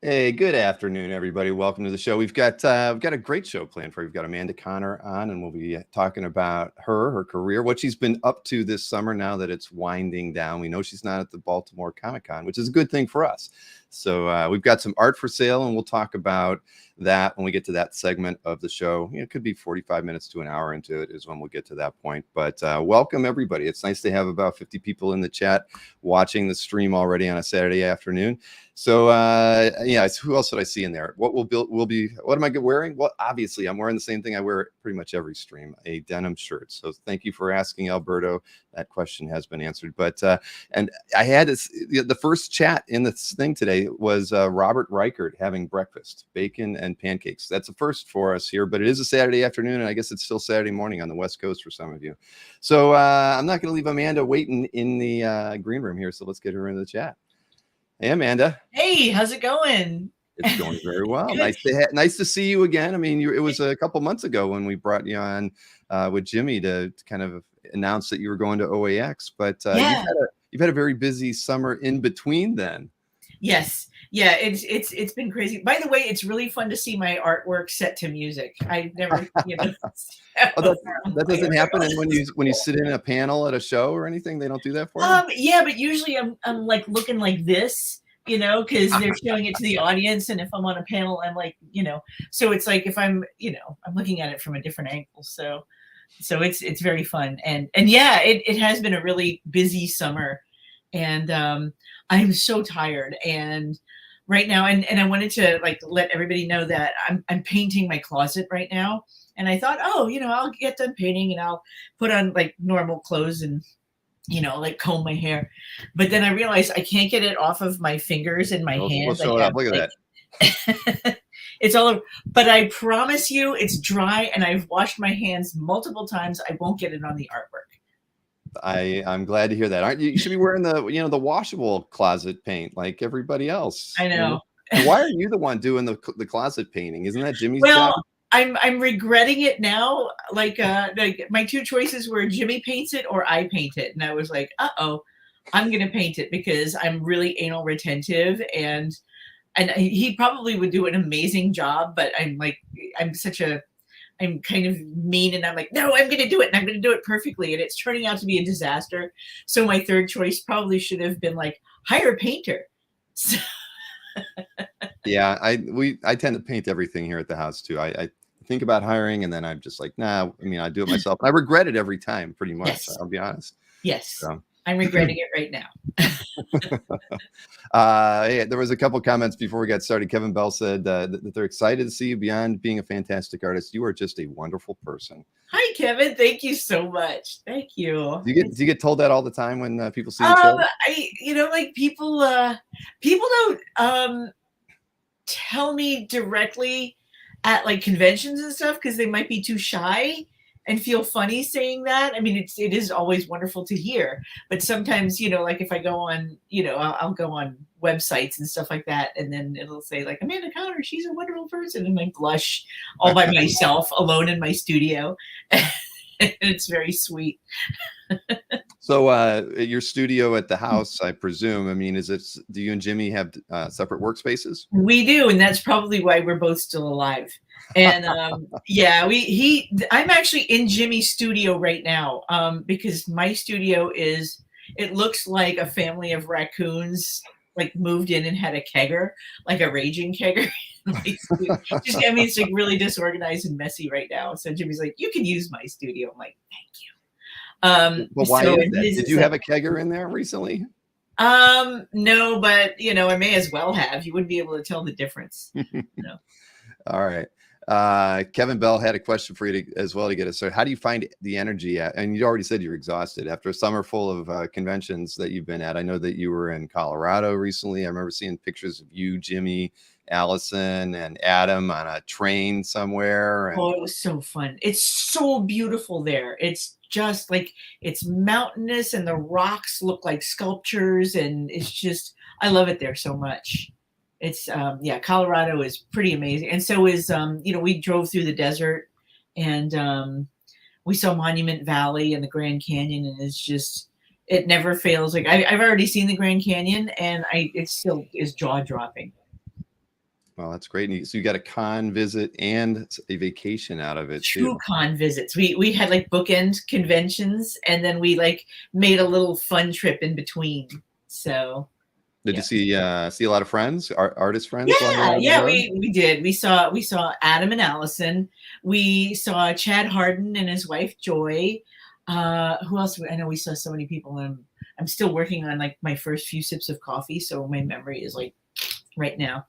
Hey, good afternoon, everybody. Welcome to the show. We've got a great show planned for you. We've got Amanda Connor on, and we'll be talking about her career, what she's been up to this summer now that it's winding down. We know she's not at the Baltimore Comic-Con, which is a good thing for us. So we've got some art for sale, and we'll talk about that when we get to that segment of the show. It could be 45 minutes to an hour into it is when we'll get to that point. But welcome, everybody. It's nice to have about 50 people in the chat watching the stream already on a Saturday afternoon. So yeah, who else did I see in there? What am I wearing? Well, obviously I'm wearing the same thing I wear pretty much every stream, a denim shirt. So thank you for asking, Alberto. That question has been answered. But and I had the first chat in this thing today was Robert Reichert having breakfast, bacon and pancakes. That's a first for us here, but it is a Saturday afternoon, and I guess it's still Saturday morning on the West Coast for some of you. So I'm not going to leave Amanda waiting in the green room here. So let's get her into the chat. Hey, Amanda. Hey, how's it going? It's going very well. Nice to see you again. I mean, it was a couple months ago when we brought you on with Jimmy to kind of announce that you were going to OAX, but yeah. you've had a very busy summer in between then. Yes. Yeah, it's been crazy. By the way, it's really fun to see my artwork set to music. I never, that doesn't happen. And when you sit in a panel at a show or anything, they don't do that for you? Yeah, but usually I'm like looking like this, because they're showing it to the audience. And if I'm on a panel, I'm like, so it's like if I'm looking at it from a different angle. So it's very fun. And yeah, it has been a really busy summer. And I'm so tired. And right now, and I wanted to let everybody know that I'm painting my closet right now. And I thought, I'll get done painting and I'll put on normal clothes and, comb my hair. But then I realized I can't get it off of my fingers and my hands. Look at that. It's all over. But I promise you it's dry and I've washed my hands multiple times. I won't get it on the artwork. I'm glad to hear that. You should be wearing the washable closet paint like everybody else. I know. Why are you the one doing the closet painting? Isn't that Jimmy's job? I'm regretting it now. Like my two choices were Jimmy paints it or I paint it, and I was like, I'm gonna paint it because I'm really anal retentive, and he probably would do an amazing job, but I'm kind of mean, and I'm like, no, I'm going to do it, and I'm going to do it perfectly, and it's turning out to be a disaster. So my third choice probably should have been hire a painter. So yeah, I tend to paint everything here at the house too. I think about hiring, and then I'm just like, nah. I mean, I do it myself. I regret it every time, pretty much. Yes. I'll be honest. Yes. So. I'm regretting it right now. Yeah, there was a couple comments before we got started. Kevin Bell said that they're excited to see you. Beyond being a fantastic artist, you are just a wonderful person. Hi, Kevin. Thank you so much. Thank you. Do you get told that all the time when people see the show? People don't tell me directly at conventions and stuff because they might be too shy and feel funny saying that. I mean, it is always wonderful to hear, but sometimes, if I go on, I'll go on websites and stuff like that, and then it'll say Amanda Connor, she's a wonderful person, and I blush all by myself alone in my studio. It's very sweet. So at your studio at the house, I presume, I mean, do you and Jimmy have separate workspaces? We do, and that's probably why we're both still alive. And yeah, I'm actually in Jimmy's studio right now because my studio it looks like a family of raccoons moved in and had a kegger, a raging kegger. It's really disorganized and messy right now. So Jimmy's like, you can use my studio. I'm like, thank you. Well, why is that? Did you have a kegger in there recently? No, but I may as well have. You wouldn't be able to tell the difference. All right. Kevin Bell had a question for you as well to get us started. How do you find the energy and you already said you're exhausted after a summer full of conventions that you've been at. I know that you were in Colorado recently. I remember seeing pictures of you, Jimmy, Allison, and Adam on a train somewhere. And... Oh, it was so fun. It's so beautiful there. It's just like, it's mountainous and the rocks look like sculptures, and it's just, I love it there so much. It's yeah, Colorado is pretty amazing. And so is you know, we drove through the desert, and we saw Monument Valley and the Grand Canyon, and it's just, it never fails. Like I've already seen the Grand Canyon, and it still is jaw-dropping. Well, that's great. So you got a con visit and a vacation out of it too. 2 con visits. We had like bookend conventions, and then we like made a little fun trip in between. So did you see a lot of friends, artist friends? Yeah, we did. We saw Adam and Allison. We saw Chad Hardin and his wife Joy. Who else? I know we saw so many people. And I'm still working on like my first few sips of coffee, so my memory is like right now.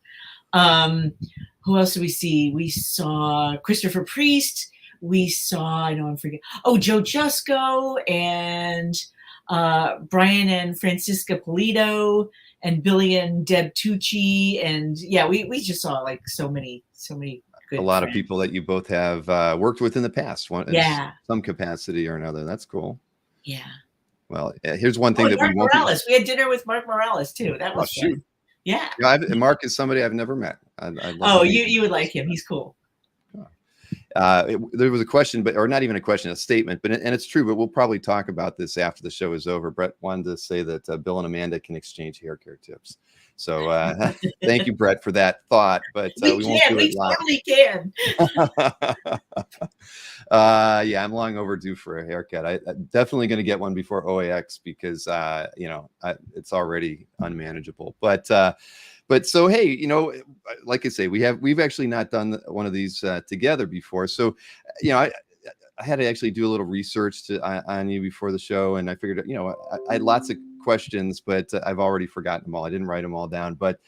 Who else did we see? We saw Christopher Priest. We saw, I know I'm forgetting. Oh, Joe Jusko and Brian and Francisca Polito and Billy and Deb Tucci. And yeah, we just saw like so many good a lot friends. of people that you both have worked with in the past, in some capacity or another. That's cool. Yeah. Well, here's one thing that Mark we won't. Morales. We had dinner with Mark Morales too. That was fun. Shoot. Yeah. Mark is somebody I've never met. You would like him. He's cool. There was a question, or not even a question, a statement, and it's true, but we'll probably talk about this after the show is over. Brett wanted to say that Bill and Amanda can exchange hair care tips. So thank you, Brett, for that thought. But we won't do it live. Totally can. Yeah, I'm long overdue for a haircut. I'm definitely going to get one before OAX because it's already unmanageable. But so hey, like I say, we've actually not done one of these together before. So I had to actually do a little research on you before the show, and I figured I had lots of questions, but I've already forgotten them all. I didn't write them all down. But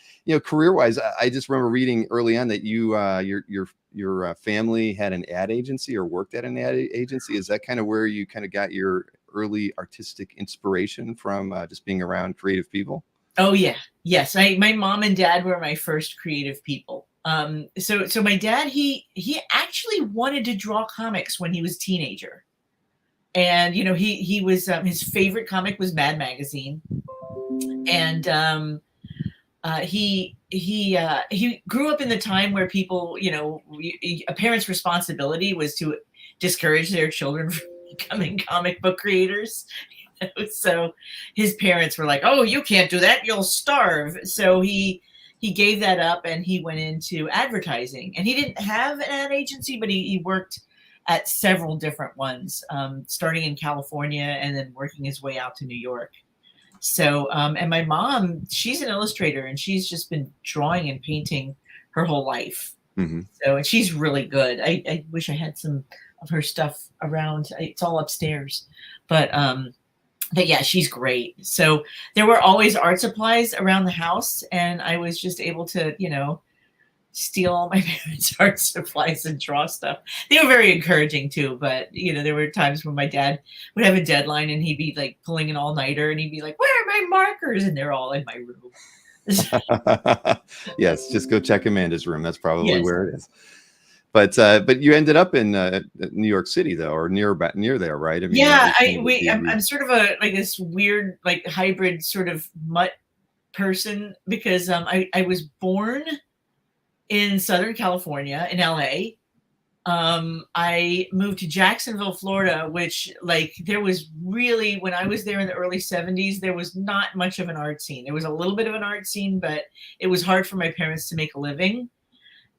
career-wise, I just remember reading early on that your family had an ad agency or worked at an ad agency. Is that kind of where you kind of got your early artistic inspiration from, just being around creative people? Oh yeah, yes. My mom and dad were my first creative people. So my dad, he actually wanted to draw comics when he was a teenager. And, he was, his favorite comic was Mad Magazine. And he grew up in the time where people, a parent's responsibility was to discourage their children from becoming comic book creators. So his parents were like, oh, you can't do that, you'll starve. So he gave that up and he went into advertising. And he didn't have an ad agency, but he worked at several different ones, starting in California and then working his way out to New York. So, and my mom, she's an illustrator and she's just been drawing and painting her whole life. Mm-hmm. So, and she's really good. I wish I had some of her stuff around. It's all upstairs, but yeah, she's great. So there were always art supplies around the house, and I was just able to, steal all my parents' art supplies and draw stuff. They were very encouraging too, but there were times when my dad would have a deadline and he'd be like pulling an all-nighter and he'd be like, where are my markers? And they're all in my room. Yes, just go check Amanda's room. That's probably where it is. But you ended up in New York City though, or near there, right? I mean, yeah, I'm sort of this weird hybrid sort of mutt person because I was born in Southern California, in LA. I moved to Jacksonville, Florida, which there was really, when I was there in the early 70s, there was not much of an art scene. There was a little bit of an art scene, but it was hard for my parents to make a living.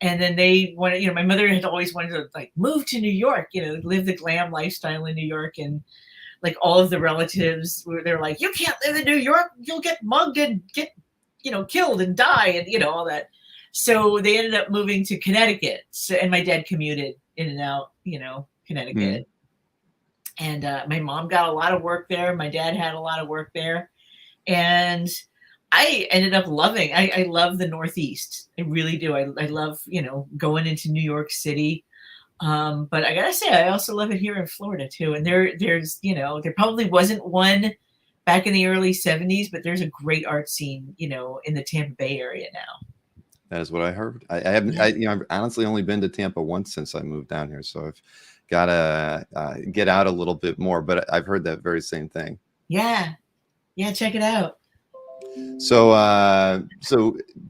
And then they wanted, my mother had always wanted to move to New York, live the glam lifestyle in New York. And all of the relatives they're like, you can't live in New York. You'll get mugged and get, killed and die and, all that. So they ended up moving to Connecticut. So, and my dad commuted in and out, Connecticut. Mm-hmm. And my mom got a lot of work there. My dad had a lot of work there. And I ended up loving. I love the Northeast. I really do. I love, going into New York City. But I gotta say, I also love it here in Florida too. And there's there probably wasn't one back in the early 70s, but there's a great art scene, in the Tampa Bay area now. That is what I heard. I haven't, I've honestly only been to Tampa once since I moved down here. So I've got to get out a little bit more, but I've heard that very same thing. Yeah. Yeah. Check it out. So,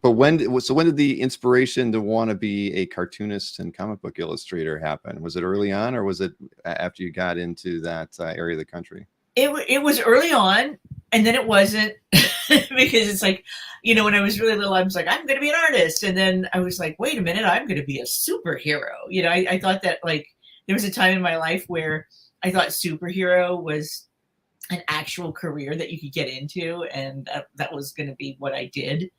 but when did the inspiration to want to be a cartoonist and comic book illustrator happen? Was it early on, or was it after you got into that area of the country? It was early on, and then it wasn't because it's like, when I was really little, I was like, I'm going to be an artist. And then I was like, wait a minute, I'm going to be a superhero. I thought that like there was a time in my life where I thought superhero was an actual career that you could get into. And that was going to be what I did.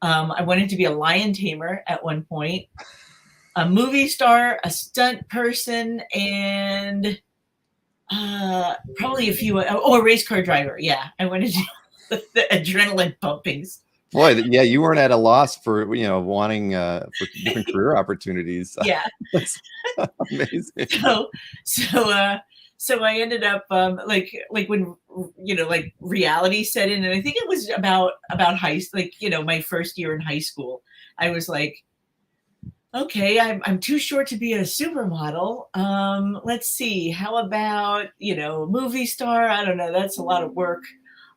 I wanted to be a lion tamer at one point, a movie star, a stunt person, and probably a few, a race car driver. Yeah. I wanted to the adrenaline pumpings. Boy, yeah, you weren't at a loss for wanting for different career opportunities. Yeah, that's amazing. So I ended up like when like reality set in, and I think it was about my first year in high school. I was like, okay, I'm too short to be a supermodel. Let's see, how about movie star? I don't know, that's a lot of work.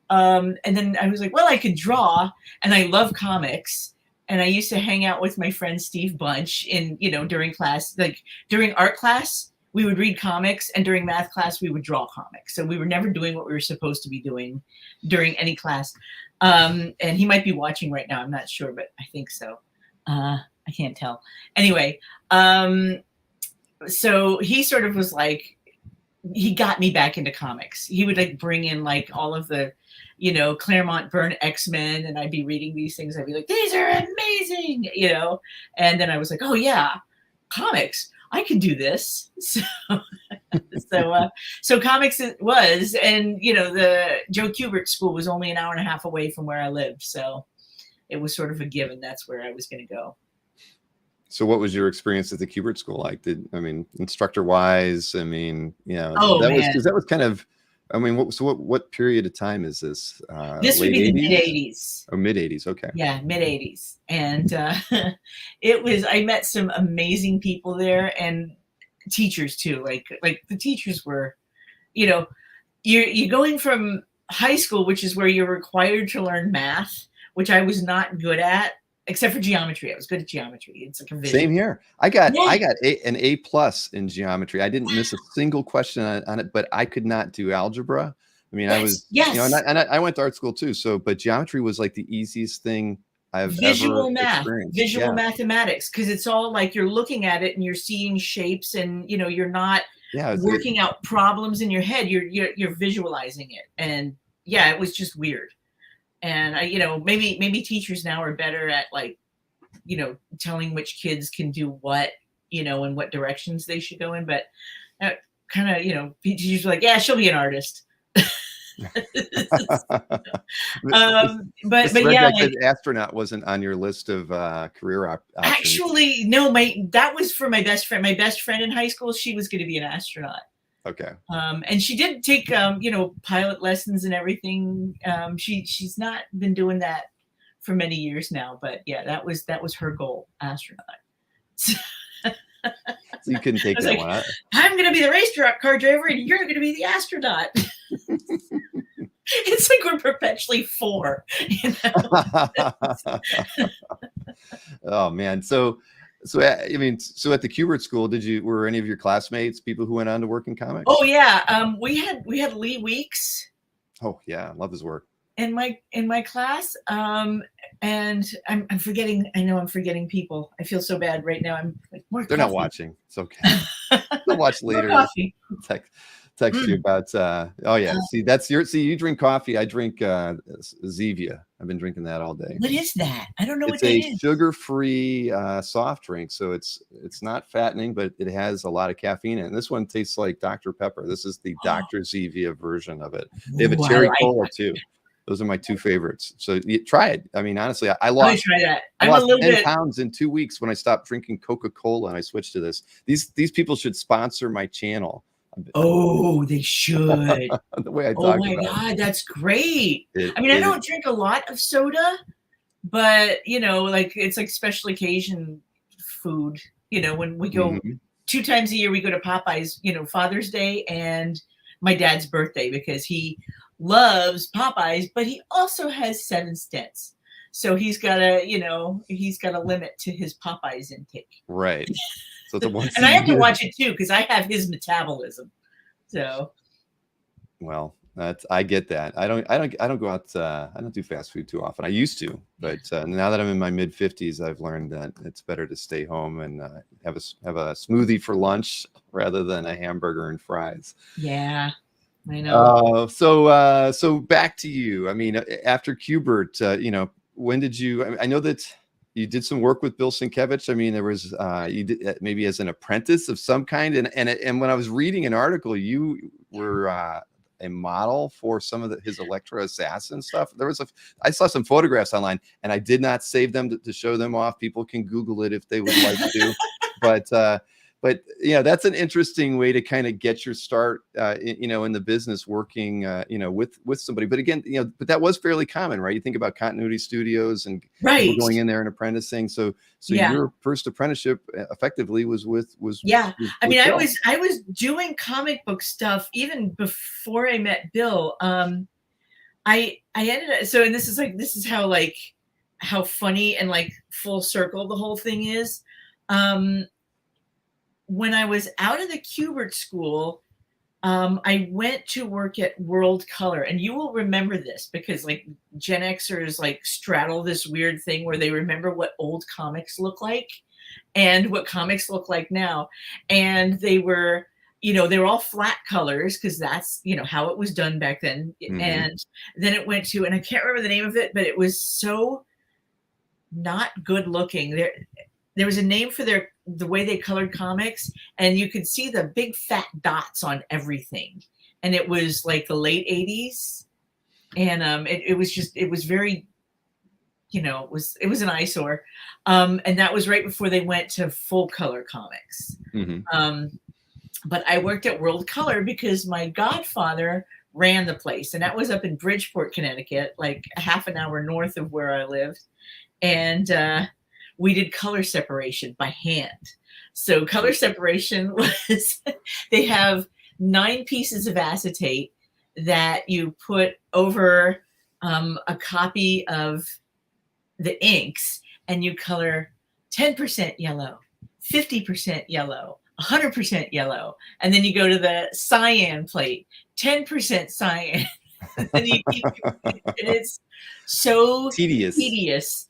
And then I was like, well, I could draw, and I love comics. And I used to hang out with my friend Steve Bunch in, during class, like during art class, we would read comics, and during math class, we would draw comics. So we were never doing what we were supposed to be doing during any class. And he might be watching right now. I'm not sure, but I think so. I can't tell. Anyway, so he sort of was like, he got me back into comics. He would like bring in like all of the, Claremont Byrne X-Men, and I'd be reading these things. I'd be like, these are amazing, and then I was like, oh yeah, comics, I can do this. So comics it was, and the Joe Kubert school was only an hour and a half away from where I lived. So it was sort of a given. That's where I was going to go. So what was your experience at the Kubert school like? Instructor wise, oh, that was kind of, what period of time is this? This would be the mid-'80s. Oh, mid-'80s. Okay. Yeah, mid-'80s. And I met some amazing people there, and teachers too. Like the teachers were, you're going from high school, which is where you're required to learn math, which I was not good at. Except for geometry. I was good at geometry. It's like a vision. Same here. I got an A+ in geometry. I didn't miss a single question on it, but I could not do algebra. I was, I went to art school too. So, but geometry was like the easiest thing I've ever experienced. Visual mathematics, because it's all like you're looking at it and you're seeing shapes, and you're not working out problems in your head. You're visualizing it, and it was just weird. And maybe teachers now are better at like, telling which kids can do what, and what directions they should go in. But kind of, teachers are like, yeah, she'll be an artist. But yeah, like, astronaut wasn't on your list of career options. Actually, no, that was for my best friend. My best friend in high school, she was going to be an astronaut. Okay. And she did take, pilot lessons and everything. She's not been doing that for many years now, but yeah, that was her goal, astronaut. So you couldn't take that one out. I'm going to be the race car driver, and you're going to be the astronaut. It's like we're perpetually four. Oh man. So at the Kubert school, were any of your classmates people who went on to work in comics? Oh yeah, we had Lee Weeks. Oh yeah, I love his work. In my class, and I'm forgetting. I know I'm forgetting people. I feel so bad right now. I'm like, more. They're not watching. It's okay. They'll watch later. Text you about. Oh yeah. See, you drink coffee. I drink Zevia. I've been drinking that all day. What is that? I don't know what that is. It's a sugar-free soft drink, so it's not fattening, but it has a lot of caffeine in it. And this one tastes like Dr. Pepper. This is the Dr. Zevia version of it. They have a cherry cola too. Those are my two favorites. So you try it. I mean, honestly, I Let me lost try that. I I'm a lost little 10 bit. pounds in 2 weeks when I stopped drinking Coca-Cola and I switched to this. These people should sponsor my channel. Oh, they should. The way I Oh talk my about God, that's great. it. I mean, I don't drink a lot of soda, but like it's like special occasion food. When we go Mhm. 2 times a year, we go to Popeyes, Father's Day and my dad's birthday, because he loves Popeyes, but he also has 7 stents. So he's got a limit to his Popeyes intake. Right. So the ones And I have to watch it too, because I have his metabolism. So well, I get that. I don't go out. I don't do fast food too often. I used to, but now that I'm in my mid 50s, I've learned that it's better to stay home and have a smoothie for lunch rather than a hamburger and fries. yeah, I know. So back to you. I mean, after Kubert, when did you? I know that you did some work with Bill Sienkiewicz. I mean, there was you did maybe as an apprentice of some kind, and when I was reading an article, you were a model for some of his Elektra assassin stuff. I saw some photographs online, and I did not save them to show them off. People can Google it if they would like to, but that's an interesting way to kind of get your start, in the business, working, with somebody. But again, but that was fairly common, right? You think about continuity studios and people going in there and apprenticing. So Yeah. your first apprenticeship effectively was with I mean, Bill. I was doing comic book stuff even before I met Bill. I ended up, and this is how funny and like full circle the whole thing is. When I was out of the Kubert school, I went to work at World Color, and you will remember this because like Gen Xers like straddle this weird thing where they remember what old comics look like and what comics look like now. And they were all flat colors because that's, how it was done back then. Mhm. And then it went to, and I can't remember the name of it, but it was so not good looking. There was a name for the way they colored comics, and you could see the big fat dots on everything. And it was like the late 80s. And it was very, it was an eyesore. And that was right before they went to full color comics. Mhm. But I worked at World Color because my godfather ran the place, and that was up in Bridgeport, Connecticut, like a half an hour north of where I lived. And we did color separation by hand. So color separation was they have 9 pieces of acetate that you put over a copy of the inks, and you color 10% yellow, 50% yellow, 100% yellow. And then you go to the cyan plate, 10% cyan. And it's so tedious.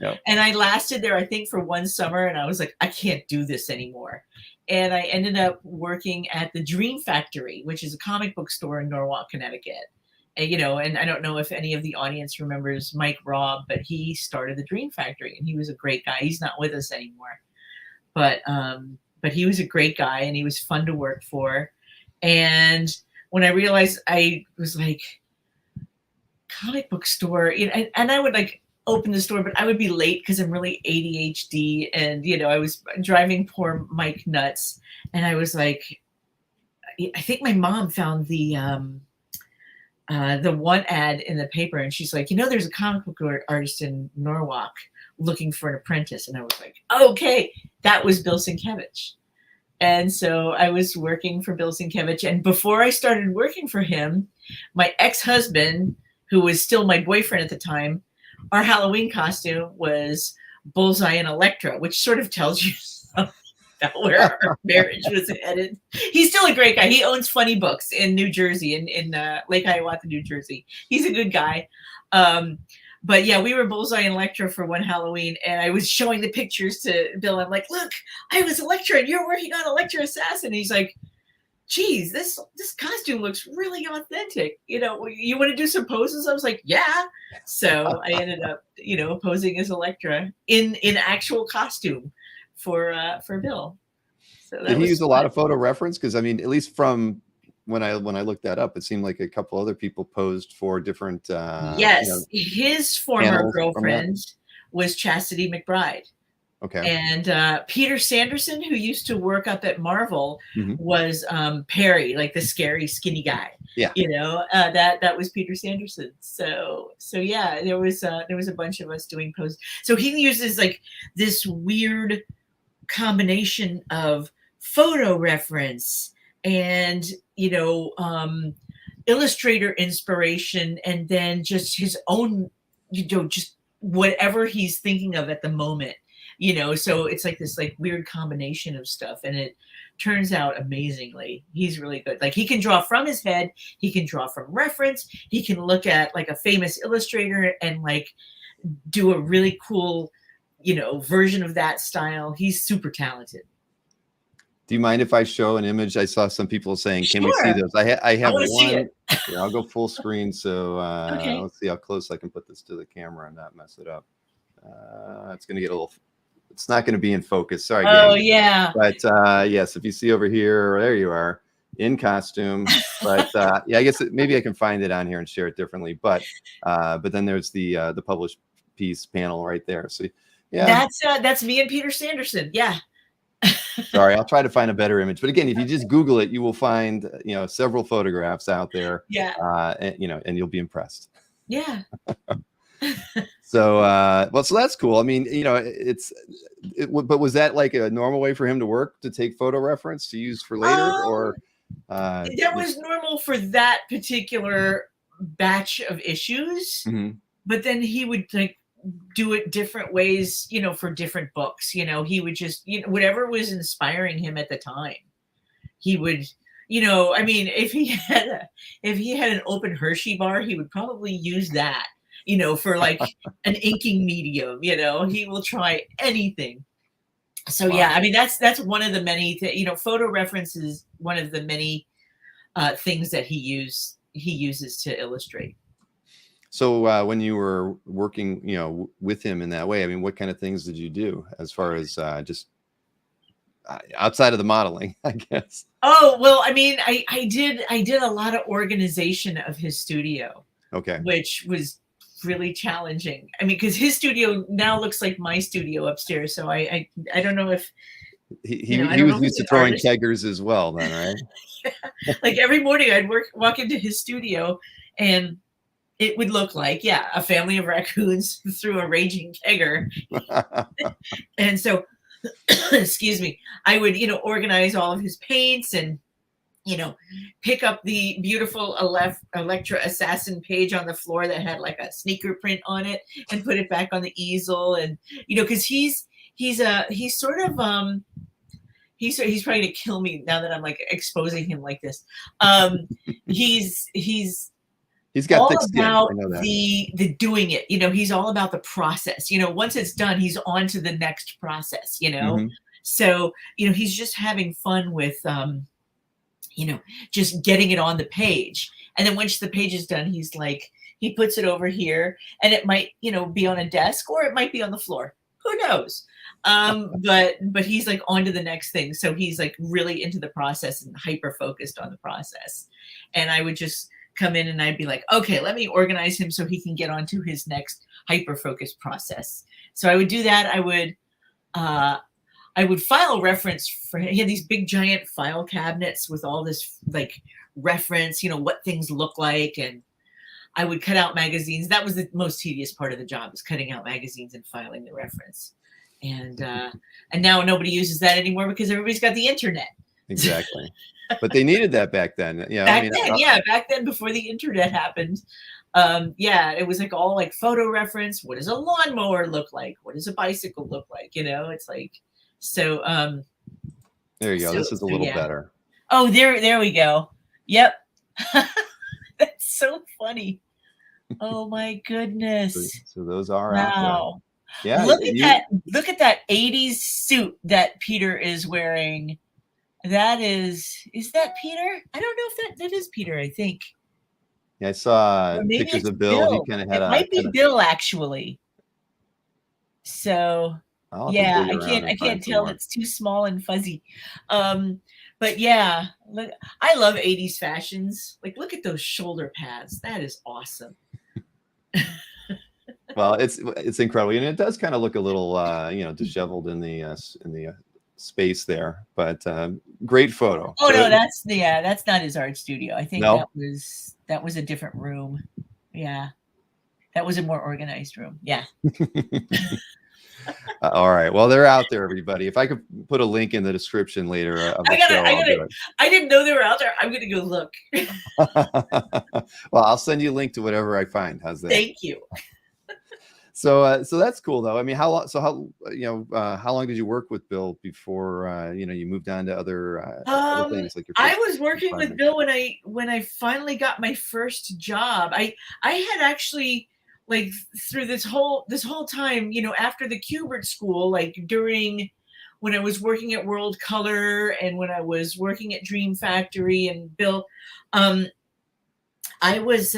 Yep. And I lasted there, I think, for 1 summer, and I was like, I can't do this anymore. And I ended up working at the Dream Factory, which is a comic book store in Norwalk, Connecticut. And, and I don't know if any of the audience remembers Mike Robb, but he started the Dream Factory, and he was a great guy. He's not with us anymore, but he was a great guy, and he was fun to work for. And when I realized, I was like, comic book store, and I would like open the store, but I would be late because I'm really ADHD, and I was driving poor Mike nuts. And I was like, I think my mom found the one ad in the paper, and she's like, there's a comic book artist in Norwalk looking for an apprentice. And I was like, okay, that was Bill Sienkiewicz. And so I was working for Bill Sienkiewicz, and before I started working for him, my ex-husband, who was still my boyfriend at the time, our Halloween costume was Bullseye and Elektra, which sort of tells you something about where our marriage was headed. He's still a great guy. He owns Funny Books in New Jersey, in Lake Hiawatha, New Jersey. He's a good guy. But yeah, we were Bullseye and Elektra for one Halloween, and I was showing the pictures to Bill. I'm like, look, I was Elektra, and you're working on Elektra Assassin. And he's like, geez, this costume looks really authentic. You want to do some poses? I was like, yeah. So I ended up, posing as Elektra in actual costume for Bill. So did he use a lot of photo reference? Because I mean, at least from when I looked that up, it seemed like a couple other people posed for different yes, his former girlfriend that. was Chastity McBride. Okay. And Peter Sanderson, who used to work up at Marvel, Mm-hmm. was Perry, like the scary skinny guy. Yeah. You know, that was Peter Sanderson. So yeah, there was a bunch of us doing posts. So he uses like this weird combination of photo reference and, you know, illustrator inspiration, and then just his own, you know, just whatever he's thinking of at the moment. You know, so it's like this like weird combination of stuff, and it turns out amazingly. He's really good. Like he can draw from his head, he can draw from reference, he can look at like a famous illustrator and like do a really cool, you know, version of that style. He's super talented. Do you mind if I show an image? I saw some people saying, "Can we see those?" I have one. Here, I'll go full screen. So okay. Let's see how close I can put this to the camera and not mess it up. It's going to get a little. It's not going to be in focus. Sorry. Oh, gang. yeah. But yes, if you see over here, there you are in costume. But yeah, I guess maybe I can find it on here and share it differently. But then there's the published piece panel right there. So yeah, that's me and Peter Sanderson. Yeah. Sorry, I'll try to find a better image. But again, if you just Google it, you will find, you know, several photographs out there. Yeah. And, you know, and you'll be impressed. Yeah. So, well, so that's cool. I mean, you know, but was that like a normal way for him to work, to take photo reference to use for later, or? That was normal for that particular batch of issues, mm-hmm. But then he would like do it different ways, you know, for different books. You know, he would just, you know, whatever was inspiring him at the time, he would, you know, I mean, if he had an open Hershey bar, he would probably use that, you know, for like an inking medium. You know, he will try anything. So wow. Yeah, I mean, that's one of the many, you know, photo reference is one of the many things that he uses to illustrate. So when you were working, you know, with him in that way, I mean, what kind of things did you do as far as just outside of the modeling, I guess? Oh, well, I mean, I did a lot of organization of his studio. Okay. Which was really challenging. I mean, because his studio now looks like my studio upstairs. So I don't know if he was used to throwing keggers as well, then, right? Yeah. Like every morning I'd walk into his studio and it would look like, yeah, a family of raccoons threw a raging kegger. And so, excuse me, I would, you know, organize all of his paints and, you know, pick up the beautiful Elektra assassin page on the floor that had like a sneaker print on it and put it back on the easel. And, you know, because he's probably gonna kill me now that I'm like exposing him like this. He's got all about the doing it. You know, he's all about the process. You know, once it's done, he's on to the next process, you know? Mm-hmm. So, you know, he's just having fun with, you know, just getting it on the page. And then once the page is done, he's like, he puts it over here and it might, you know, be on a desk or it might be on the floor. Who knows? But he's like on to the next thing. So he's like really into the process and hyper focused on the process. And I would just come in and I'd be like, okay, let me organize him so he can get on to his next hyper focused process. So I would do that. I would file reference for him. He had these big giant file cabinets with all this like reference, you know, what things look like. And I would cut out magazines. That was the most tedious part of the job, is cutting out magazines and filing the reference. And now nobody uses that anymore because everybody's got the internet. Exactly. But they needed that back then. Yeah. Back then before the internet happened. Yeah, it was like all like photo reference. What does a lawnmower look like? What does a bicycle look like? You know, it's like, so. There you go. This is a little better. Oh, there we go. Yep. That's so funny. Oh my goodness. So those are out there. Yeah. Look at that 80s suit that Peter is wearing. Is that Peter? I don't know if that is Peter, I think. Yeah, I saw pictures of Bill. He kind of had might be Bill actually. So yeah, I can't tell. It's too small and fuzzy. But yeah, look, I love 80s fashions. Like, look at those shoulder pads. That is awesome. Well, it's incredible, and it does kind of look a little, disheveled in the space there. But great photo. Oh no, that's not his art studio. I think No? that was a different room. Yeah, that was a more organized room. Yeah. All right. Well, they're out there, everybody. If I could put a link in the description later of the show, I'll do it. I didn't know they were out there. I'm gonna go look. Well, I'll send you a link to whatever I find. How's that? Thank you. So that's cool though. I mean, how long did you work with Bill before you moved on to other things like your I was working with Bill when I finally got my first job. I had actually, like, through this whole time, after the Kubert school, like during when I was working at World Color and when I was working at Dream Factory and Bill, I was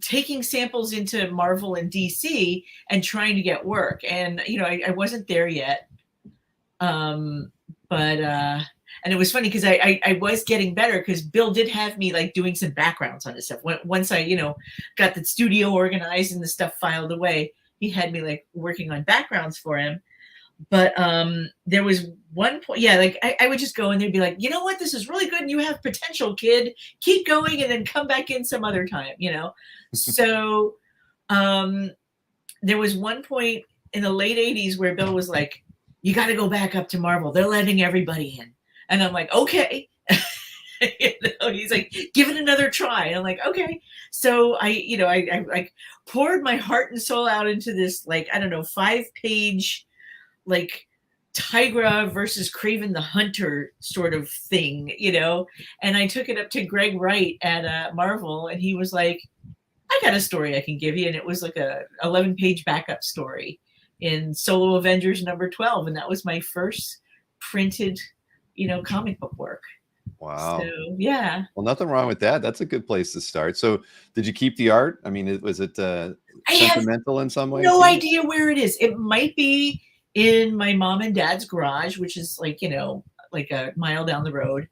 taking samples into Marvel and DC and trying to get work. And, I wasn't there yet. And it was funny because I was getting better because Bill did have me like doing some backgrounds on this stuff. Once I, got the studio organized and the stuff filed away, he had me like working on backgrounds for him. But there was one point, like I would just go and they'd be like, you know what, this is really good and you have potential, kid. Keep going and then come back in some other time, So there was one point in the late 80s where Bill was like, you got to go back up to Marvel. They're letting everybody in. And I'm like, okay. He's like, give it another try. And I'm like, okay. So I like poured my heart and soul out into this, like, I don't know, 5-page, like, Tigra versus Craven the Hunter sort of thing, and I took it up to Greg Wright at Marvel, and he was like, I got a story I can give you. And it was like a 11-page backup story in Solo Avengers number 12. And that was my first printed, comic book work. Wow. So, yeah. Well, nothing wrong with that. That's a good place to start. So did you keep the art? I mean, was it sentimental in some way? No idea where it is. It might be in my mom and dad's garage, which is like, like a mile down the road.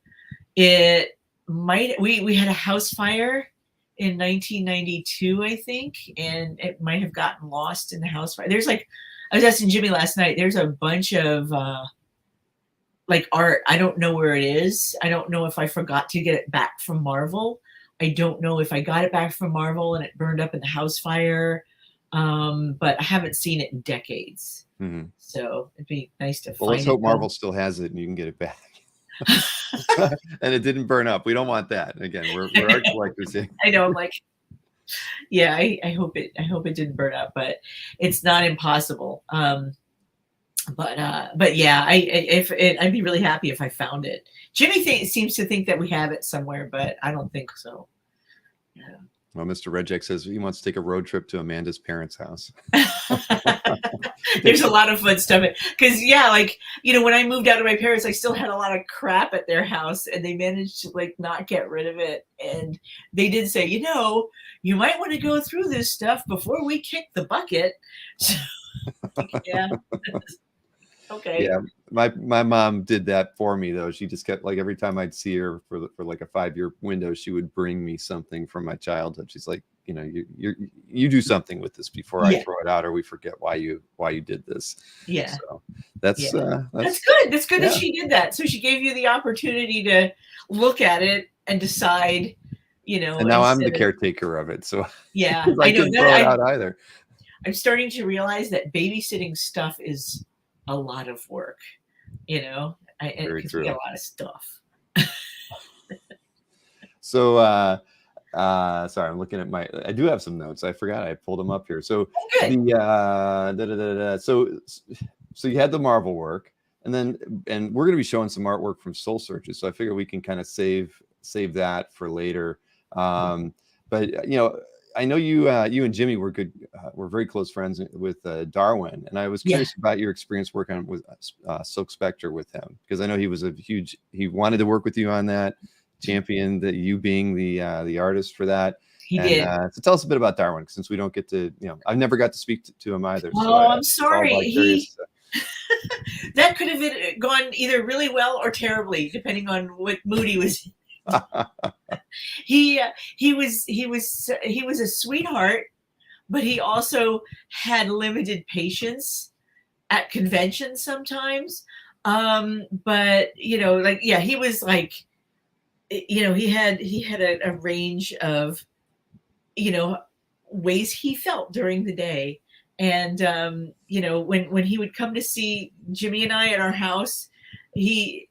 It might, we had a house fire in 1992, I think, and it might have gotten lost in the house fire. There's like, I was asking Jimmy last night, there's a bunch of like art. I don't know where it is. I don't know if I forgot to get it back from Marvel. I don't know if I got it back from Marvel and it burned up in the house fire. But I haven't seen it in decades. Mm-hmm. So it'd be nice to find it. Well, let's hope Marvel still has it and you can get it back. And it didn't burn up. We don't want that. Again, we're art collectors here. I know. I'm like, yeah, I hope it didn't burn up, but it's not impossible. But yeah, I'd be really happy if I found it. Jimmy seems to think that we have it somewhere, but I don't think so. Yeah. Well, Mr. Redjack says he wants to take a road trip to Amanda's parents' house. There's a lot of fun stuff. Because, like, when I moved out of my parents, I still had a lot of crap at their house, and they managed to, like, not get rid of it. And they did say, you might want to go through this stuff before we kick the bucket. So, yeah. Okay. Yeah, my mom did that for me though. She just kept, like, every time I'd see her for like a 5-year window, she would bring me something from my childhood. She's like, you do something with this before I throw it out, or we forget why you did this. Yeah. So that's good. That's good that she did that. So she gave you the opportunity to look at it and decide, And now I'm the caretaker of it. So yeah, I couldn't throw it out either. I'm starting to realize that babysitting stuff is a lot of work, Very true. We get a lot of stuff. So sorry, I'm looking at I do have some notes. I forgot I pulled them up here. So so you had the Marvel work, and we're going to be showing some artwork from Soul Searchers. So I figure we can kind of save that for later. But I know you and Jimmy were good. We're very close friends with Darwyn, and I was curious about your experience working with Silk Spectre with him, because I know he was he wanted to work with you on that, championed you being the artist for that. He did. So tell us a bit about Darwyn, since we don't get to, I've never got to speak to him either. Oh, so I'm sorry. That could have gone either really well or terribly, depending on what mood he was in. He was a sweetheart, but he also had limited patience at conventions sometimes. But like, yeah, he was like, he had a range of, ways he felt during the day. And, when he would come to see Jimmy and I at our house, he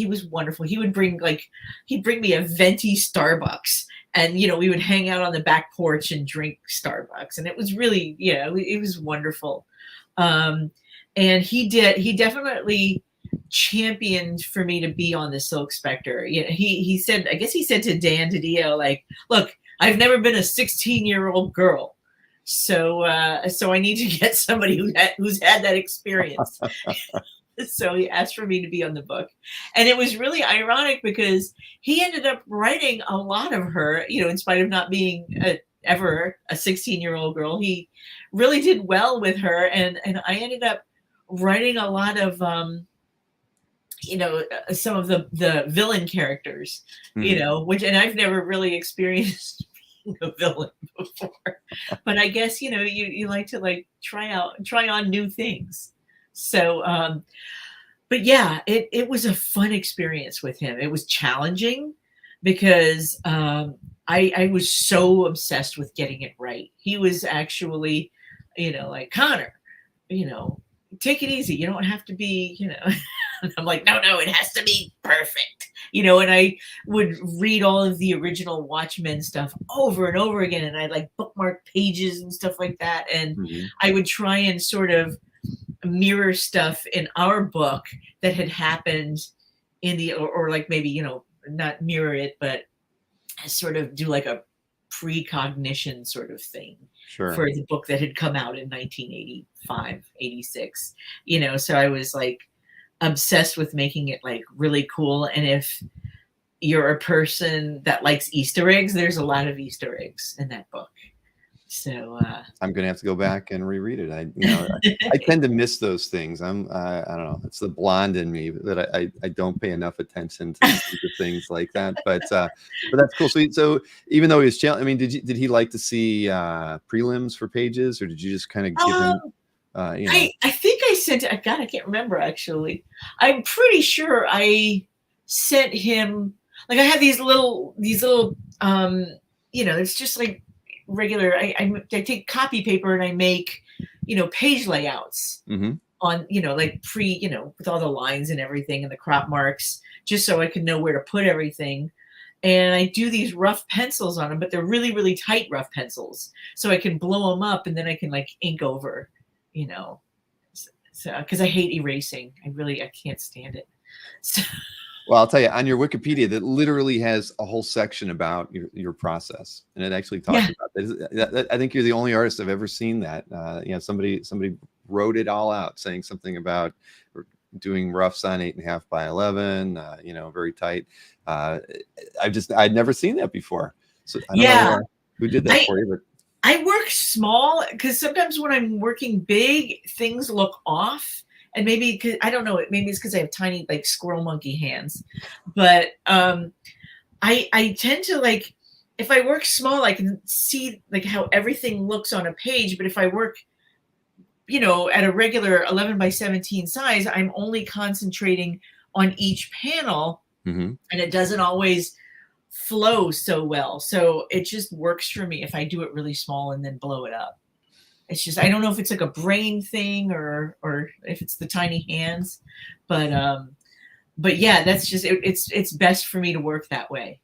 was wonderful. He would he'd bring me a venti Starbucks, and, we would hang out on the back porch and drink Starbucks. And it was really, it was wonderful. And he definitely championed for me to be on the Silk Spectre. He said, I guess he said to Dan DiDio, like, look, I've never been a 16-year-old girl. So I need to get somebody who's had that experience. So he asked for me to be on the book. And it was really ironic because he ended up writing a lot of her, in spite of not being ever a 16-year-old girl. He really did well with her. And I ended up writing a lot of, some of the villain characters, which, and I've never really experienced a villain before, but I guess, you like to try on new things. So, but yeah, it was a fun experience with him. It was challenging because, I was so obsessed with getting it right. He was actually, like, Connor, take it easy. You don't have to be, I'm like, no, it has to be perfect. And I would read all of the original Watchmen stuff over and over again. And I'd bookmark pages and stuff like that. And I would try and sort of mirror stuff in our book that had happened in the, or maybe, not mirror it, but sort of do a precognition sort of thing. Sure. For the book that had come out in 1985, 86, so I was obsessed with making it really cool. And if you're a person that likes Easter eggs, there's a lot of Easter eggs in that book. So I'm gonna have to go back and reread it. I tend to miss those things. I don't know. It's the blonde in me that I don't pay enough attention to things like that. But that's cool. So even though he was challenged, I mean, did he like to see prelims for pages, or did you just kind of give him? I think I sent. God, I can't remember actually. I'm pretty sure I sent him. I have these little. It's just regular. I take copy paper and I make, page layouts on, with all the lines and everything and the crop marks, just so I can know where to put everything. And I do these rough pencils on them, but they're really, really tight rough pencils. So I can blow them up and then I can ink over, so, cause I hate erasing. I can't stand it. So. Well, I'll tell you, on your Wikipedia, that literally has a whole section about your process, and it actually talks about that. I think you're the only artist I've ever seen that. Somebody wrote it all out, saying something about doing roughs on 8.5 by 11. Very tight. I'd never seen that before. So I don't know who did that for you, but I work small because sometimes when I'm working big, things look off. And maybe because I don't know, maybe it's because I have tiny squirrel monkey hands, but I tend to if I work small, I can see how everything looks on a page. But if I work, at a regular 11 by 17 size, I'm only concentrating on each panel, and it doesn't always flow so well. So it just works for me if I do it really small and then blow it up. It's just, I don't know if it's a brain thing or if it's the tiny hands, but yeah, that's just, it's best for me to work that way.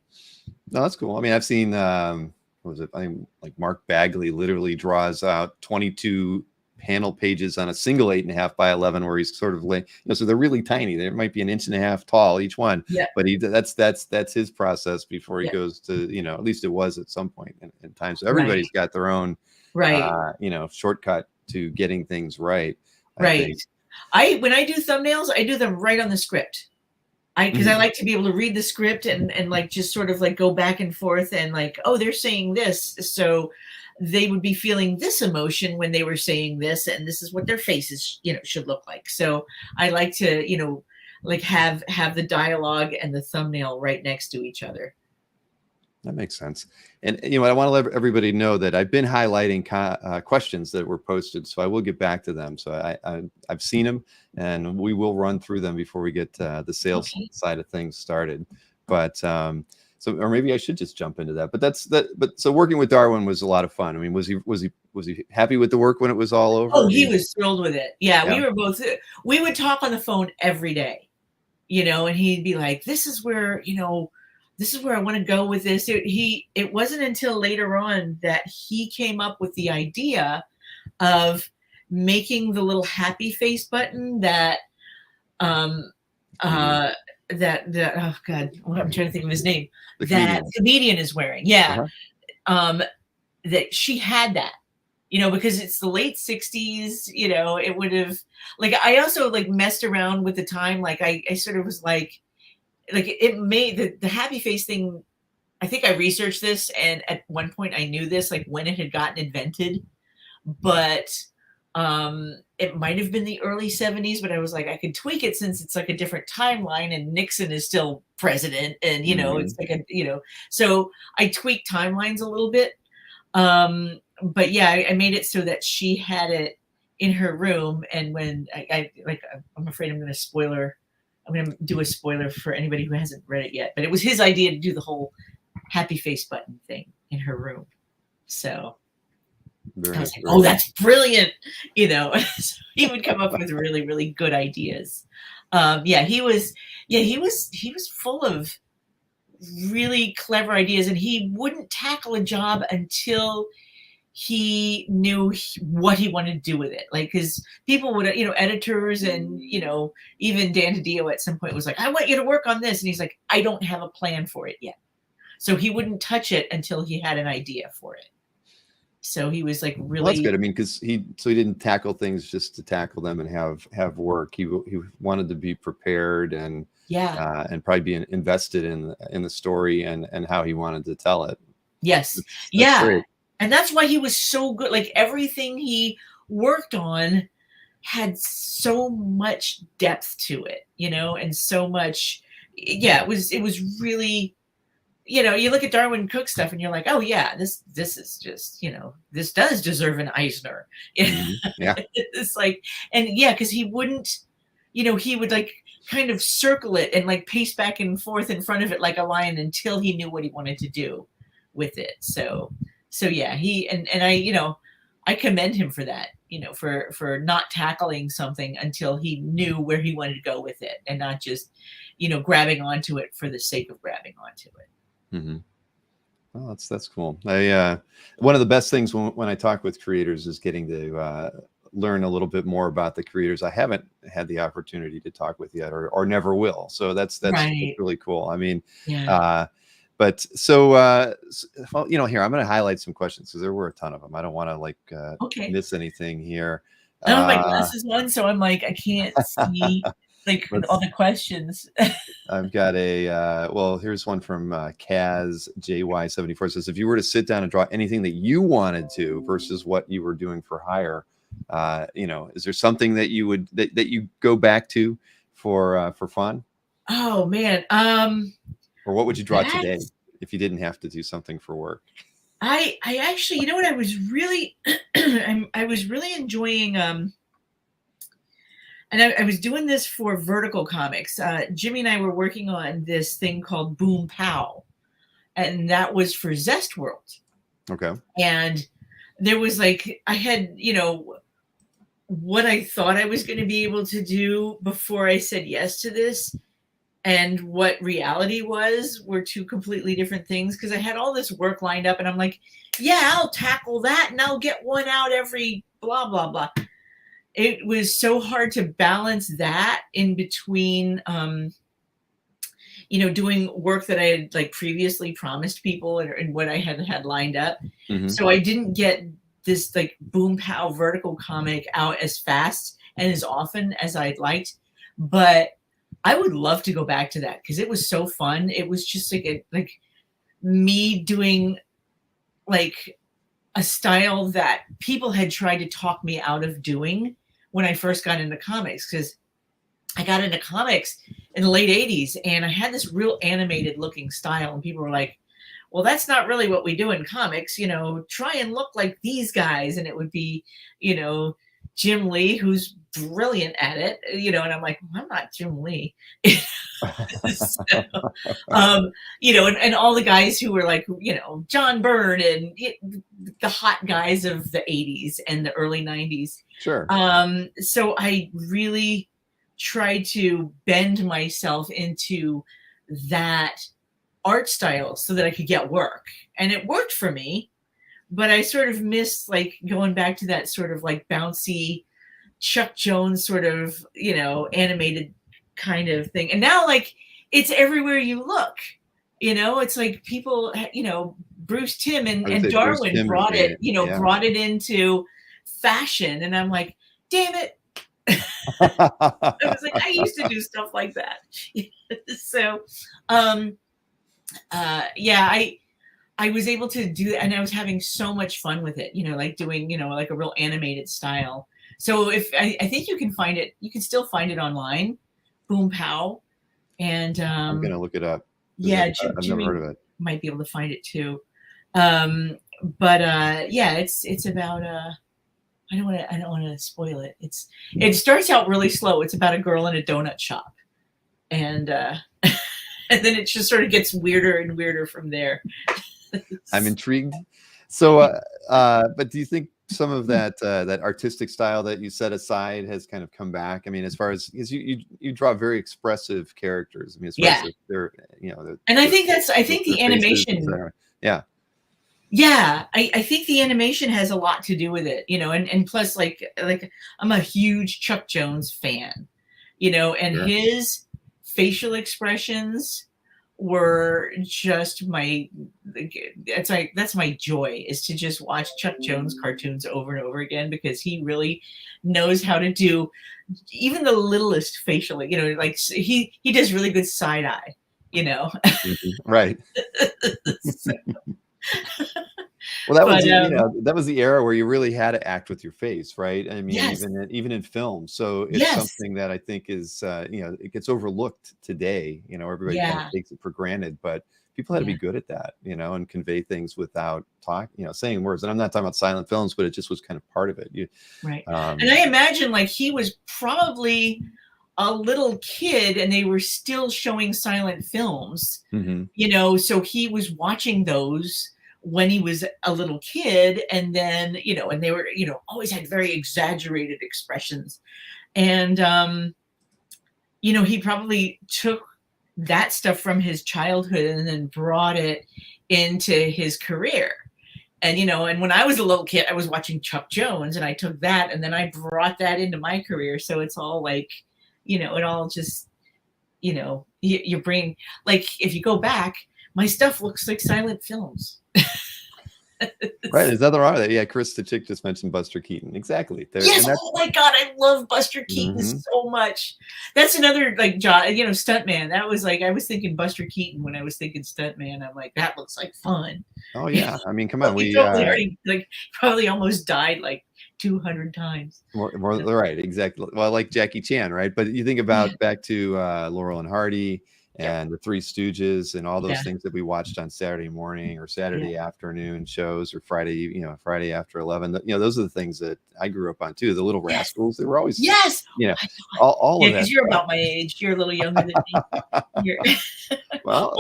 No, that's cool. I mean, I've seen, what was it? I think Mark Bagley literally draws out 22 panel pages on a single 8.5 by 11, where he's sort of so they're really tiny. They might be 1.5 inches tall each one, but that's his process before he goes to, at least it was at some point in time. So everybody's got their own, shortcut to getting things right. When I do thumbnails, I do them right on the script. Because I like to be able to read the script and just sort of go back and forth and oh, they're saying this. So they would be feeling this emotion when they were saying this, and this is what their faces, should look like. So I like to, like have the dialogue and the thumbnail right next to each other. That makes sense. And I want to let everybody know that I've been highlighting questions that were posted, so I will get back to them. So I've seen them, and we will run through them before we get the sales side of things started. But or maybe I should just jump into that. But so working with Darwyn was a lot of fun. I mean, was he happy with the work when it was all over? Oh, he was thrilled with it. Yeah, we were both. We would talk on the phone every day, and he'd be like, "This is where this is where I want to go with this." It wasn't until later on that he came up with the idea of making the little happy face button that oh God, I'm trying to think of his name. That comedian is wearing. Yeah. That she had that, because it's the late 60s, it would have, like, I also like messed around with the time. Like I sort of was like it made the happy face thing. I think I researched this, and at one point I knew this, like when it had gotten invented, but it might have been the early 70s, but I was like, I could tweak it since it's like a different timeline and Nixon is still president, and it's like so I tweaked timelines a little bit. But yeah, I made it so that she had it in her room, and when I'm afraid I'm going to do a spoiler for anybody who hasn't read it yet, but it was his idea to do the whole happy face button thing in her room. So I was like, oh, that's brilliant. So he would come up with really, really good ideas. He was full of really clever ideas, and he wouldn't tackle a job until he knew what he wanted to do with it. Like, because people would, editors and, even Dan DiDio at some point was like, I want you to work on this. And he's like, I don't have a plan for it yet. So he wouldn't touch it until he had an idea for it. So he was like really. Well, that's good. I mean, because he didn't tackle things just to tackle them and have work. He wanted to be prepared and and probably be invested in the story and how he wanted to tell it. Yes, that's great. And that's why he was so good. Like everything he worked on had so much depth to it, and so much. Yeah, it was really. You look at Darwyn Cooke stuff and you're like, oh yeah, this is just, this does deserve an Eisner. Yeah. It's like, and yeah, because he wouldn't, he would like kind of circle it and like pace back and forth in front of it like a lion until he knew what he wanted to do with it. So yeah, he and I commend him for that, for not tackling something until he knew where he wanted to go with it, and not just, grabbing onto it for the sake of grabbing onto it. Mm-hmm. Well, that's cool. One of the best things when I talk with creators is getting to learn a little bit more about the creators I haven't had the opportunity to talk with yet, or never will. So that's right. Really cool. I mean, but so here I'm going to highlight some questions because there were a ton of them. I don't want to miss anything here. I don't have my glasses on, so I'm like, I can't see all the questions. I've got here's one from Kaz JY74. Says, if you were to sit down and draw anything that you wanted to versus what you were doing for hire, is there something that you would that you go back to for fun? Oh man. Or what would you draw today if you didn't have to do something for work? I actually, what I was really I was really enjoying and I was doing this for Vertical Comics. Jimmy and I were working on this thing called Boom Pow, and that was for Zest World. Okay. And there was I had, what I thought I was going to be able to do before I said yes to this, and what reality were two completely different things, because I had all this work lined up and I'm like, yeah, I'll tackle that and I'll get one out every blah, blah, blah. It was so hard to balance that in between, doing work that I had previously promised people and what I had lined up. Mm-hmm. So I didn't get this Boom Pow Vertical comic out as fast and as often as I'd liked, but I would love to go back to that because it was so fun. It was just me doing a style that people had tried to talk me out of doing when I first got into comics, because I got into comics in the late 80s and I had this real animated looking style, and people were like, well, that's not really what we do in comics, try and look like these guys. And it would be, Jim Lee, who's brilliant at it, and I'm like, well, I'm not Jim Lee. So, and all the guys who were like, John Byrne and the hot guys of the 80s and the early 90s. Sure. So I really tried to bend myself into that art style so that I could get work. And it worked for me, but I sort of missed like going back to that sort of like bouncy Chuck Jones sort of, animated kind of thing. And now like it's everywhere you look, it's like people, Bruce Timm and Darwyn brought it, brought it into fashion. And I'm like, damn it. I was like, I used to do stuff like that. So, I was able to do that, and I was having so much fun with it, like doing, like a real animated style. So if I think you can find it, you can still find it online, Boom Pow. And I'm gonna look it up. Yeah, I've never heard of it. Might be able to find it too. It's about I don't want to spoil it. It starts out really slow. It's about a girl in a donut shop, and and then it just sort of gets weirder and weirder from there. I'm intrigued. So, but do you think some of that artistic style that you set aside has kind of come back? I mean, as far as you draw very expressive characters. I mean, as far as they're, and I think the animation. Yeah. Yeah, I think the animation has a lot to do with it, and plus like I'm a huge Chuck Jones fan, and Sure. His facial expressions were just that's my joy, is to just watch Chuck Jones cartoons over and over again, because he really knows how to do even the littlest facial, like he does really good side eye, Mm-hmm. Right. So. Well, that was that was the era where you really had to act with your face, right? I mean, Yes. even in film. So it's something that I think is it gets overlooked today. Everybody kind of takes it for granted, but people had to be good at that, and convey things without saying words. And I'm not talking about silent films, but it just was kind of part of it. Right. And I imagine like he was probably a little kid and they were still showing silent films, so he was watching those when he was a little kid, and then, and they were, always had very exaggerated expressions. And, he probably took that stuff from his childhood and then brought it into his career. And, and when I was a little kid, I was watching Chuck Jones, and I took that and then I brought that into my career. So it's all like, it all just, your brain, like if you go back, my stuff looks like silent films. Right, there's nothing wrong with that. Yeah, Chris the Chick just mentioned Buster Keaton. Exactly. Yes. Oh my God, I love Buster Keaton so much. That's another like job, stuntman. That was like, I was thinking Buster Keaton when I was thinking stuntman. I'm like, that looks like fun. Oh yeah, I mean, come on, we totally probably almost died like 200 times. More right, exactly. Well, like Jackie Chan, right? But you think about back to Laurel and Hardy and the Three Stooges and all those things that we watched on Saturday morning or Saturday afternoon shows, or Friday after 11. Those are the things that I grew up on too. The Little Rascals, they were always all of that. Because you're about my age. You're a little younger than me. You're well,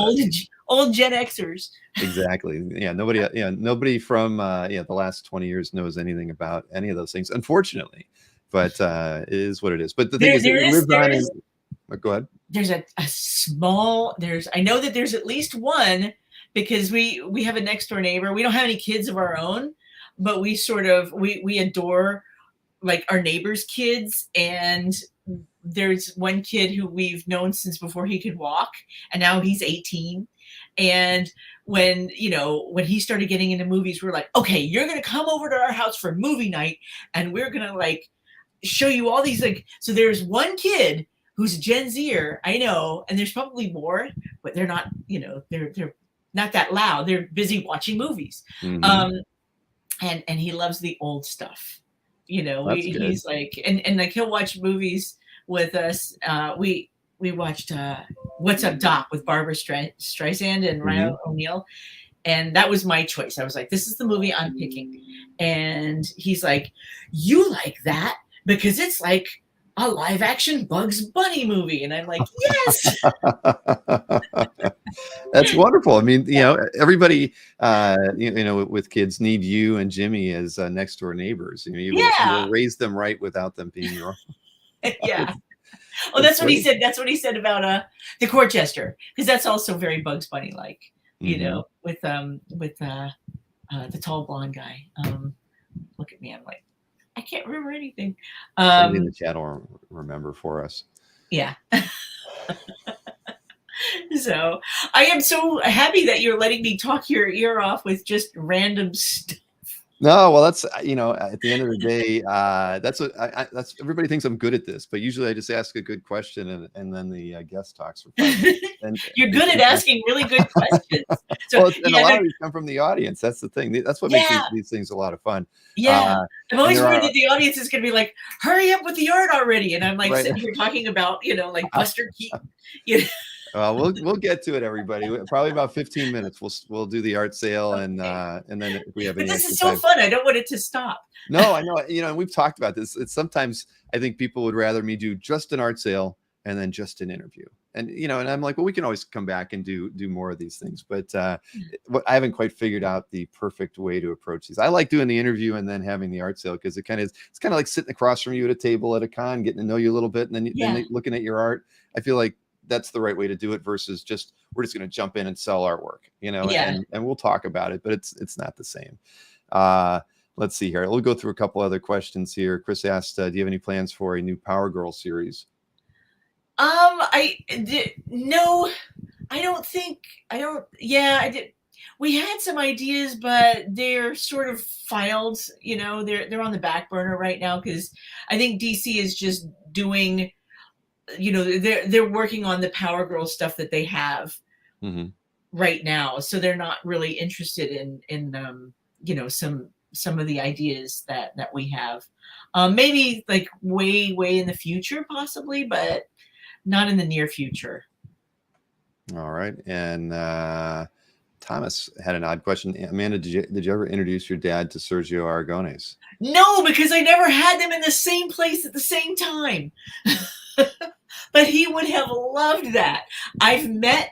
old Gen Xers. Exactly. Yeah. Nobody from the last 20 years knows anything about any of those things, unfortunately. But it is what it is. But the thing is, it lives on. Go ahead. There's a small. I know that there's at least one, because we have a next door neighbor. We don't have any kids of our own, but we sort of we adore like our neighbors' kids. And there's one kid who we've known since before he could walk, and now he's 18. And when he started getting into movies, we're like, okay, you're gonna come over to our house for movie night, and we're gonna like show you all these like. So there's one kid who's a Gen Zer, I know, and there's probably more, but they're not, they're not that loud. They're busy watching movies. and he loves the old stuff. That's good. He's like, and like he'll watch movies with us. We watched What's Up Doc with Barbara Streisand and Ryan O'Neal. And that was my choice. I was like, this is the movie I'm picking. And he's like, you like that because it's like a live action Bugs Bunny movie. And I'm like, yes. That's wonderful. I mean, everybody, with kids need you and Jimmy as next door neighbors. You will raise them right without them being wrong. Yeah. Well, that's what he said. That's what he said about the court jester, because that's also very Bugs Bunny like. With the tall blonde guy. Look at me. I'm like, I can't remember anything. Somebody in the chat will remember for us. Yeah. So I am so happy that you're letting me talk your ear off with just random stuff. No, well, that's at the end of the day, that's what that's everybody thinks I'm good at this, but usually I just ask a good question and then the guest talks for 5 minutes. And you're good at asking really good questions. So, and a lot of these come from the audience. That's the thing. That's what makes these things a lot of fun. Yeah, I'm always worried that the audience is going to be like, "Hurry up with the art already!" And I'm like sitting here talking about like Buster Keaton. We'll get to it, everybody. Probably about 15 minutes. We'll do the art sale and then if we have any. But this is so fun. I don't want it to stop. No, I know. And we've talked about this. It's sometimes I think people would rather me do just an art sale and then just an interview. And and I'm like, well, we can always come back and do more of these things. But I haven't quite figured out the perfect way to approach these. I like doing the interview and then having the art sale because it's kind of like sitting across from you at a table at a con, getting to know you a little bit, and then looking at your art. I feel like that's the right way to do it versus we're just going to jump in and sell artwork, and we'll talk about it, but it's not the same. Let's see here. We'll go through a couple other questions here. Chris asked, do you have any plans for a new Power Girl series? No, I don't think, I did. We had some ideas, but they're sort of filed, they're on the back burner right now. Cause I think DC is just doing, they're working on the Power Girl stuff that they have right now. So they're not really interested in some of the ideas that we have. Maybe like way in the future, possibly, but not in the near future. All right. And Thomas had an odd question. Amanda, did you ever introduce your dad to Sergio Aragonés? No, because I never had them in the same place at the same time. But he would have loved that. I've met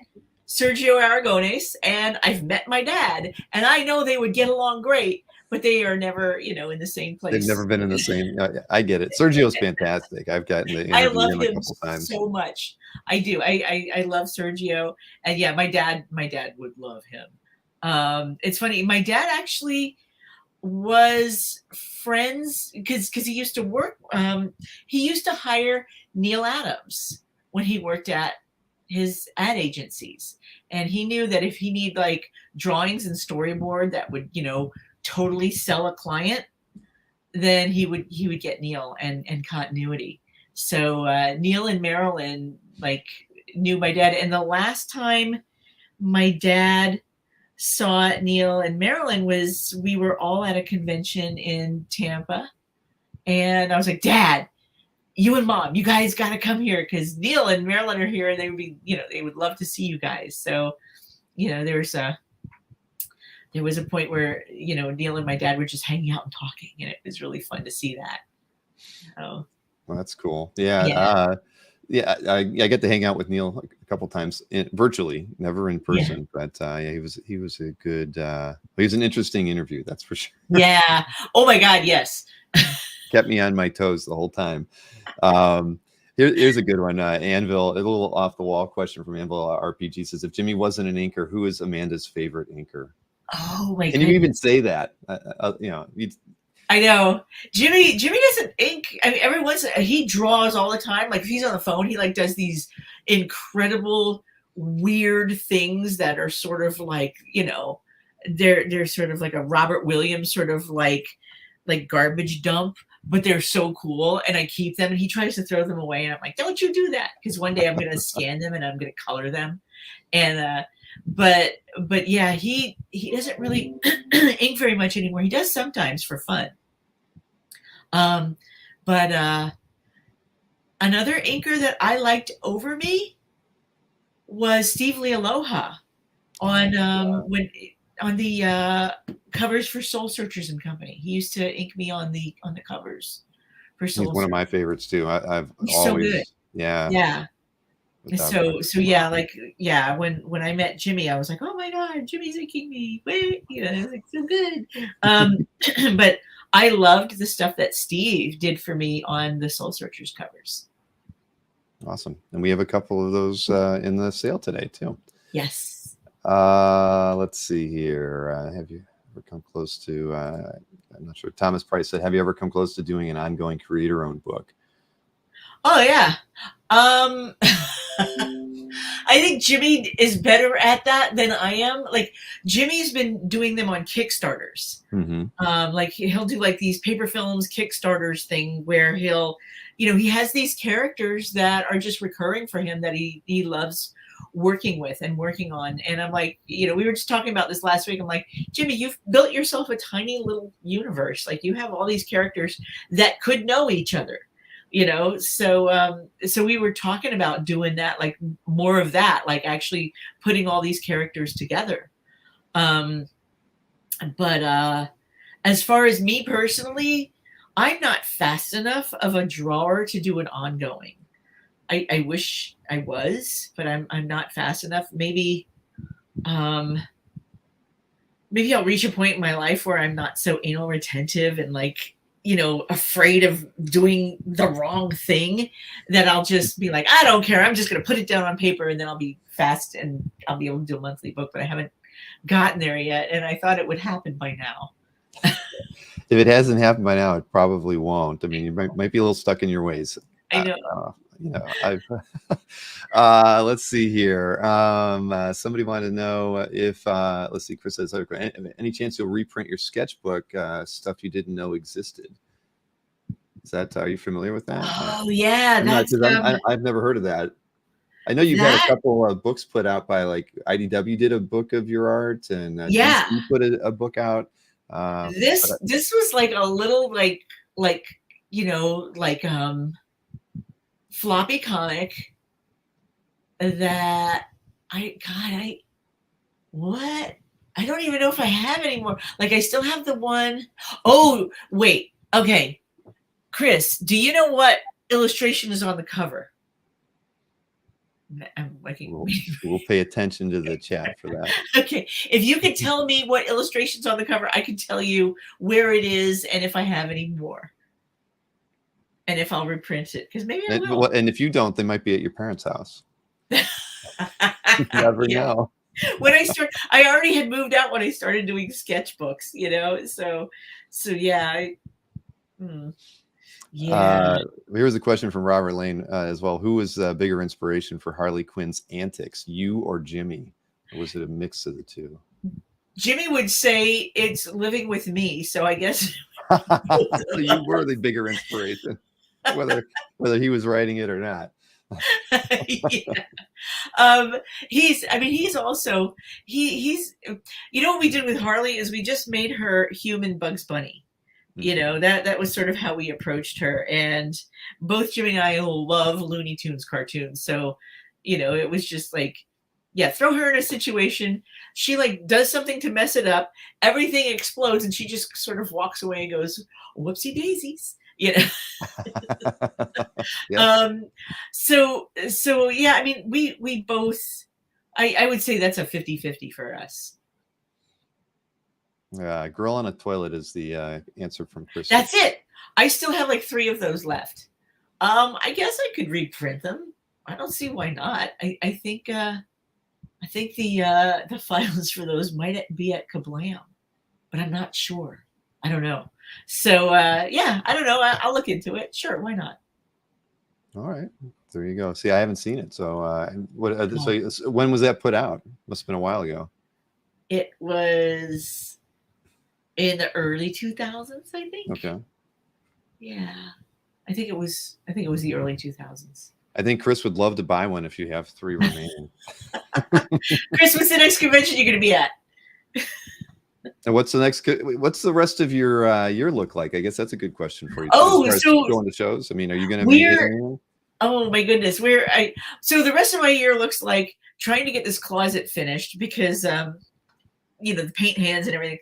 Sergio Aragonés and I've met my dad, and I know they would get along great, but they are never, in the same place. They've never been in the same. I get it. Sergio's fantastic. I've gotten the I love him a couple times. so much. I do. I love Sergio, and my dad would love him. It's funny. My dad actually was friends because he used to work. He used to hire Neil Adams when he worked at his ad agencies, and he knew that if he need like drawings and storyboard that would totally sell a client, then he would get Neil and continuity. So Neil and Marilyn knew my dad, and the last time my dad saw Neil and Marilyn we were all at a convention in Tampa, and I was like, Dad, you and Mom, you guys got to come here because Neil and Marilyn are here, and they would be, they would love to see you guys. So, there was a point where Neil and my dad were just hanging out and talking, and it was really fun to see that. So, well, that's cool. Yeah. I get to hang out with Neil a couple times virtually, never in person. Yeah. But he was a good. He was an interesting interview, that's for sure. Yeah. Oh my God. Yes. Kept me on my toes the whole time. Here's a good one. Anvil, a little off the wall question from Anvil RPG says, if Jimmy wasn't an inker, who is Amanda's favorite inker? Oh my God. Can you even say that? I know Jimmy doesn't ink. I mean, every once he draws all the time. Like if he's on the phone, he does these incredible weird things that are sort of like, they're sort of like a Robert Williams sort of like garbage dump, but they're so cool, and I keep them, and he tries to throw them away, and I'm like, don't you do that, because one day I'm going to scan them and I'm going to color them. And but yeah, he doesn't really ink very much anymore. He does sometimes for fun. But another inker that I liked over me was Steve Lee Aloha on when on the covers for Soul Searchers and Company. He used to ink me on the covers for Soul He's one of Searchers. my favorites too. I've He's always, so good. yeah. Yeah. without So question. yeah, like yeah, when I met Jimmy, I was like, oh my god, Jimmy's inking me. Wait, you know, it's like so good. But I loved the stuff that Steve did for me on the Soul Searchers covers. Awesome. And we have a couple of those in the sale today too. Yes. Let's see here. Have you ever come close to, I'm not sure, Thomas Price said, have you ever come close to doing an ongoing creator-owned book? Oh yeah. I think Jimmy is better at that than I am. Like Jimmy's been doing them on Kickstarters. Mm-hmm. Like he'll do like these paper films Kickstarters thing where he'll, you know, he has these characters that are just recurring for him that he loves working with and working on. And I'm like, you know, we were just talking about this last week. I'm like, Jimmy, you've built yourself a tiny little universe. Like you have all these characters that could know each other. You know, so we were talking about doing that, like more of that, like actually putting all these characters together. But as far as me personally, I'm not fast enough of a drawer to do an ongoing. I wish I was, but I'm not fast enough. Maybe I'll reach a point in my life where I'm not so anal retentive and like, you know, afraid of doing the wrong thing, that I'll just be like, I don't care. I'm just going to put it down on paper and then I'll be fast and I'll be able to do a monthly book, but I haven't gotten there yet. And I thought it would happen by now. If it hasn't happened by now, it probably won't. I mean, you might be a little stuck in your ways. I know. You know, let's see here. Somebody wanted to know if, let's see, Chris says, any chance you'll reprint your sketchbook, stuff you didn't know existed? Are you familiar with that? Oh yeah. I've never heard of that. I know you've had a couple of books put out by like IDW did a book of your art, and yeah, DC put a book out. This was like a little like you know, like floppy comic that I don't even know if I have anymore. Like I still have the one. Oh wait, okay, Chris, do you know what illustration is on the cover? I'm looking. We'll pay attention to the chat for that. Okay, if you could tell me what illustration's on the cover, I can tell you where it is and if I have any more. And if I'll reprint it, because maybe I will. And if you don't, they might be at your parents' house. You never know. When I already had moved out when I started doing sketchbooks, you know. So yeah. Yeah. Here's a question from Robert Lane as well. Who was a bigger inspiration for Harley Quinn's antics, you or Jimmy? Or was it a mix of the two? Jimmy would say it's living with me, so I guess. So you were the bigger inspiration, whether he was writing it or not. Yeah. He's also he's you know what we did with Harley is we just made her human Bugs Bunny. You know, that was sort of how we approached her. And both Jimmy and I love Looney Tunes cartoons. So, you know, it was just like, yeah, throw her in a situation. She like does something to mess it up. Everything explodes and she just sort of walks away and goes, whoopsie daisies. You know? Yep. So yeah, I mean, we both, I would say that's a 50-50 for us. Girl on a Toilet is the answer from Chris. That's it. I still have like 3 of those left. I guess I could reprint them. I don't see why not. I think the files for those might be at Kablam, but I'm not sure. I don't know. So yeah, I don't know. I'll look into it. Sure, why not? All right, there you go. See, I haven't seen it. So so when was that put out? Must have been a while ago. It was in the early 2000s, I think. Okay. Yeah, I think it was the early 2000s. I think Chris would love to buy one if you have 3 remaining. Chris, what's the next convention you're going to be at? And what's the rest of your year look like? I guess that's a good question for you. Oh, so going to shows. I mean, are you going to be hitting? Oh my goodness. So the rest of my year looks like trying to get this closet finished because the paint hands and everything.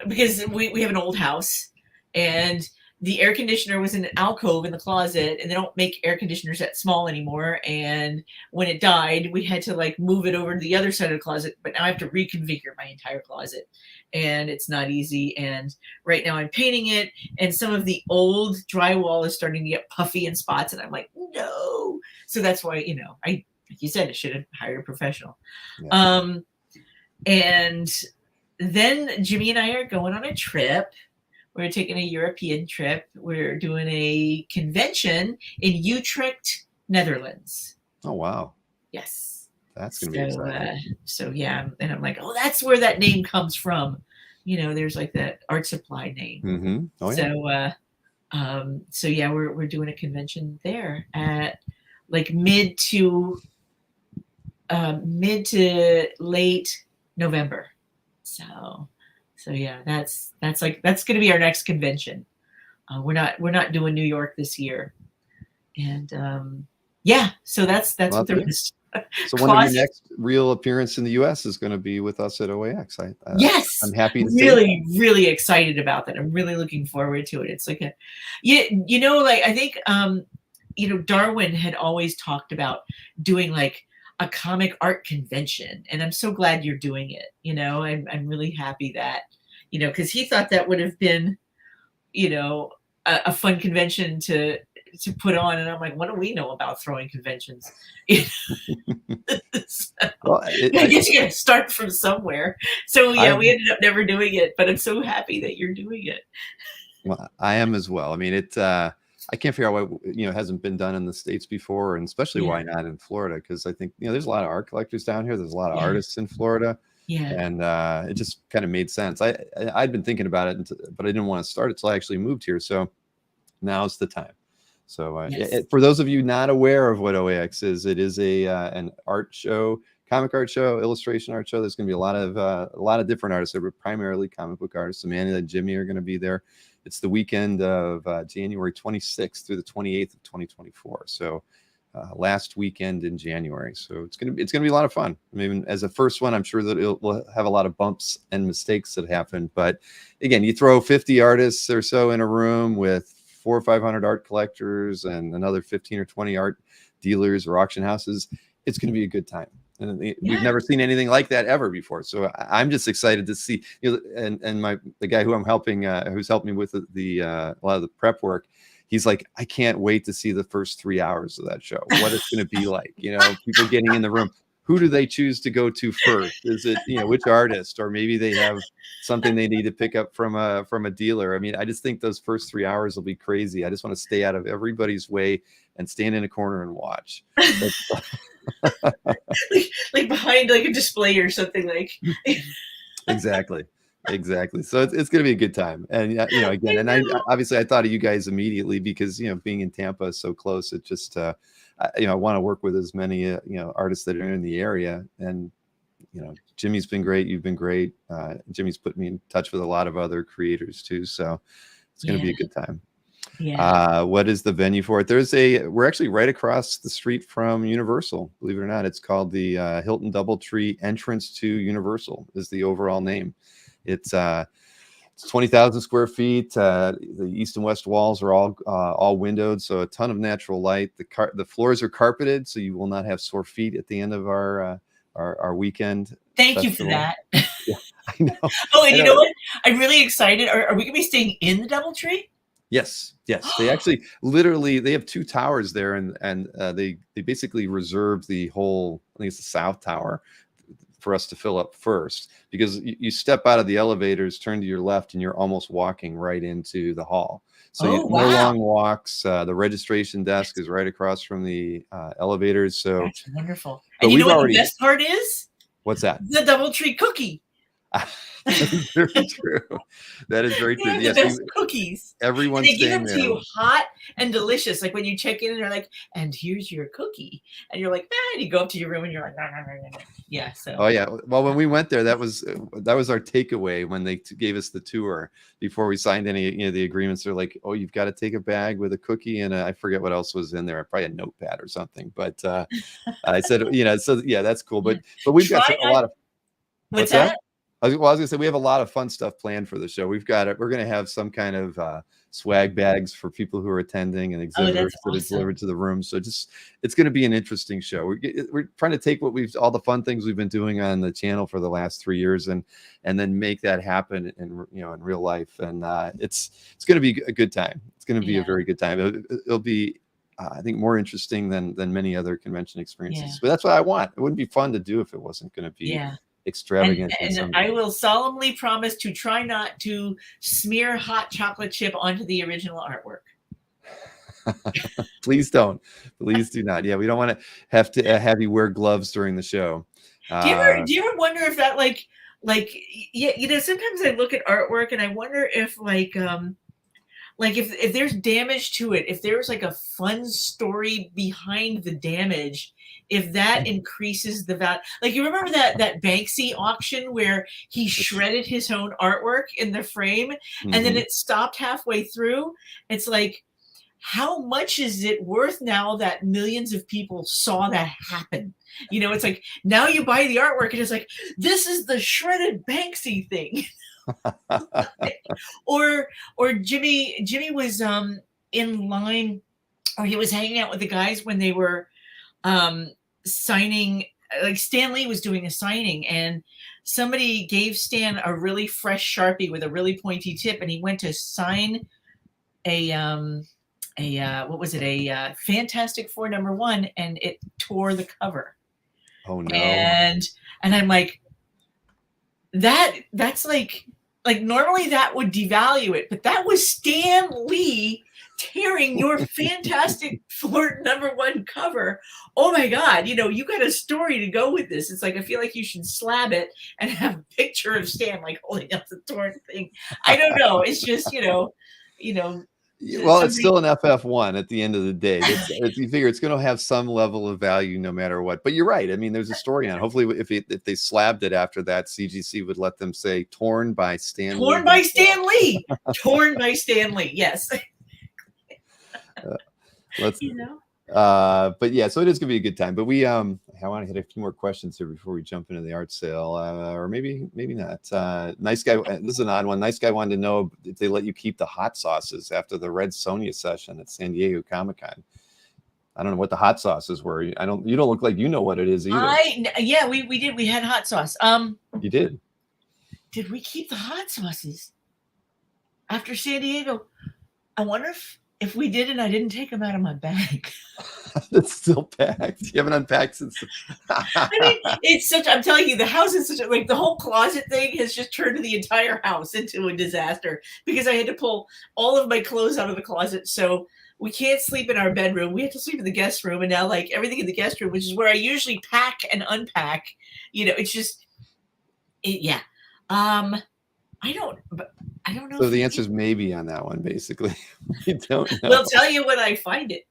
Because we have an old house and the air conditioner was in an alcove in the closet, and they don't make air conditioners that small anymore. And when it died, we had to like move it over to the other side of the closet, but now I have to reconfigure my entire closet, and it's not easy. And right now I'm painting it, and some of the old drywall is starting to get puffy in spots, and I'm like, no. So that's why, like you said, I should have hired a professional. Yeah. And then Jimmy and I are going on a trip. We're taking a European trip. We're doing a convention in Utrecht, Netherlands. Oh, wow. Yes. That's going to be exciting. So, yeah. And I'm like, oh, that's where that name comes from. There's like that art supply name. Mm-hmm. Oh, yeah. So yeah, we're doing a convention there at like mid to late November. So yeah, that's going to be our next convention. We're not doing New York this year, and yeah, so that's what there is. So one of your next real appearance in the U.S. is going to be with us at OAX. Yes, I'm happy to really excited about that. I'm really looking forward to it. It's like like I think Darwyn had always talked about doing like a comic art convention, and I'm so glad you're doing it. I'm really happy that because he thought that would have been a fun convention to put on, and I'm like, what do we know about throwing conventions? Well, I guess you gotta start from somewhere. So yeah, we ended up never doing it, but I'm so happy that you're doing it. Well, I am as well. I mean, I can't figure out why it hasn't been done in the States before, and especially why not in Florida, because I think there's a lot of art collectors down here. There's a lot of artists in Florida. Yeah. And it just kind of made sense. I'd been thinking about it, but I didn't want to start it until I actually moved here. So now's the time. So for those of you not aware of what OAX is, it is an art show, comic art show, illustration art show. There's going to be a lot of different artists. They're primarily comic book artists. Amanda and Jimmy are going to be there. It's the weekend of January 26th through the 28th of 2024. So last weekend in January. So it's gonna be a lot of fun. I mean, as a first one, I'm sure that we'll have a lot of bumps and mistakes that happen. But again, you throw 50 artists or so in a room with 400 or 500 art collectors and another 15 or 20 art dealers or auction houses, it's going to be a good time. And we've never seen anything like that ever before. So I'm just excited to see, and the guy who I'm helping, who's helped me with a lot of the prep work, he's like, I can't wait to see the first 3 hours of that show. What it's going to be like, people getting in the room. Who do they choose to go to first? Is it, which artist, or maybe they have something they need to pick up from a dealer? I mean, I just think those first 3 hours will be crazy. I just want to stay out of everybody's way and stand in a corner and watch. like behind like a display or something like. Exactly. So it's going to be a good time. And again, and I thought of you guys immediately because being in Tampa is so close. It just I want to work with as many artists that are in the area. And Jimmy's been great. You've been great. Jimmy's put me in touch with a lot of other creators too. So it's going to be a good time. Yeah. What is the venue for it? We're actually right across the street from Universal. Believe it or not, it's called the Hilton Doubletree Entrance to Universal is the overall name. It's 20,000 square feet. The east and west walls are all windowed, so a ton of natural light. The floors are carpeted, so you will not have sore feet at the end of our weekend. Thank you for that. Yeah, I know. Oh, and you know what? I'm really excited. Are we gonna be staying in the Doubletree? Yes. They actually literally they have 2 towers there, and they basically reserved the whole. I think it's the South Tower for us to fill up first, because you step out of the elevators, turn to your left, and you're almost walking right into the hall. So no long walks. The registration desk is right across from the elevators. So that's wonderful. And you know what the best part is? What's that? The Doubletree cookie. That is very true. That is very true. They Yes, have the best cookies. everyone's And they give staying them to there. you hot and delicious. Like when you check in and they're like, and here's your cookie. And you're like, and you go up to your room and you're like, nah, nah, nah, nah, nah. Yeah. So Oh yeah. Well, when we went there, that was our takeaway when they gave us the tour before we signed any the agreements. They're like, oh, you've got to take a bag with a cookie and I forget what else was in there. Probably a notepad or something. But I said, so yeah, that's cool. But we've got a lot of. What's that? I was gonna say we have a lot of fun stuff planned for the show. We're gonna have some kind of swag bags for people who are attending and exhibitors that are delivered to the room. So it's gonna be an interesting show. We're trying to take all the fun things we've been doing on the channel for the last 3 years and then make that happen in real life. And it's gonna be a good time. It's gonna be a very good time. It'll be I think more interesting than many other convention experiences. But that's what I want. It wouldn't be fun to do if it wasn't gonna be extravagant. And I will solemnly promise to try not to smear hot chocolate chip onto the original artwork. Please don't. Please do not. Yeah, we don't want to have you wear gloves during the show. Do you ever wonder if that sometimes I look at artwork and I wonder if if there's damage to it, if there's like a fun story behind the damage, if that increases the value. Like you remember that Banksy auction where he shredded his own artwork in the frame and then it stopped halfway through. It's like, how much is it worth now that millions of people saw that happen? It's like now you buy the artwork and it's like, this is the shredded Banksy thing. or Jimmy was in line, or he was hanging out with the guys when they were signing, like Stan Lee was doing a signing and somebody gave Stan a really fresh Sharpie with a really pointy tip and he went to sign a Fantastic Four #1 and it tore the cover. Oh no. And I'm like, that's like normally that would devalue it, but that was Stan Lee tearing your Fantastic Four #1 cover. Oh my God, you got a story to go with this. It's like, I feel like you should slab it and have a picture of Stan like holding up the torn thing. I don't know. It's just, well, it's still an FF1 at the end of the day. You figure it's going to have some level of value no matter what. But you're right. I mean, there's a story on it. Hopefully, if they slabbed it after that, CGC would let them say torn by Stan Lee. Torn by Stan Lee. Torn by Stan Lee. Yes. But yeah, so it is gonna be a good time. But I want to hit a few more questions here before we jump into the art sale, or maybe not. Nice guy, this is an odd one. Nice guy wanted to know if they let you keep the hot sauces after the Red Sonja session at San Diego Comic-Con. I don't know what the hot sauces were. You don't look like you know what it is either. We did. We had hot sauce. You did. Did we keep the hot sauces after San Diego? I wonder if we did and I didn't take them out of my bag. It's still packed. You haven't unpacked since. I mean, I'm telling you, the house is the whole closet thing has just turned the entire house into a disaster because I had to pull all of my clothes out of the closet. So we can't sleep in our bedroom. We have to sleep in the guest room. And now everything in the guest room, which is where I usually pack and unpack, it's just, yeah. I don't know. So the answer is maybe on that one, basically. We don't know. We'll tell you when I find it.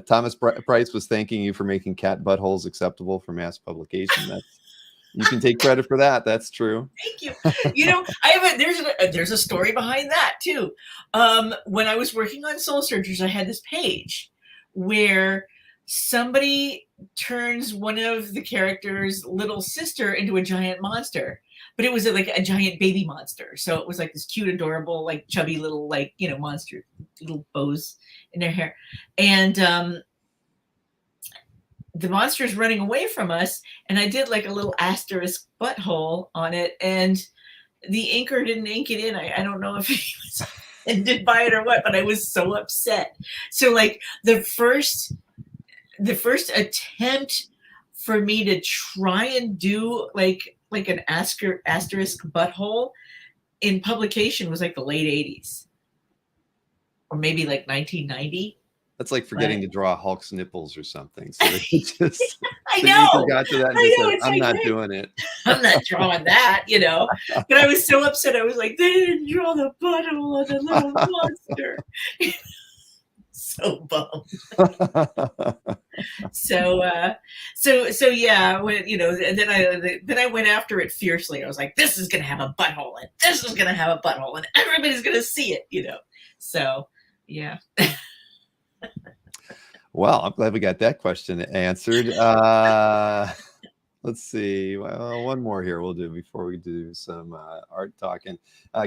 Thomas Price was thanking you for making cat buttholes acceptable for mass publication. You can take credit for that. That's true. Thank you. There's a story behind that too. When I was working on Soul Searchers, I had this page where somebody turns one of the characters' little sister into a giant monster, but it was like a giant baby monster. So it was like this cute, adorable, like chubby little, monster, little bows in their hair. And the monster's running away from us. And I did like a little asterisk butthole on it. And the inker didn't ink it in. I don't know if he was offended by it or what, but I was so upset. So the first attempt for me to try and do like an asterisk butthole in publication was like the late 80s or maybe like 1990. That's like forgetting to draw Hulk's nipples or something. So they just I So know. you got to that and just said, It's I'm like, not doing it. I'm not drawing that, But I was so upset. I was like, they didn't draw the butthole of the little monster. So bummed. So yeah, when and then I went after it fiercely. I was like, this is gonna have a butthole, and this is gonna have a butthole, and everybody's gonna see it, So yeah. Well, I'm glad we got that question answered. Let's see. Well, one more here we'll do before we do some art talking.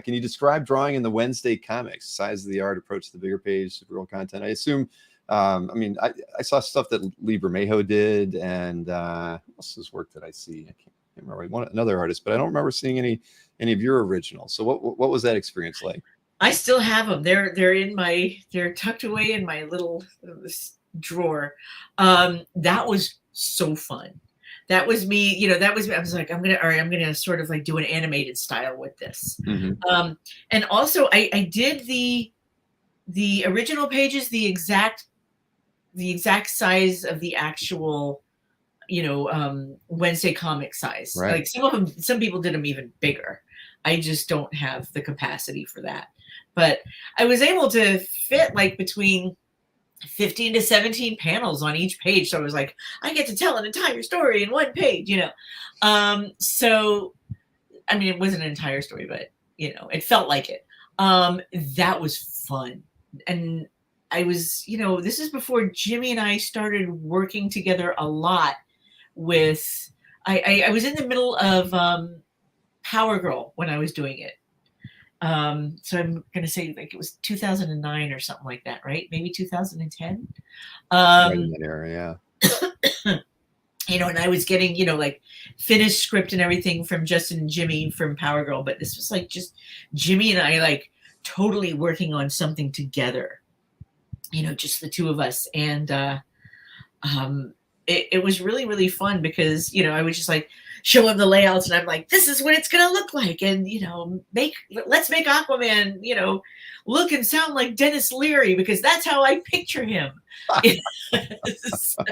Can you describe drawing in the Wednesday comics? Size of the art, approach to the bigger page, Supergirl content. I assume. I mean, I saw stuff that Lee Bermejo did, and what else's work did I see? I can't remember. Another artist, but I don't remember seeing any of your originals. So what was that experience like? I still have them. They're tucked away in my little drawer. That was so fun. That was me, I was like, I'm gonna sort of like do an animated style with this. Mm-hmm. And also I did the original pages the exact size of the actual Wednesday comic size. Right. Like some people did them even bigger. I just don't have the capacity for that. But I was able to fit like between 15 to 17 panels on each page. So I was like, I get to tell an entire story in one page, So, I mean, it wasn't an entire story, but, it felt like it. That was fun. And I was, this is before Jimmy and I started working together a lot with, I was in the middle of Power Girl when I was doing it. So I'm going to say like it was 2009 or something like that, right? Maybe 2010. Right in that area, yeah. And I was getting, like finished script and everything from Justin and Jimmy from Power Girl, but this was like just Jimmy and I like totally working on something together, just the two of us. And it was really, really fun because, I was just like show him the layouts and I'm like, this is what it's going to look like. And, let's make Aquaman, look and sound like Dennis Leary because that's how I picture him. So,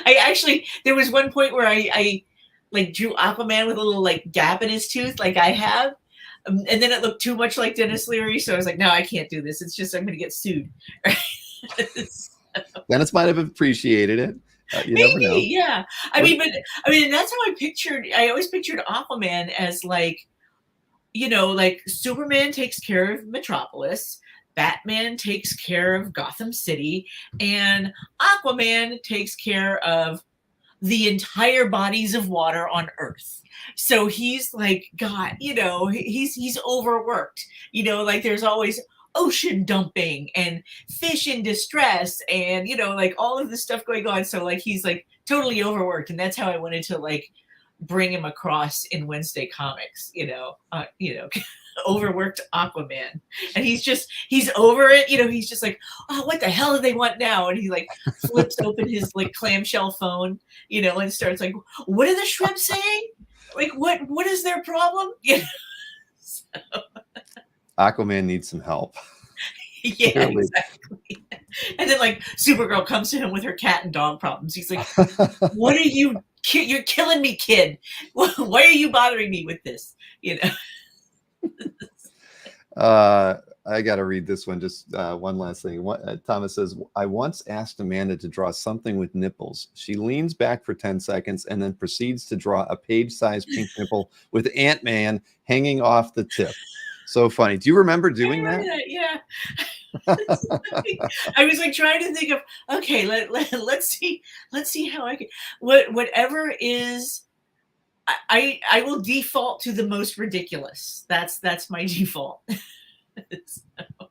I actually, there was one point where I like drew Aquaman with a little like gap in his tooth, like I have. And then it looked too much like Dennis Leary. So I was like, no, I can't do this. It's just, I'm going to get sued. Dennis might have appreciated it. You Maybe, never know. yeah. I mean, that's how I always pictured Aquaman as like, like Superman takes care of Metropolis, Batman takes care of Gotham City, and Aquaman takes care of the entire bodies of water on Earth. So he's like, God, he's overworked, like there's always ocean dumping and fish in distress and like all of this stuff going on. So like he's like totally overworked, and that's how I wanted to like bring him across in Wednesday comics, overworked Aquaman. And he's over it, he's just like, oh, what the hell do they want now? And he like flips open his like clamshell phone, and starts like, what are the shrimp saying? Like what is their problem? So. Aquaman needs some help. Yeah, exactly. And then like Supergirl comes to him with her cat and dog problems. He's like, what are you're killing me, kid. Why are you bothering me with this? I got to read this one. Just one last thing. Thomas says, I once asked Amanda to draw something with nipples. She leans back for 10 seconds and then proceeds to draw a page-sized pink nipple with Ant-Man hanging off the tip. So funny. Do you remember doing that? Yeah. I was like trying to think of, okay, let's see how I can, whatever is, I will default to the most ridiculous. That's my default. So.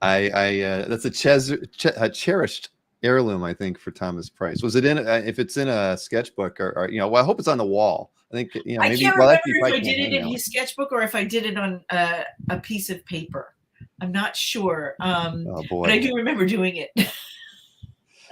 That's a cherished heirloom, I think, for Thomas Price. Was it in? If it's in a sketchbook, or well, I hope it's on the wall. I think maybe. I can't remember if I did it in his sketchbook or if I did it on a piece of paper. I'm not sure. Oh boy! But I do remember doing it.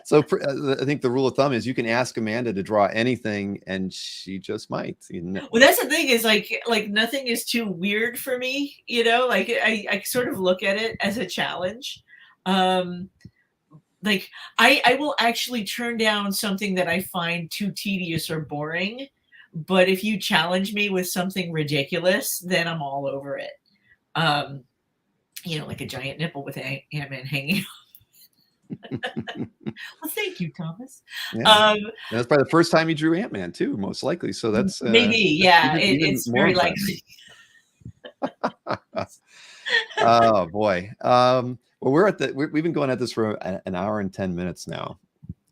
So I think the rule of thumb is you can ask Amanda to draw anything, and she just might. Well, that's the thing is like nothing is too weird for me. Like I sort of look at it as a challenge. Like like I will actually turn down something that I find too tedious or boring. But if you challenge me with something ridiculous, then I'm all over it. Like a giant nipple with Ant-Man hanging. Well, thank you, Thomas. Yeah. That's probably the first time you drew Ant-Man too, most likely. So that's maybe, yeah. even It's more very impressive. likely. Oh boy. Well, we've been going at this for an hour and 10 minutes now.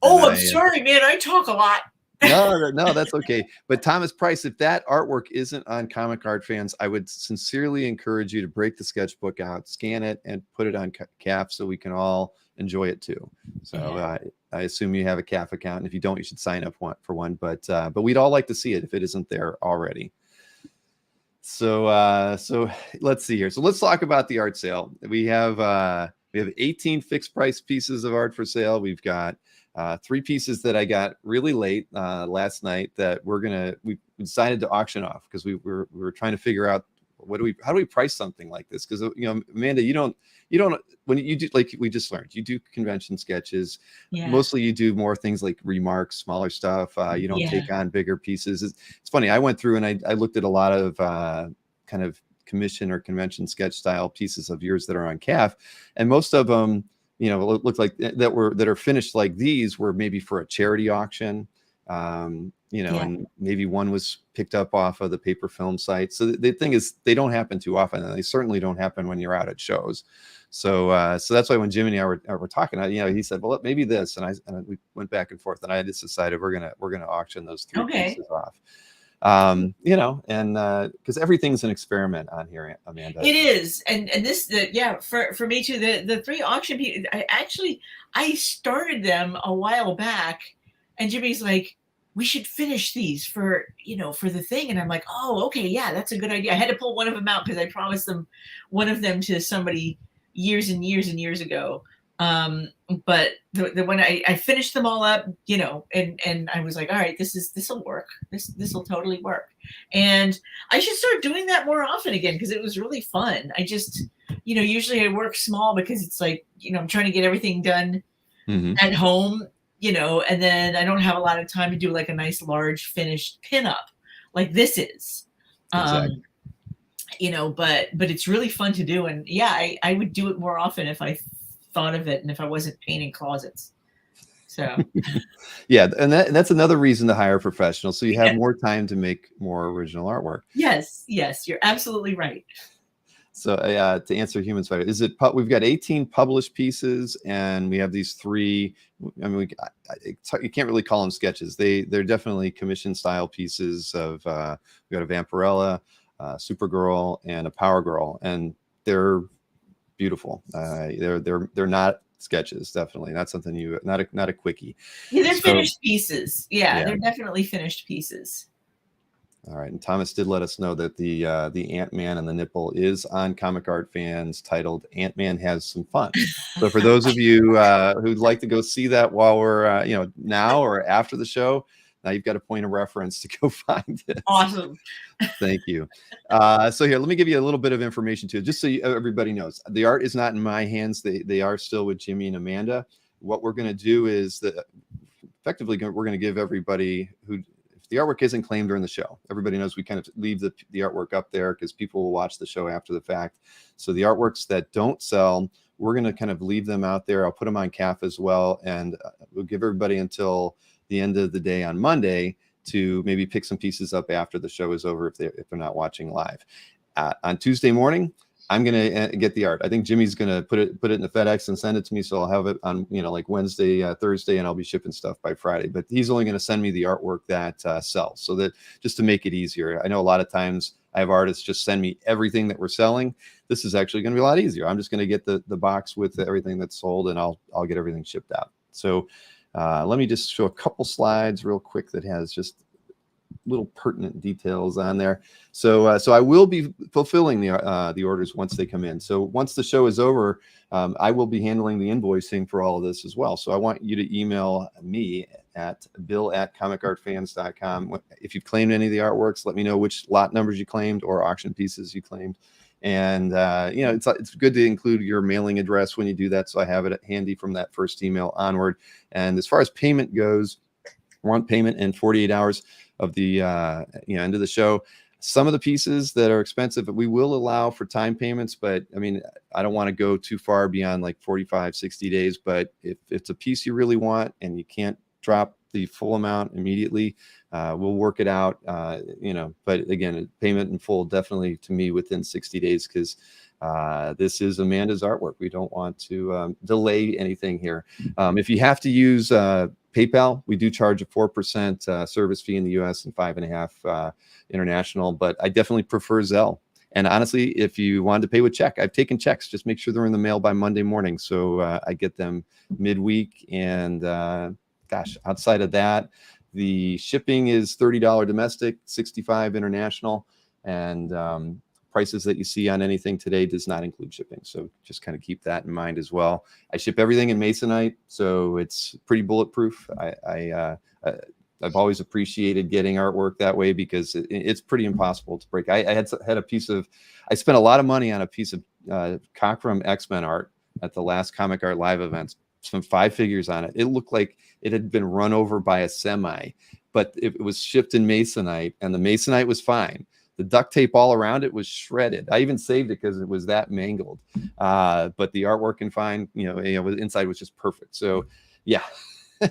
Oh, I'm sorry, man. I talk a lot. No, that's okay. But Thomas Price, if that artwork isn't on Comic Art Fans, I would sincerely encourage you to break the sketchbook out, scan it, and put it on CAF so we can all enjoy it too. So I assume you have a CAF account, and if you don't, you should sign up for one. But we'd all like to see it if it isn't there already. So let's see here. So let's talk about the art sale. We have 18 fixed price pieces of art for sale. We've got 3 pieces that I got really late last night that we decided to auction off because we were trying to figure out how do we price something like this? Because Amanda, you don't when you do, like we just learned, you do convention sketches. Yeah. Mostly you do more things like remarks, smaller stuff. You don't take on bigger pieces. It's funny. I went through and I looked at a lot of kind of commission or convention sketch style pieces of yours that are on CAF, and most of them, look like that are finished like these were maybe for a charity auction, and maybe one was picked up off of the paper film site. So the thing is, they don't happen too often, and they certainly don't happen when you're out at shows. So that's why when Jimmy and I were talking, he said, well, maybe this, and we went back and forth, and I just decided we're gonna auction those 3 pieces off. Because everything's an experiment on here, Amanda. It is, and this, for me too. The 3 auction pieces, I started them a while back, and Jimmy's like, we should finish these for the thing, and I'm like, oh, okay, yeah, that's a good idea. I had to pull one of them out because I promised one of them to somebody years and years and years ago. But the one I finished them all up, and I was like, all right, this will work. This will totally work. And I should start doing that more often again because it was really fun. I just, usually I work small because it's like, I'm trying to get everything done at home, and then I don't have a lot of time to do like a nice large finished pinup like this is. Exactly. But it's really fun to do. And I would do it more often if I thought of it and if I wasn't painting closets. So yeah, and that's another reason to hire a professional, so you have more time to make more original artwork. Yes, you're absolutely right. So to answer Human Spider, we've got 18 published pieces, and we have these 3. I mean, you can't really call them sketches. They're definitely commission style pieces of. We got a Vampirella, Supergirl, and a Power Girl, and they're beautiful. They're not sketches, definitely not something not a quickie. Yeah, they're finished pieces. Yeah, they're definitely finished pieces. All right, and Thomas did let us know that the Ant-Man and the nipple is on Comic Art Fans, titled "Ant-Man Has Some Fun." So for those of you who'd like to go see that while we're now or after the show, now you've got a point of reference to go find it. Awesome. Thank you. So here, let me give you a little bit of information too, just so everybody knows. The art is not in my hands. They are still with Jimmy and Amanda. What we're going to do is effectively we're going to give everybody if the artwork isn't claimed during the show, everybody knows we kind of leave the artwork up there because people will watch the show after the fact. So the artworks that don't sell, we're going to kind of leave them out there. I'll put them on CAF as well, and we'll give everybody until the end of the day on Monday to maybe pick some pieces up after the show is over if they're not watching live. On Tuesday morning, I'm gonna get the art. I think Jimmy's gonna put it in the FedEx and send it to me, so I'll have it on like Wednesday, Thursday, and I'll be shipping stuff by Friday. But he's only gonna send me the artwork that sells, so that just to make it easier. I know a lot of times I have artists just send me everything that we're selling. This is actually gonna be a lot easier. I'm just gonna get the box with everything that's sold, and I'll get everything shipped out. So let me just show a couple slides real quick that has just little pertinent details on there. So I will be fulfilling the orders once they come in. So once the show is over, I will be handling the invoicing for all of this as well. So I want you to email me at bill@comicartfans.com. If you've claimed any of the artworks, let me know which lot numbers you claimed or auction pieces you claimed, And it's good to include your mailing address when you do that, so I have it handy from that first email onward. And as far as payment goes, we want payment in 48 hours of the end of the show. Some of the pieces that are expensive, we will allow for time payments, but I mean, I don't want to go too far beyond like 45, 60 days. But if it's a piece you really want and you can't drop the full amount immediately, we'll work it out, but again, payment in full, definitely to me within 60 days, because this is Amanda's artwork. We don't want to delay anything here. If you have to use PayPal, we do charge a 4% service fee in the US and 5.5% international, but I definitely prefer Zelle. And honestly, if you wanted to pay with check, I've taken checks. Just make sure they're in the mail by Monday morning, so I get them midweek. And outside of that, the shipping is $30 domestic, $65 international, and prices that you see on anything today does not include shipping. So just kind of keep that in mind as well. I ship everything in Masonite, so it's pretty bulletproof. I've always appreciated getting artwork that way, because it's pretty impossible to break. I had a piece of, I spent a lot of money on a piece of Cockrum X-Men art at the last Comic Art Live events. Spent 5 figures on it. It looked like it had been run over by a semi, but it was shipped in Masonite, and the Masonite was fine. The duct tape all around it was shredded. I even saved it because it was that mangled. But the artwork and fine, inside was just perfect. So yeah,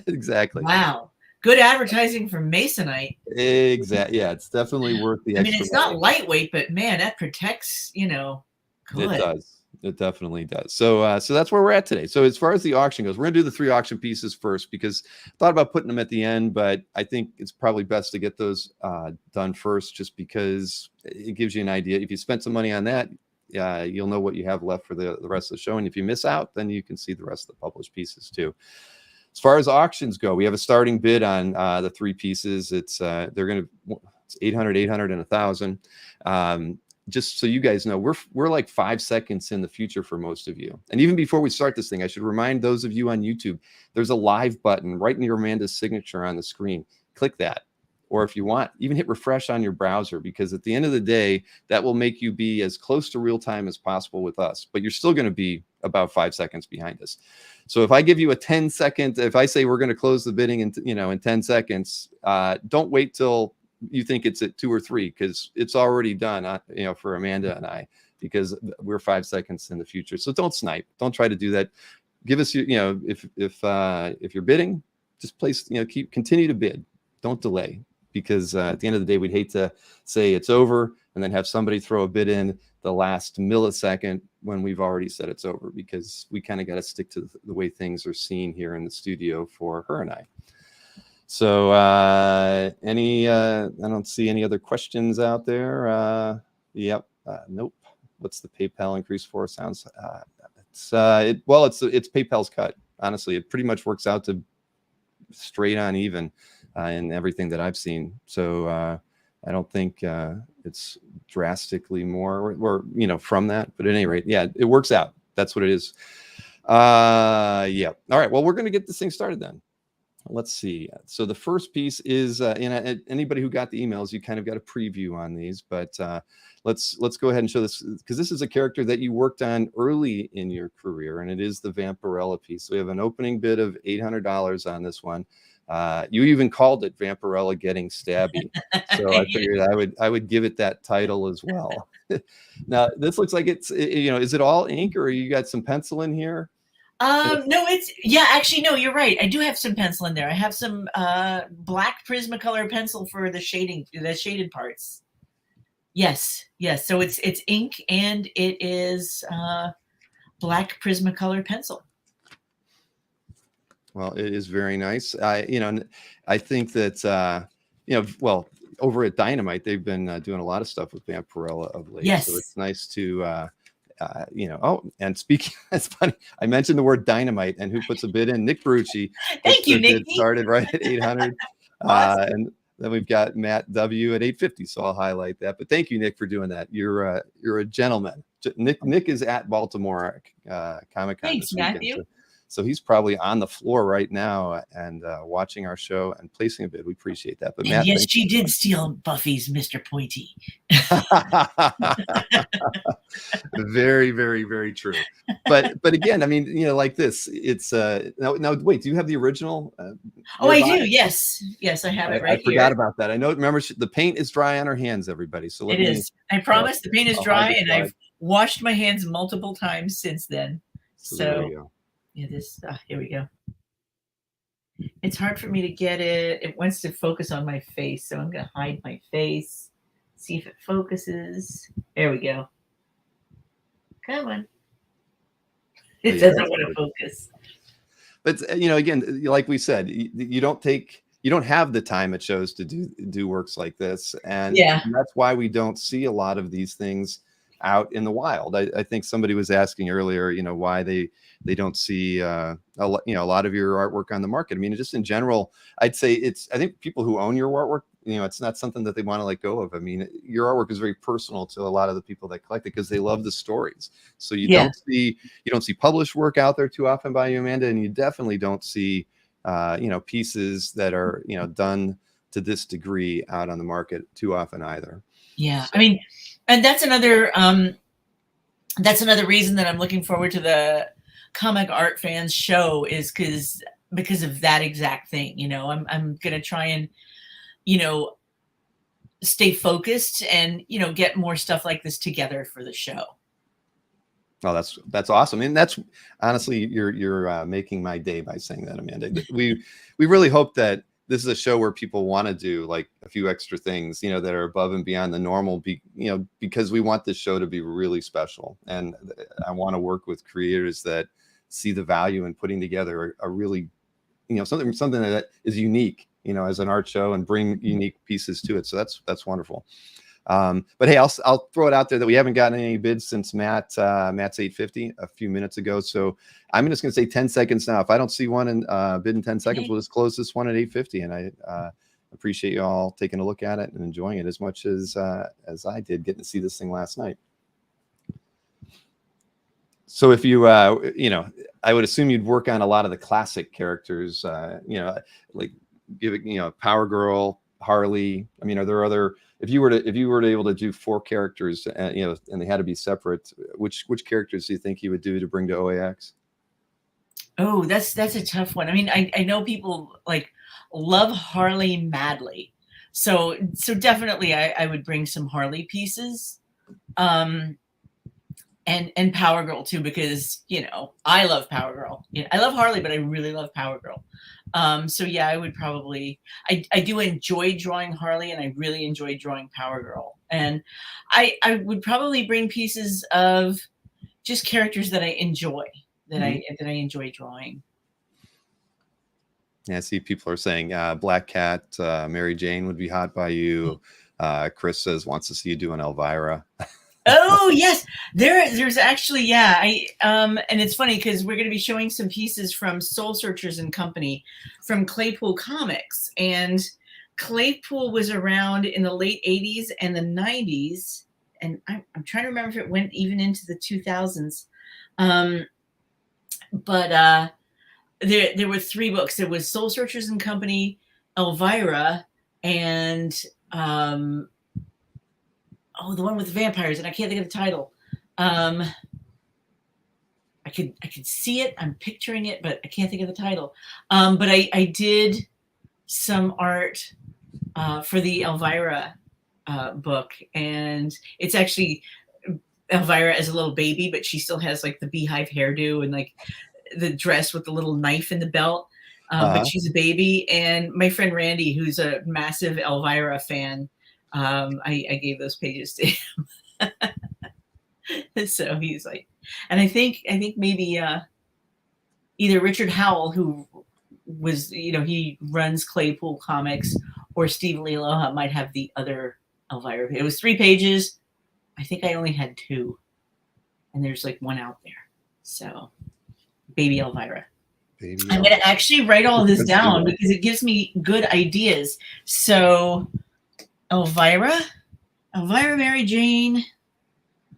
exactly. Wow. Good advertising for Masonite. Exactly. Yeah, it's definitely worth the extra it's not lightweight, but man, that protects, good. It does. It definitely does. So that's where we're at today. So as far as the auction goes, we're gonna do the 3 auction pieces first, because I thought about putting them at the end, but I think it's probably best to get those done first, just because it gives you an idea. If you spent some money on that, you'll know what you have left for the rest of the show. And if you miss out, then you can see the rest of the published pieces too. As far as auctions go, we have a starting bid on the 3 pieces. It's 800, 800, and 1,000. Just so you guys know, we're like 5 seconds in the future for most of you. And even before we start this thing, I should remind those of you on YouTube, there's a live button right near Amanda's signature on the screen. Click that. Or if you want, even hit refresh on your browser, because at the end of the day, that will make you be as close to real time as possible with us. But you're still going to be about 5 seconds behind us. So if I give you a 10-second, if I say we're going to close the bidding in 10 seconds, don't wait till you think it's at 2 or 3, because it's already done, for Amanda and I, because we're 5 seconds in the future. So don't snipe. Don't try to do that. Give us your, if you're bidding, just place, continue to bid. Don't delay, because at the end of the day, we'd hate to say it's over and then have somebody throw a bid in the last millisecond when we've already said it's over, because we kind of got to stick to the way things are seen here in the studio for her and I. So I don't see any other questions out there. Yep. Nope. What's the PayPal increase for? Sounds it's PayPal's cut. Honestly, it pretty much works out to straight on even in everything that I've seen. So I don't think it's drastically more or from that, but at any rate, yeah, it works out. That's what it is. Yeah. All right. Well, we're going to get this thing started then. Let's see. So the first piece is, anybody who got the emails, you kind of got a preview on these, but let's go ahead and show this, because this is a character that you worked on early in your career, and it is the Vampirella piece. So we have an opening bid of $800 on this one. You even called it Vampirella Getting Stabby. So I figured I would give it that title as well. Now this looks like it's, is it all ink, or you got some pencil in here? No, actually, no, you're right. I do have some pencil in there. I have some black Prismacolor pencil for the shaded parts. Yes. So it's ink, and it is black Prismacolor pencil. Well, it is very nice. I think that over at Dynamite, they've been doing a lot of stuff with Vampirella of late. Yes. So it's nice to and speaking, that's funny. I mentioned the word dynamite, and who puts a bid in? Nick Brucci. Thank you, Nick. Started right at 800. Awesome. And then we've got Matt W at 850. So I'll highlight that. But thank you, Nick, for doing that. You're a gentleman. Nick is at Baltimore Comic Con. Thanks, Matthew. So he's probably on the floor right now and watching our show and placing a bid. We appreciate that. But Matt, yes, she did steal Buffy's Mr. Pointy. Very, very, very true. But again, I mean, you know, like this, it's now wait, do you have the original? Oh, I do. Yes, I have it right I forgot about that. I know. Remember, the paint is dry on her hands, everybody. So it is. I promise the paint is dry, and I've washed my hands multiple times since then. So there we go. Yeah, this. Here we go. It's hard for me to get it. It wants to focus on my face, so I'm going to hide my face. See if it focuses. There we go. Come on. It doesn't want to focus. But you know, again, like we said, you don't have the time it shows to do works like this, and that's why we don't see a lot of these things out in the wild. I think somebody was asking earlier, you know, why they don't see a lot of your artwork on the market. I mean, just in general, I'd say I think people who own your artwork, you know, it's not something that they want to let go of. I mean, your artwork is very personal to a lot of the people that collect it because they love the stories. So you don't see published work out there too often by you, Amanda, and you definitely don't see pieces that are, you know, done to this degree out on the market too often either. Yeah, so. I mean, and that's another reason that I'm looking forward to the Comic Art Fans show is because of that exact thing. You know, I'm gonna try and, you know, stay focused and, you know, get more stuff like this together for the show. Oh, that's awesome. And that's honestly, you're making my day by saying that, Amanda. We really hope that this is a show where people want to do like a few extra things, you know, that are above and beyond the normal, because we want this show to be really special. And I want to work with creators that see the value in putting together a really, you know, something that is unique, you know, as an art show and bring unique pieces to it. So that's wonderful. But hey, I'll throw it out there that we haven't gotten any bids since Matt's 850 a few minutes ago. So I'm just going to say 10 seconds now. If I don't see one in bid in 10 seconds, we'll just close this one at 850. And I appreciate you all taking a look at it and enjoying it as much as I did getting to see this thing last night. So if you, you know, I would assume you'd work on a lot of the classic characters, you know, like Power Girl, Harley. I mean, are there other? If you were able to do 4 characters, you know, and they had to be separate, which characters do you think you would do to bring to OAX? Oh, that's a tough one. I mean, I know people like love Harley madly, so definitely I would bring some Harley pieces, and Power Girl too, because, you know, I love Power Girl. You know, I love Harley, but I really love Power Girl. So yeah, I would probably, I do enjoy drawing Harley, and I really enjoy drawing Power Girl. And I would probably bring pieces of just characters that I enjoy, that I enjoy drawing. Yeah, I see people are saying Black Cat, Mary Jane would be hot by you. Chris says wants to see you do an Elvira. Oh yes, there's actually, yeah. And it's funny because we're going to be showing some pieces from Soul Searchers and Company from Claypool Comics, and Claypool was around in the late 80s and the 90s, and I'm trying to remember if it went even into the 2000s. But there were 3 books. There was Soul Searchers and Company, Elvira, and the one with the vampires, and I can't think of the title. I could see it. I'm picturing it, but I can't think of the title. But I did some art for the Elvira book, and it's actually Elvira as a little baby, but she still has like the beehive hairdo and like the dress with the little knife in the belt. But she's a baby, and my friend Randy, who's a massive Elvira fan, I gave those pages to him. So he's like, and I think maybe either Richard Howell, who was, you know, he runs Claypool Comics, or Steve Lealoha might have the other Elvira. It was 3 pages. I think I only had 2, and there's like 1 out there. So baby Elvira. I'm going to actually write all of this down because it gives me good ideas. So Elvira, Mary Jane,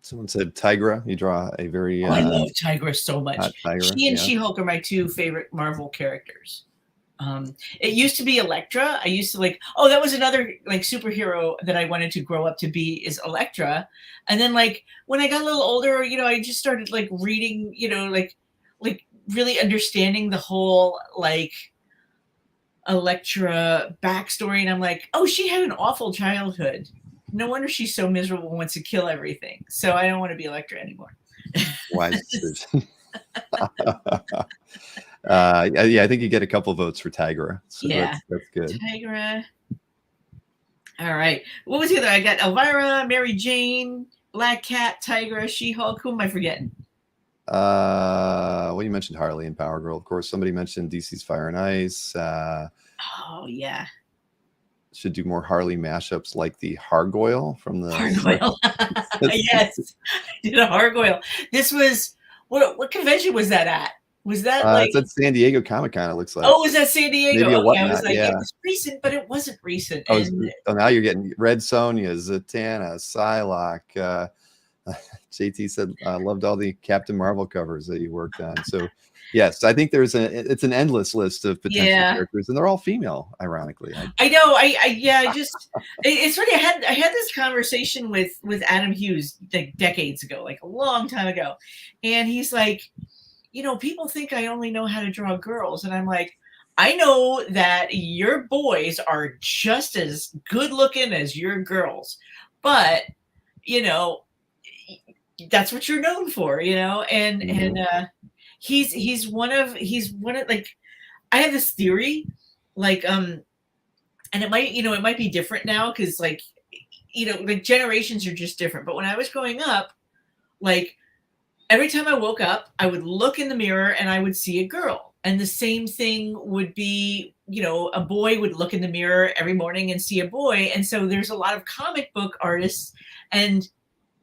Someone said Tigra. You draw a very I love Tigra so much. Tigra, She and She-Hulk are my two favorite Marvel characters. It used to be Elektra. I used to like, oh, that was another like superhero that I wanted to grow up to be is Elektra. And then like when I got a little older, you know, I just started like reading, you know, like really understanding the whole like Elektra backstory. And I'm like, oh, she had an awful childhood. No wonder she's so miserable and wants to kill everything. So I don't want to be Elektra anymore. Wise decision. Yeah, I think you get a couple votes for Tigra. So yeah, that's good. Tigra. All right. What was the other? I got Elvira, Mary Jane, Black Cat, Tigra, She-Hulk. Who am I forgetting? Well, you mentioned Harley and Power Girl, of course. Somebody mentioned DC's Fire and Ice. Oh yeah. Should do more Harley mashups like the Hargoyle from the Hargoyle. Yes, I did a Hargoyle. This was what convention was that at? Was that like it's at San Diego Comic-Con, it looks like. Oh, was that San Diego? Maybe Okay, I was like, yeah. it was recent, but it wasn't recent. Oh, so now you're getting Red Sonja, Zatanna, Psylocke. JT said loved all the Captain Marvel covers that you worked on. So yes, I think it's an endless list of potential characters, and they're all female, ironically. I know. It's funny. I had this conversation with Adam Hughes like decades ago, like a long time ago, and he's like, you know, people think I only know how to draw girls, and I'm like, I know that your boys are just as good looking as your girls, but you know, that's what you're known for, you know, and he's one of like, I have this theory, like and it might be different now because like, you know, like generations are just different. But when I was growing up, like every time I woke up, I would look in the mirror and I would see a girl. And the same thing would be, you know, a boy would look in the mirror every morning and see a boy. And so there's a lot of comic book artists, and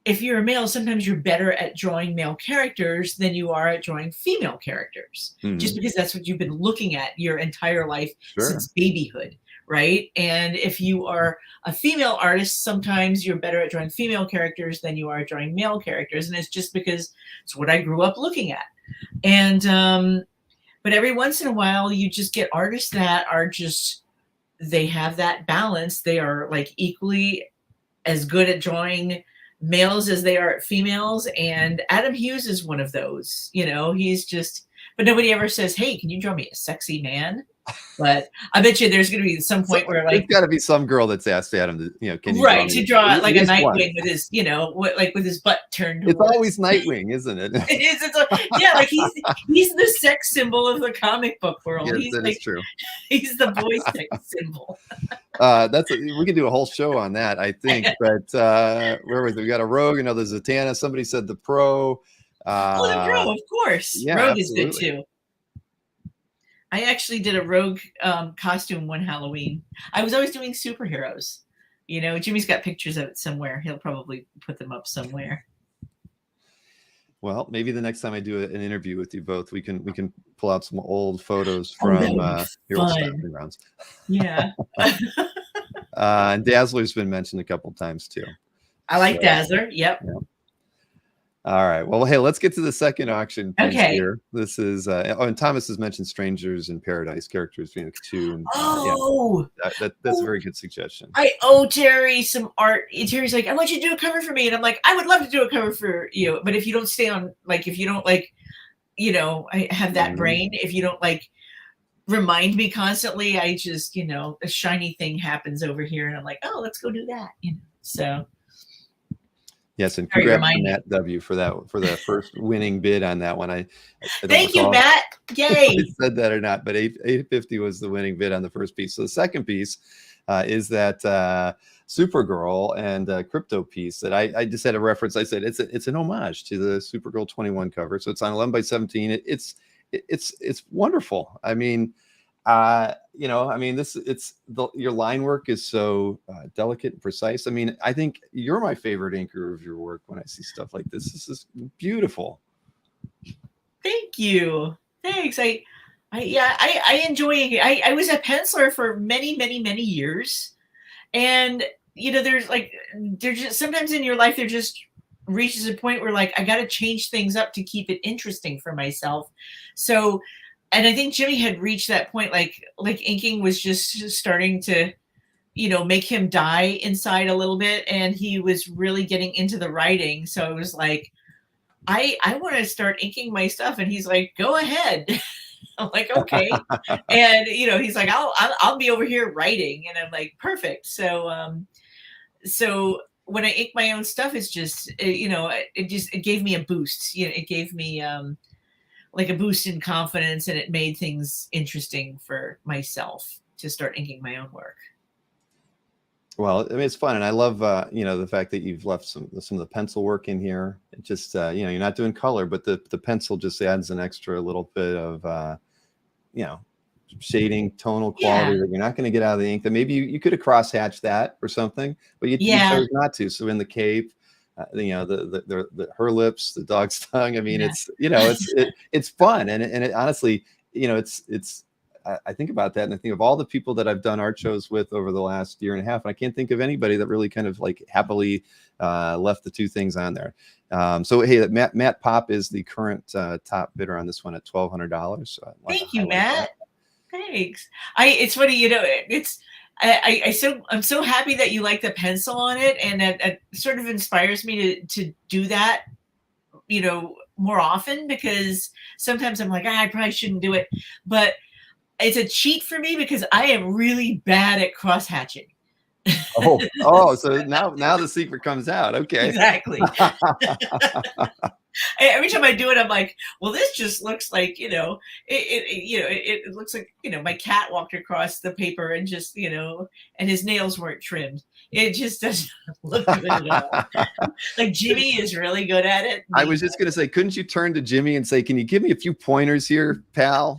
if you're a male, sometimes you're better at drawing male characters than you are at drawing female characters, just because that's what you've been looking at your entire life since babyhood, right? And if you are a female artist, sometimes you're better at drawing female characters than you are at drawing male characters. And it's just because it's what I grew up looking at. And, but every once in a while, you just get artists that are just, they have that balance. They are like equally as good at drawing males as they are at females, and Adam Hughes is one of those. You know, he's just, but nobody ever says, hey, can you draw me a sexy man? But I bet you there's going to be some point where like there's got to be some girl that's asked Adam to, you know, can you draw like a Nightwing with his, you know, like with his butt turned. It's always Nightwing, isn't it? It is. Like he's the sex symbol of the comic book world. Yes, he's that like, is true. He's the boy sex symbol. We could do a whole show on that, I think. But where was it? We got a Rogue, another Zatanna. Somebody said the Pro. The Pro, of course. Yeah, Rogue absolutely. is good too. I actually did a Rogue costume one Halloween. I was always doing superheroes. You know, Jimmy's got pictures of it somewhere. He'll probably put them up somewhere. Well, maybe the next time I do an interview with you both, we can pull out some old photos from your old stomping grounds. Yeah. And Dazzler's been mentioned a couple times too. I like Dazzler. Yep. Yeah. All right. Well, hey, let's get to the second auction piece here. This is and Thomas has mentioned Strangers in Paradise characters being two. And, that's a very good suggestion. I owe Terry some art. Terry's like, I want you to do a cover for me, and I'm like, I would love to do a cover for you, but if you don't stay on, like, if you don't like, you know, I have that brain. If you don't like remind me constantly, I just, you know, a shiny thing happens over here, and I'm like, oh, let's go do that. You know, so. Yes, and congrats to Matt W for the first winning bid on that one. I thank you, Matt. Yay! I said that or not, but 850 was the winning bid on the first piece. So the second piece is that Supergirl and Crypto piece that I just had a reference. I said it's an homage to the Supergirl 21 cover. So it's on 11x17. It's wonderful. I mean, you know, I mean, your line work is so delicate and precise. I mean, I think you're my favorite inker of your work when I see stuff like this. This is beautiful. Thank you. Thanks. I enjoy it. I was a penciler for many, many, many years. And, you know, there's just sometimes in your life, they're just reaches a point where like I got to change things up to keep it interesting for myself. So, and I think Jimmy had reached that point, like inking was just starting to, you know, make him die inside a little bit, and he was really getting into the writing. So it was like, I want to start inking my stuff, and he's like, go ahead. I'm like, okay. And you know, he's like, I'll be over here writing, and I'm like, perfect. So so when I ink my own stuff, it's just you know, it gave me a boost. You know, it gave me like a boost in confidence, and it made things interesting for myself to start inking my own work. Well, I mean, it's fun, and I love you know, the fact that you've left some of the pencil work in here. It just you know, you're not doing color, but the pencil just adds an extra little bit of you know, shading, tonal quality that you're not going to get out of the ink. That maybe you could have cross-hatched that or something, but you chose not to. So in the cape, you know, the her lips, the dog's tongue. I mean, it's, you know, it's fun, and it honestly, you know, it's. I think about that, and I think of all the people that I've done art shows with over the last year and a half, and I can't think of anybody that really kind of like happily left the two things on there. So hey, Matt Pop is the current top bidder on this one at $1,200. So thank you, Matt. Thanks. It's funny, you know, I'm so happy that you like the pencil on it, and it sort of inspires me to do that, you know, more often, because sometimes I'm like, I probably shouldn't do it, but it's a cheat for me because I am really bad at cross hatching. So now the secret comes out. Okay. Exactly. Every time I do it, I'm like, well, this just looks like, you know, it looks like, you know, my cat walked across the paper and just, you know, and his nails weren't trimmed. It just doesn't look good at all. Like Jimmy is really good at it. I was just going to say, couldn't you turn to Jimmy and say, can you give me a few pointers here, pal?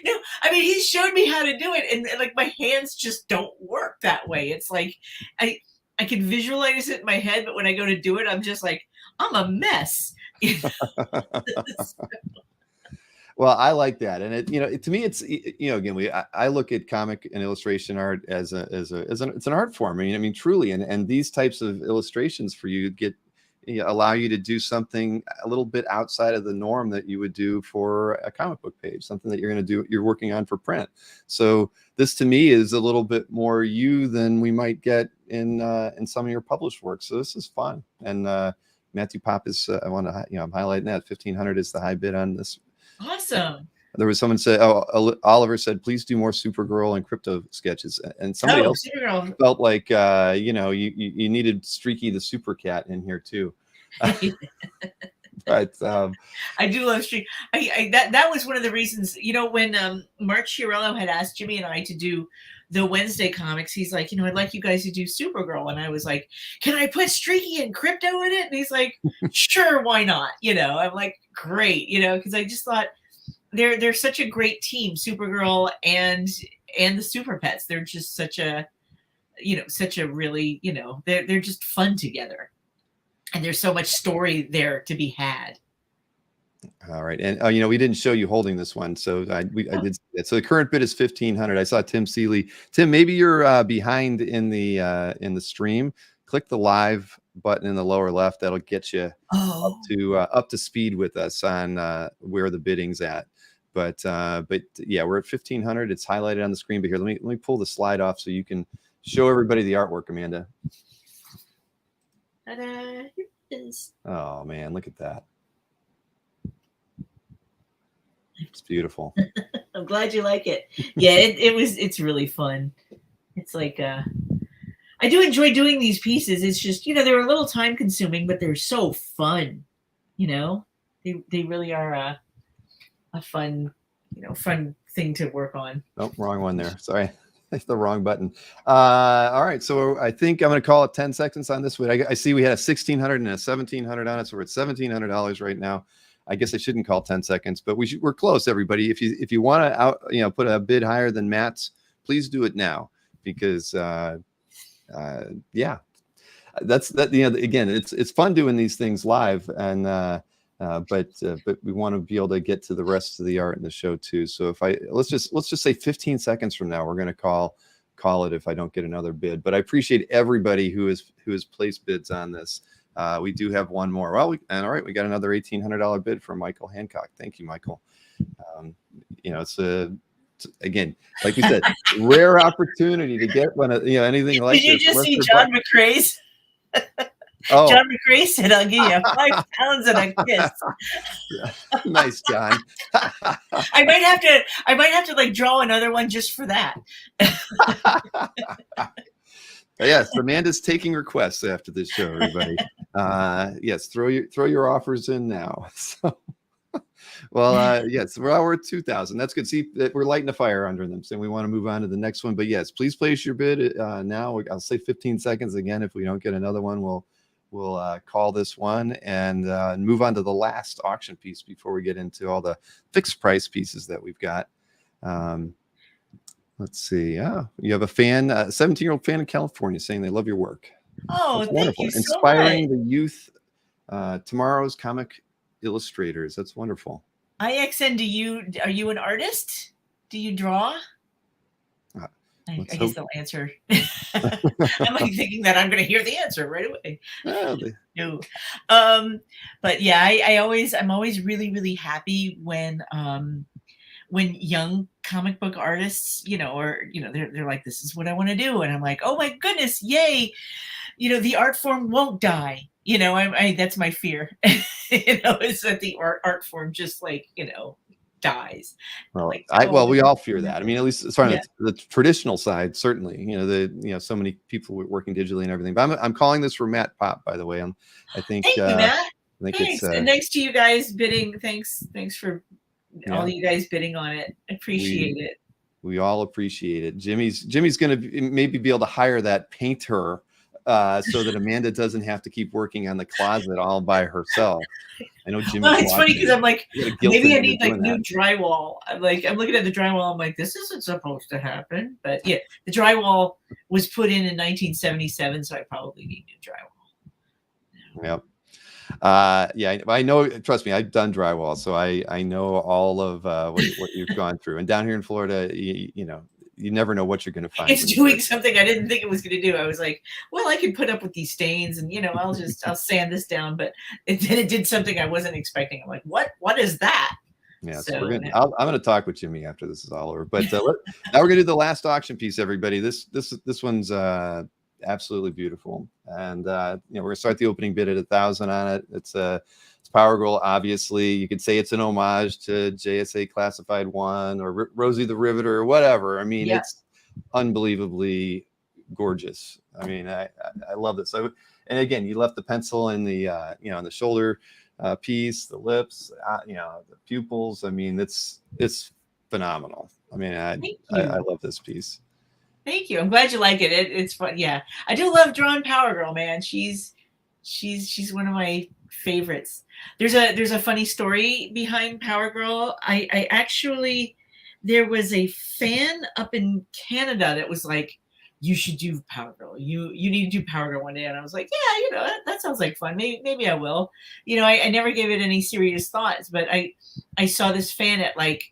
No, I mean, he showed me how to do it, and like my hands just don't work that way. It's like I can visualize it in my head, but when I go to do it, I'm just like, I'm a mess. Well, I like that, and it, you know, to me, it's, you know, again, I look at comic and illustration art as it's an art form. I mean, truly, and these types of illustrations for you allow you to do something a little bit outside of the norm that you would do for a comic book page, something that you're working on for print. So this to me is a little bit more you than we might get in some of your published work. So this is fun. And Matthew Pop is, I want to, you know, I'm highlighting that 1,500 is the high bid on this. Awesome. There was someone said, Oliver said, please do more Supergirl and crypto sketches. And somebody else felt like, you know, you needed Streaky the Super Cat in here too. But I do love Streaky. That was one of the reasons, you know, when Mark Chiarello had asked Jimmy and I to do the Wednesday comics, he's like, you know, I'd like you guys to do Supergirl. And I was like, can I put Streaky and crypto in it? And he's like, sure, why not? You know, I'm like, great, you know, because I just thought, they're such a great team, Supergirl and the Super Pets. They're just such a, you know, such a really, you know, they're just fun together, and there's so much story there to be had. All right, and you know, we didn't show you holding this one, so I did see that. So the current bid is 1,500. I saw Tim Seeley. Tim, maybe you're behind in the stream. Click the live button in the lower left. That'll get you up to speed with us on where the bidding's at. But yeah, we're at 1,500. It's highlighted on the screen. But here, let me pull the slide off so you can show everybody the artwork, Amanda. Ta-da. Here it is. Oh man, look at that. It's beautiful. I'm glad you like it. Yeah, it's really fun. It's like I do enjoy doing these pieces. It's just, you know, they're a little time consuming, but they're so fun. You know, they really are a fun, you know, fun thing to work on. Oh, wrong one there. Sorry. That's the wrong button. All right. So I think I'm going to call it 10 seconds on this one. I see we had a 1,600 and a 1,700 on it. So we're at $1,700 right now. I guess I shouldn't call 10 seconds, but we're close, everybody. If you want to put a bid higher than Matt's, please do it now, because yeah, that's that. You know, again, it's fun doing these things live, and but we want to be able to get to the rest of the art in the show too. So if let's just say 15 seconds from now, we're going to call it if I don't get another bid. But I appreciate everybody who has placed bids on this. We do have one more. Well, and all right, we got another $1,800 bid from Michael Hancock. Thank you, Michael. It's again, like we said, rare opportunity to get one. Anything like this. Did you just see John McRae's? Oh. John McRae said, "I'll give you 5 pounds and a kiss." Nice, John. I might have to like draw another one just for that. Yes, Amanda's taking requests after this show, everybody. Yes, throw your offers in now. So, well, yes, we're at 2,000. That's good. See, we're lighting a fire under them, so we want to move on to the next one. But yes, please place your bid now. I'll say 15 seconds again. If we don't get another one, we'll call this one and move on to the last auction piece before we get into all the fixed price pieces that we've got. Let's see. You have a fan, a 17-year-old fan in California, saying they love your work. Oh, that's thank wonderful. you so Inspiring much. the youth, tomorrow's comic illustrators. That's wonderful. IXN, are you an artist? Do you draw? I guess they'll answer. I'm like thinking that I'm going to hear the answer right away. No. But yeah, I'm always really, really happy when young comic book artists, they're like, this is what I want to do. And I'm like, oh my goodness, yay. The art form won't die. That's my fear, is that the art form just dies. Well, like, we all fear that. I mean, at least as far as the traditional side, certainly, so many people working digitally and everything. But I'm calling this for Matt Pop, by the way. I think. Thank you, Matt. I think thanks. It's and thanks to you guys bidding. Thanks for all you guys bidding on it. Appreciate it. We all appreciate it. Jimmy's going to maybe be able to hire that painter so that Amanda doesn't have to keep working on the closet all by herself. I know Jimmy. Well, it's funny because I'm like, maybe I need new drywall. I'm looking at the drywall. I'm like, this isn't supposed to happen. But yeah, the drywall was put in 1977, so I probably need new drywall. Yep. I know. Trust me, I've done drywall, so I know all of what you've gone through. And down here in Florida, you never know what you're going to find. It's doing something I didn't think it was going to do. I was like, well, I can put up with these stains and, I'll sand this down. But then it did something I wasn't expecting. I'm like, what is that? Yeah, so I'm going to talk with Jimmy after this is all over. But now we're going to do the last auction piece, everybody. This one's absolutely beautiful. And, we're going to start the opening bid at 1,000 on it. It's Power Girl, obviously. You could say it's an homage to JSA Classified 1 or Rosie the Riveter or whatever. I mean, It's unbelievably gorgeous. I mean, I love this. So, and again, you left the pencil in the, on the shoulder piece, the lips, the pupils. I mean, it's phenomenal. I mean, I love this piece. Thank you. I'm glad you like it. It's fun. Yeah, I do love drawing Power Girl, man. She's one of my favorites. There's a funny story behind Power Girl. I actually, there was a fan up in Canada that was like, you should do Power Girl. You need to do Power Girl one day. And I was like, yeah, that sounds like fun. Maybe I will. I never gave it any serious thoughts, but I saw this fan at like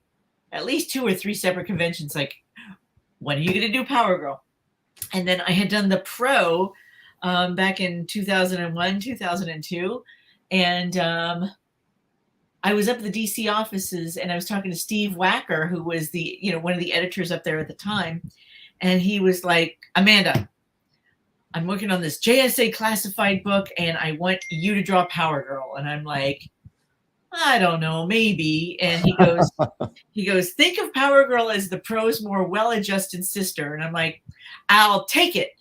at least 2 or 3 separate conventions. Like, when are you going to do Power Girl? And then I had done the Pro back in 2001, 2002. And I was up at the DC offices and I was talking to Steve Wacker, who was the, one of the editors up there at the time. And he was like, Amanda, I'm working on this JSA classified book and I want you to draw Power Girl. And I'm like, I don't know, maybe. And he goes, think of Power Girl as the Pro's more well-adjusted sister. And I'm like, I'll take it.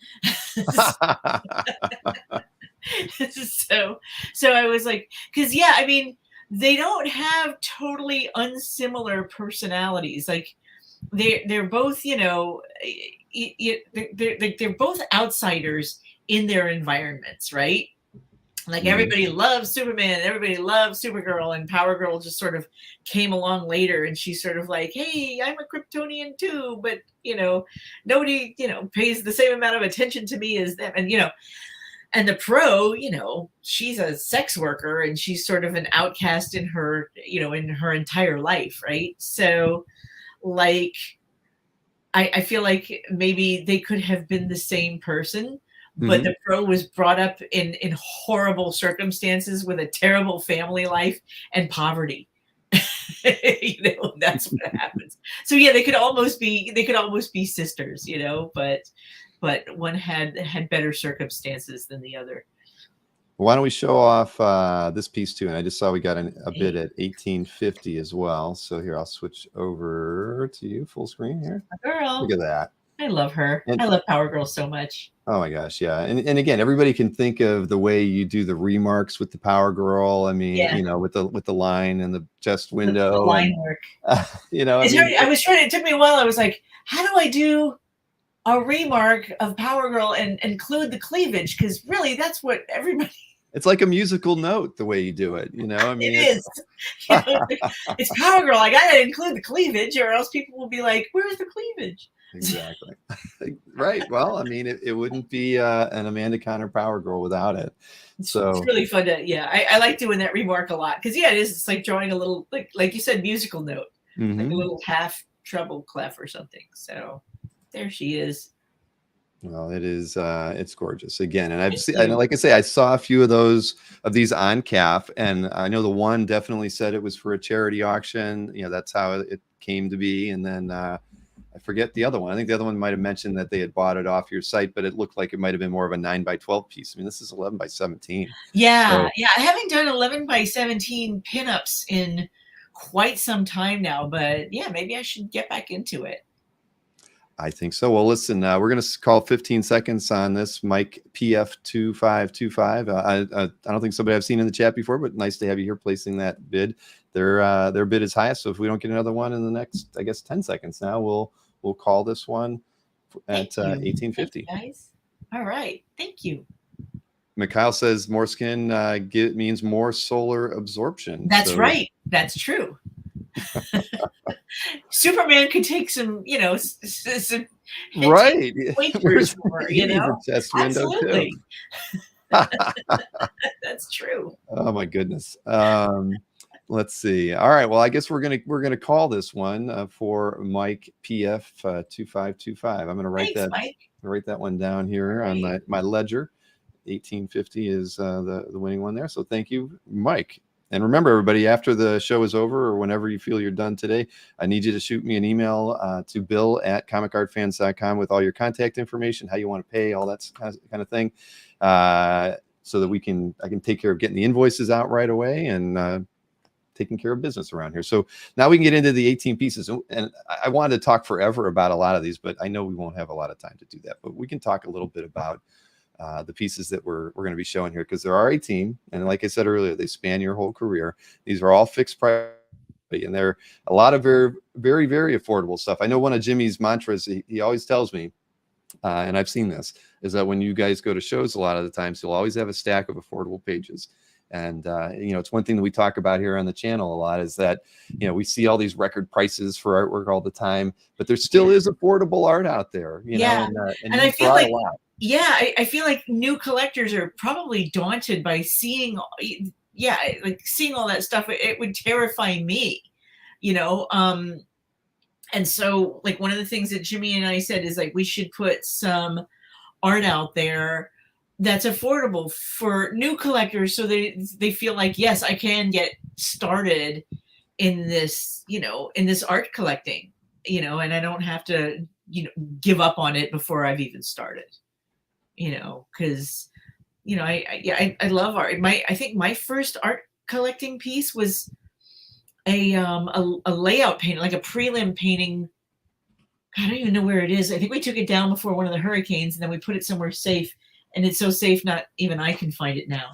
So I was like, because I mean, they don't have totally unsimilar personalities. Like they're both, they're both outsiders in their environments, right? Like everybody loves Superman, everybody loves Supergirl, and Power Girl just sort of came along later, and she's sort of like, hey, I'm a Kryptonian too, but nobody pays the same amount of attention to me as them, and and the Pro, she's a sex worker and she's sort of an outcast in her in her entire life, right? So like I feel like maybe they could have been the same person, but the pro was brought up in horrible circumstances with a terrible family life and poverty. That's what happens. So yeah, they could almost be sisters, but one had better circumstances than the other. Why don't we show off this piece too? And I just saw we got a bid at 1850 as well. So here, I'll switch over to you full screen here. Girl, look at that. I love her. I love Power Girl so much. Oh my gosh, yeah. And again, everybody can think of the way you do the remarks with the Power Girl. I mean, with the line and the chest window, the line work. I was trying. It took me a while. I was like, how do I do a remark of Power Girl and include the cleavage? Because really, that's what everybody. It's like a musical note the way you do it. I mean, it is. It's Power Girl. I gotta include the cleavage, or else people will be like, "Where's the cleavage?" Exactly. Right. Well, I mean, it wouldn't be an Amanda Conner Power Girl without it. So it's really fun to, I like doing that remark a lot because it is. It's like drawing a little, like you said, musical note, like a little half treble clef or something. So there she is. Well, it is. It's gorgeous again, and I've seen. And like I say, I saw a few of these on CAF, and I know the one definitely said it was for a charity auction. That's how it came to be, and then. I forget the other one. I think the other one might have mentioned that they had bought it off your site, but it looked like it might have been more of a 9x12 piece. I mean, this is 11x17. Yeah. I haven't done 11x17 pinups in quite some time now, but yeah, maybe I should get back into it. I think so. Well, listen, we're going to call 15 seconds on this Mike PF2525. I don't think somebody I've seen in the chat before, but nice to have you here placing that bid. Their bid is highest. So if we don't get another one in the next, I guess, 10 seconds now, we'll call this one at 1850. Guys. All right. Thank you. Mikhail says more skin means more solar absorption. That's right. That's true. Superman could take some, some right. Where's more, chest window absolutely. Too. That's true. Oh my goodness. Let's see. All right. Well, I guess we're gonna call this one for Mike PF 2525. I'm gonna write that one down here on my ledger. 1850 is the winning one there. So thank you, Mike. And remember, everybody, after the show is over or whenever you feel you're done today, I need you to shoot me an email to bill@comicartfans.com with all your contact information, how you want to pay, all that kind of thing, so that I can take care of getting the invoices out right away and taking care of business around here. So now we can get into the 18 pieces. And I wanted to talk forever about a lot of these, but I know we won't have a lot of time to do that. But we can talk a little bit about the pieces that we're going to be showing here, because there are 18, and like I said earlier, they span your whole career. These are all fixed price, and they're a lot of very, very, very affordable stuff. I know one of Jimmy's mantras he always tells me, and I've seen this, is that when you guys go to shows, a lot of the times you'll always have a stack of affordable pages. And it's one thing that we talk about here on the channel a lot, is that we see all these record prices for artwork all the time, but there still is affordable art out there. And I feel like I feel like new collectors are probably daunted by seeing all that stuff. It would terrify me, and so like one of the things that Jimmy and I said is like we should put some art out there that's affordable for new collectors, so they feel like, yes, I can get started in this, in this art collecting, and I don't have to, give up on it before I've even started, because, I love art. I think my first art collecting piece was a layout painting, like a prelim painting. I don't even know where it is. I think we took it down before one of the hurricanes, and then we put it somewhere safe. And it's so safe, not even I can find it now.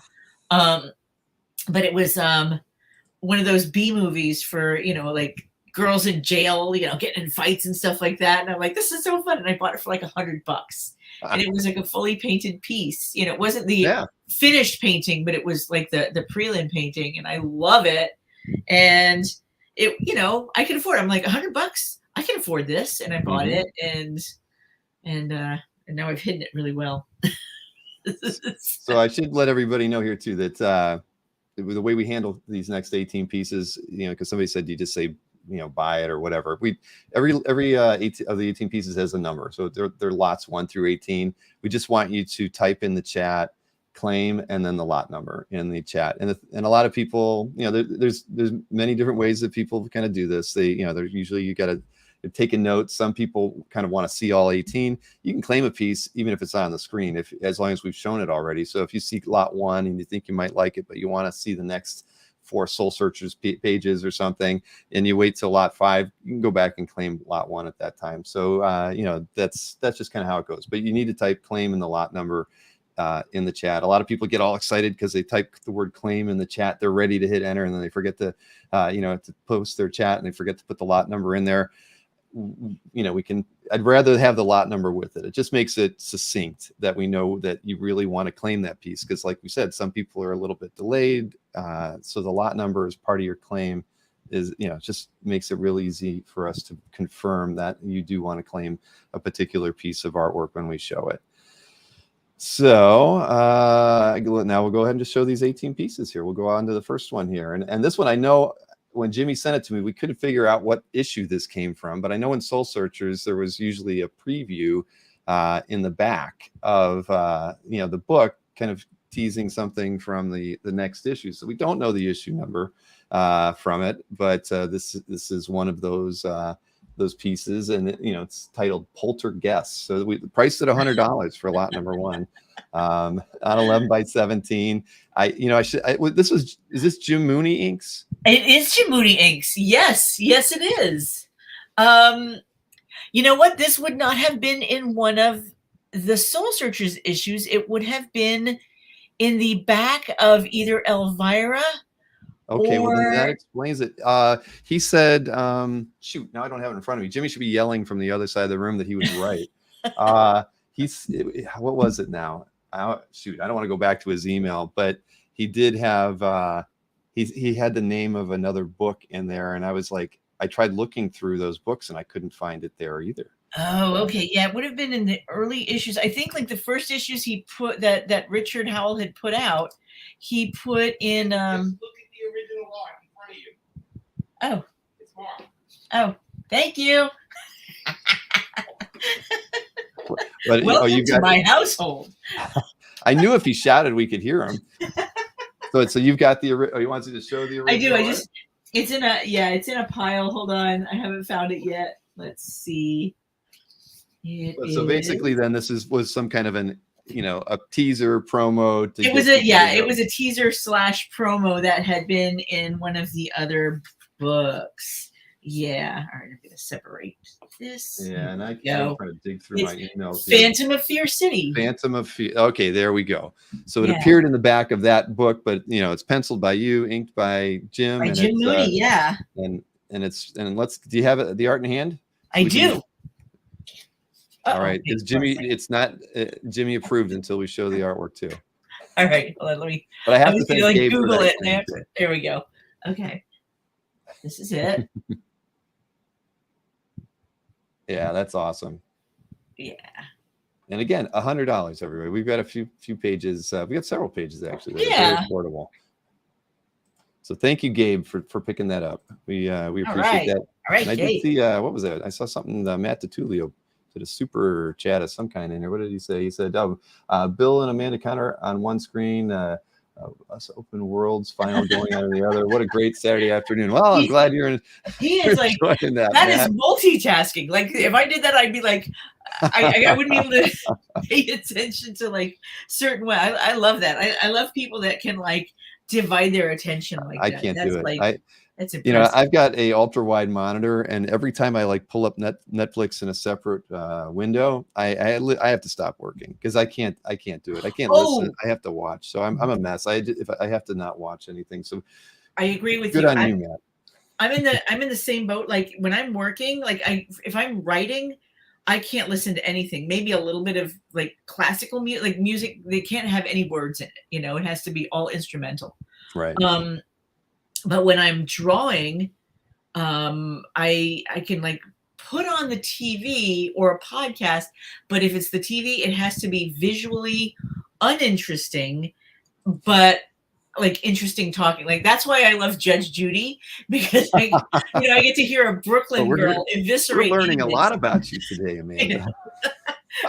But it was one of those B movies for, like girls in jail, getting in fights and stuff like that. And I'm like, this is so fun. And I bought it for like $100. And it was like a fully painted piece. It wasn't the finished painting, but it was like the prelim painting. And I love it. And it, I can afford it. I'm like, $100, I can afford this. And I bought it. And now I've hidden it really well. So I should let everybody know here too that the way we handle these next 18 pieces, because somebody said, you just say buy it or whatever. Every 18 of the 18 pieces has a number, so they're lots 1 through 18. We just want you to type in the chat, claim, and then the lot number in the chat. And a lot of people, there's many different ways that people kind of do this. There's usually you got to take a note. Some people kind of want to see all 18. You can claim a piece even if it's not on the screen, as long as we've shown it already. So if you see lot 1 and you think you might like it, but you want to see the next 4 Soul Searchers pages or something, and you wait till lot 5, you can go back and claim lot 1 at that time. So that's just kind of how it goes. But you need to type claim and the lot number in the chat. A lot of people get all excited because they type the word claim in the chat. They're ready to hit enter, and then they forget to to post their chat, and they forget to put the lot number in there. I'd rather have the lot number with it. It just makes it succinct that we know that you really want to claim that piece, because like we said, some people are a little bit delayed, so the lot number is part of your claim. Is just makes it real easy for us to confirm that you do want to claim a particular piece of artwork when we show it. So now we'll go ahead and just show these 18 pieces here. We'll go on to the first one here, and this one, I know when Jimmy sent it to me, we couldn't figure out what issue this came from, but I know in Soul Searchers there was usually a preview in the back of the book, kind of teasing something from the next issue. So we don't know the issue number from it, but this is one of those pieces, and it's titled Poltergeist. So we priced it $100 for lot number 1 on 11 by 17. Is this Jim Mooney inks? It is Jim Mooney inks. Yes, it is. You know what? This would not have been in one of the Soul Searchers issues. It would have been in the back of either Elvira. Okay, well then that explains it. He said, shoot, now I don't have it in front of me. Jimmy should be yelling from the other side of the room that he was right. What was it now? Shoot, I don't want to go back to his email, but he did have, he had the name of another book in there, and I was like, I tried looking through those books and I couldn't find it there either. Oh, okay. Yeah, it would have been in the early issues. I think like the first issues he put that Richard Howell had put out, he put in original art in front of you. Oh. It's marked. Oh, thank you. But welcome to my household. I knew if he shouted, we could hear him. So you've got the. You want to show the original? I do. It's in a pile. Hold on, I haven't found it yet. Let's see. So basically, then this was some kind of a teaser promo. It was a teaser / promo that had been in one of the other books. Yeah. All right, I'm gonna separate this. Yeah, and I'm trying to dig through my emails. Phantom of Fear City. Phantom of Fear. Okay, there we go. So it appeared in the back of that book, but it's penciled by you, inked by Jim. By Jim Mooney, yeah. And do you have the art in hand? I do. All right, because it's not Jimmy approved until we show the artwork too. All right, hold on, let me. But I have to thank Gabe Google for it. that. There we go. Okay, this is it. Yeah, that's awesome. Yeah. And again, $100, everybody. We've got a few pages. We got several pages actually. Yeah. Very affordable. So thank you, Gabe, for picking that up. We appreciate that. All right, and I Gabe. did see what was that? I saw something. Matt DiTullio did a super chat of some kind in there. What did he say? He said, Bill and Amanda Connor on one screen. Us Open Worlds final going on in the other. What a great Saturday afternoon. Well, I'm glad you're in. He is like that is multitasking. Like if I did that, I'd be like, I wouldn't be able to pay attention to like certain way. I love that. I love people that can like divide their attention like that. I can't That's do it. Like, that's impressive. I've got a ultra wide monitor, and every time I like pull up Netflix in a separate window, I have to stop working because I can't do it. I can't listen. I have to watch. So I'm a mess. I have to not watch anything. So I agree with you. Good on you, Matt. I'm in the same boat. Like when I'm working, like if I'm writing, I can't listen to anything. Maybe a little bit of like classical music, like music. They can't have any words in it. It has to be all instrumental. Right. But when I'm drawing, I can like put on the TV or a podcast. But if it's the TV, it has to be visually uninteresting, but like interesting talking. Like that's why I love Judge Judy, because I get to hear a Brooklyn girl eviscerate. We're learning a demons. lot about you today, Amanda.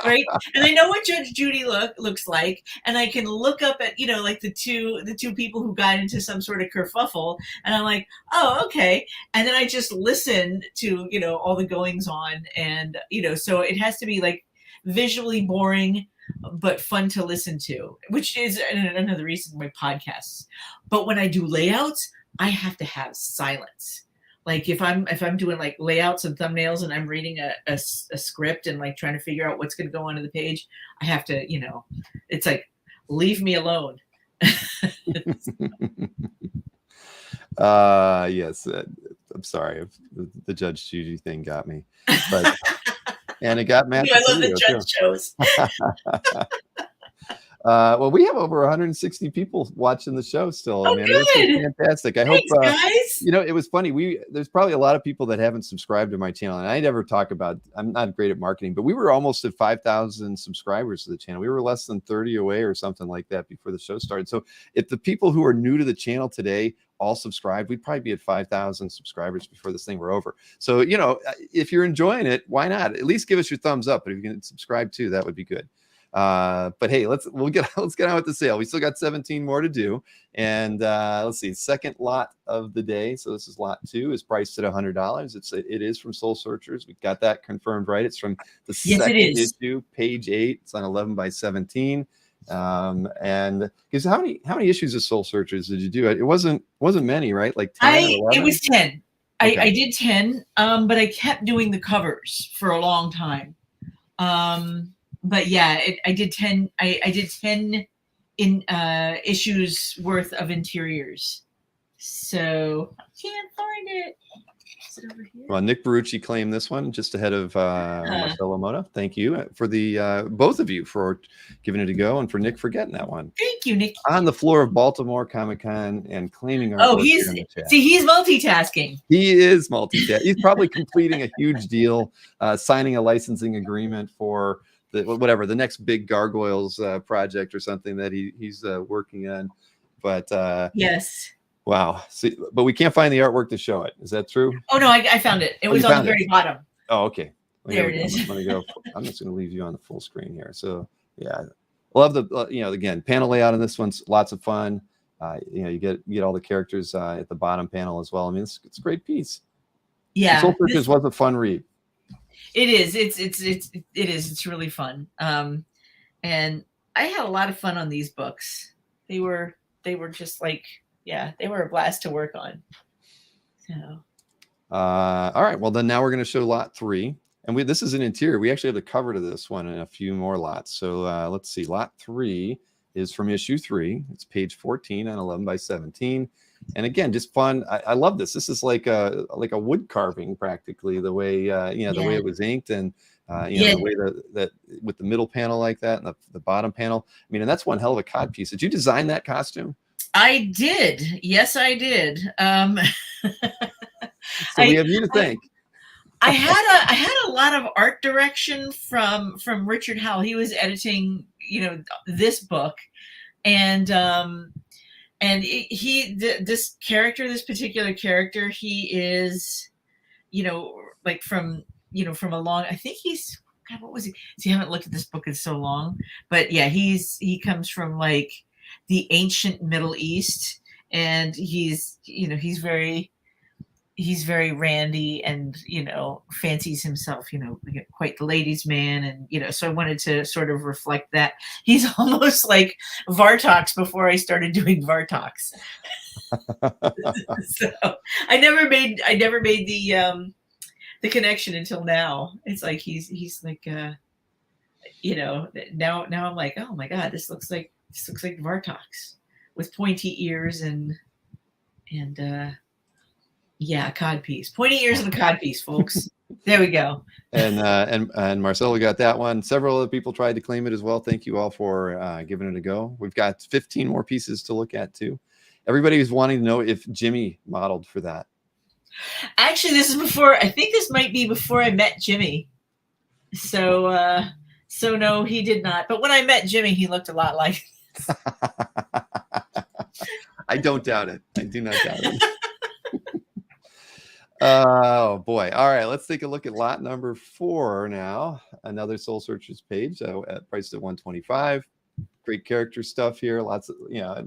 Right, and I know what Judge Judy looks like, and I can look up at like the two people who got into some sort of kerfuffle, and I'm like, oh, okay, and then I just listen to all the goings on, and so it has to be like visually boring but fun to listen to, which is another reason why podcasts. But when I do layouts, I have to have silence. Like if I'm doing like layouts and thumbnails and I'm reading a script and like trying to figure out what's going to go onto the page, I have to, it's like, leave me alone. Yes. I'm sorry. The Judge Judy thing got me. But, and it got Matt. I love the judge shows. Well, we have over 160 people watching the show still. Oh, man, good. It's fantastic. I Thanks, hope, guys. it was funny. There's probably a lot of people that haven't subscribed to my channel, and I never talk about, I'm not great at marketing, but we were almost at 5,000 subscribers to the channel. We were less than 30 away or something like that before the show started. So if the people who are new to the channel today all subscribed, we'd probably be at 5,000 subscribers before this thing were over. So, if you're enjoying it, why not? At least give us your thumbs up. But if you can subscribe too, that would be good. But hey, let's get on with the sale. We still got 17 more to do, and let's see, second lot of the day. So this is lot 2, is priced at $100. It is from Soul Searchers. We got that confirmed, right? It's from the second issue, page 8. It's on 11 by 17. And because how many issues of Soul Searchers did you do? It wasn't many, right? Like 10 or 11? It was 10. Okay. I did 10, but I kept doing the covers for a long time. But yeah, I did 10. I did 10 in issues worth of interiors. So I can't find it. Is it over here? Well, Nick Barucci claimed this one just ahead of Marcelo Mota. Thank you for the both of you for giving it a go, and for Nick for getting that one. Thank you, Nick. On the floor of Baltimore Comic-Con and claiming our he's multitasking. He is multitasking. He's probably completing a huge deal, signing a licensing agreement for the next big Gargoyles project or something that he's working on. But yes. Wow. See, but we can't find the artwork to show it. Is that true? Oh no, I found it. It was on the very bottom. Oh, okay. There it is. I'm just going to leave you on the full screen here. So yeah, I love the again, panel layout on this one's lots of fun. You get all the characters at the bottom panel as well. I mean, it's a great piece. Yeah, Soul Searchers was a fun read. It is. It's really fun. And I had a lot of fun on these books. They were just like, yeah, they were a blast to work on. So. All right. Well, then now we're going to show lot 3, and this is an interior. We actually have the cover to this one and a few more lots. So let's see. Lot 3 is from issue 3. It's page 14 on 11 by 17. And again, just fun. I love this. This is like a wood carving, practically, the way the way it was inked, and the way that with the middle panel like that and the bottom panel. I mean, and that's one hell of a cod piece. Did you design that costume? I did. Yes, I did. So we have you to thank. I had a lot of art direction from Richard Howell. He was editing, this book, and this particular character, he is, like from a long, I think he's, God, what was he? See, I haven't looked at this book in so long, but yeah, he comes from like the ancient Middle East, and he's very randy and, fancies himself, quite the ladies' man. And, so I wanted to sort of reflect that. He's almost like Vartox before I started doing Vartox. So I never made the connection until now. It's like, he's like, now I'm like, oh my God, this looks like Vartox with pointy ears and yeah, codpiece. Pointy ears and a codpiece, folks. There we go. And Marcelo got that one. Several other people tried to claim it as well. Thank you all for giving it a go. We've got 15 more pieces to look at too. Everybody was wanting to know if Jimmy modeled for that. Actually, this is before. I think this might be before I met Jimmy. So no, he did not. But when I met Jimmy, he looked a lot like. I don't doubt it. I do not doubt it. Oh boy. All right, let's take a look at lot number 4 now. Another Soul Searchers page, priced at $125. Great character stuff here. Lots of, I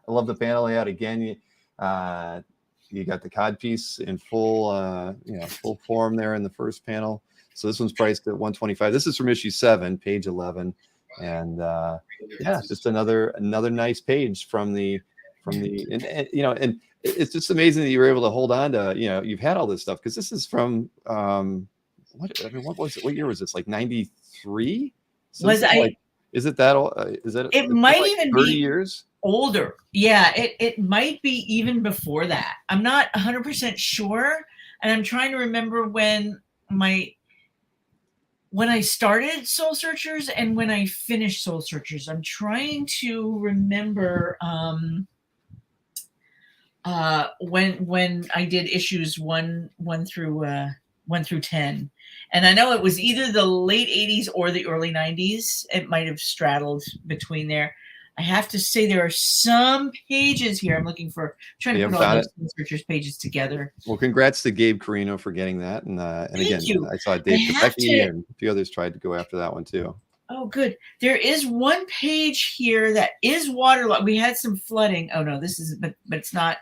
love the panel layout. Again, you got the cod piece in full full form there in the first panel. So this one's priced at $125. This is from issue 7, page 11, and just another nice page from the and it's just amazing that you were able to hold on to, you've had all this stuff, because this is from what was it? What year was this? Like 93? So is it that old? Is it? It might like even 30 be years older. Yeah, it might be even before that. I'm not 100% sure, and I'm trying to remember when I started Soul Searchers and when I finished Soul Searchers. I'm trying to remember when I did issues 1 through 10, and I know it was either the late 80s or the early 90s. It might have straddled between there. I have to say there are some pages here I'm trying to put all those Searchers pages together. Well, congrats to Gabe Carino for getting that, and again, you. I saw Dave Kubecki and a few others tried to go after that one too. Oh, good. There is one page here that is waterlogged. We had some flooding. Oh no, this is, but it's not.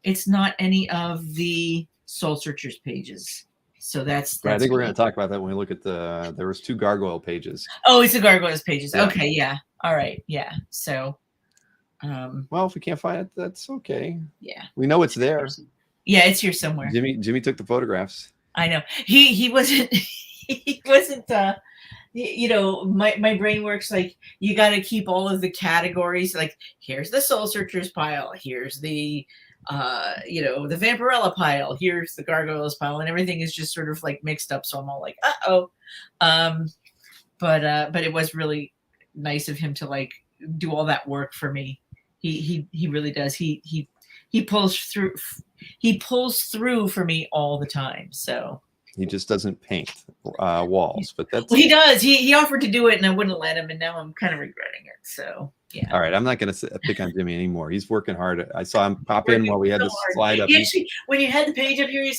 It's not any of the Soul Searchers pages. So that's I think we're going to talk about that when we look at there was 2 gargoyle pages. Oh, it's the gargoyles pages. Yeah. Okay, yeah. All right, yeah. So, well, if we can't find it, that's okay. Yeah, we know it's there. Yeah, it's here somewhere. Jimmy took the photographs. I know. He wasn't. He wasn't. My brain works like you got to keep all of the categories. Like, here's the Soul Searchers pile. Here's the the Vampirella pile. Here's the Gargoyles pile, and everything is just sort of like mixed up. So I'm all like, but it was really nice of him to like do all that work for me. He really does. He pulls through. He pulls through for me all the time. So he just doesn't paint walls, but that's he does. He offered to do it, and I wouldn't let him, and now I'm kind of regretting it. So yeah. All right, I'm not going to pick on Jimmy anymore. He's working hard. I saw him pop in while we had the slide up. Actually, when you had the page up here,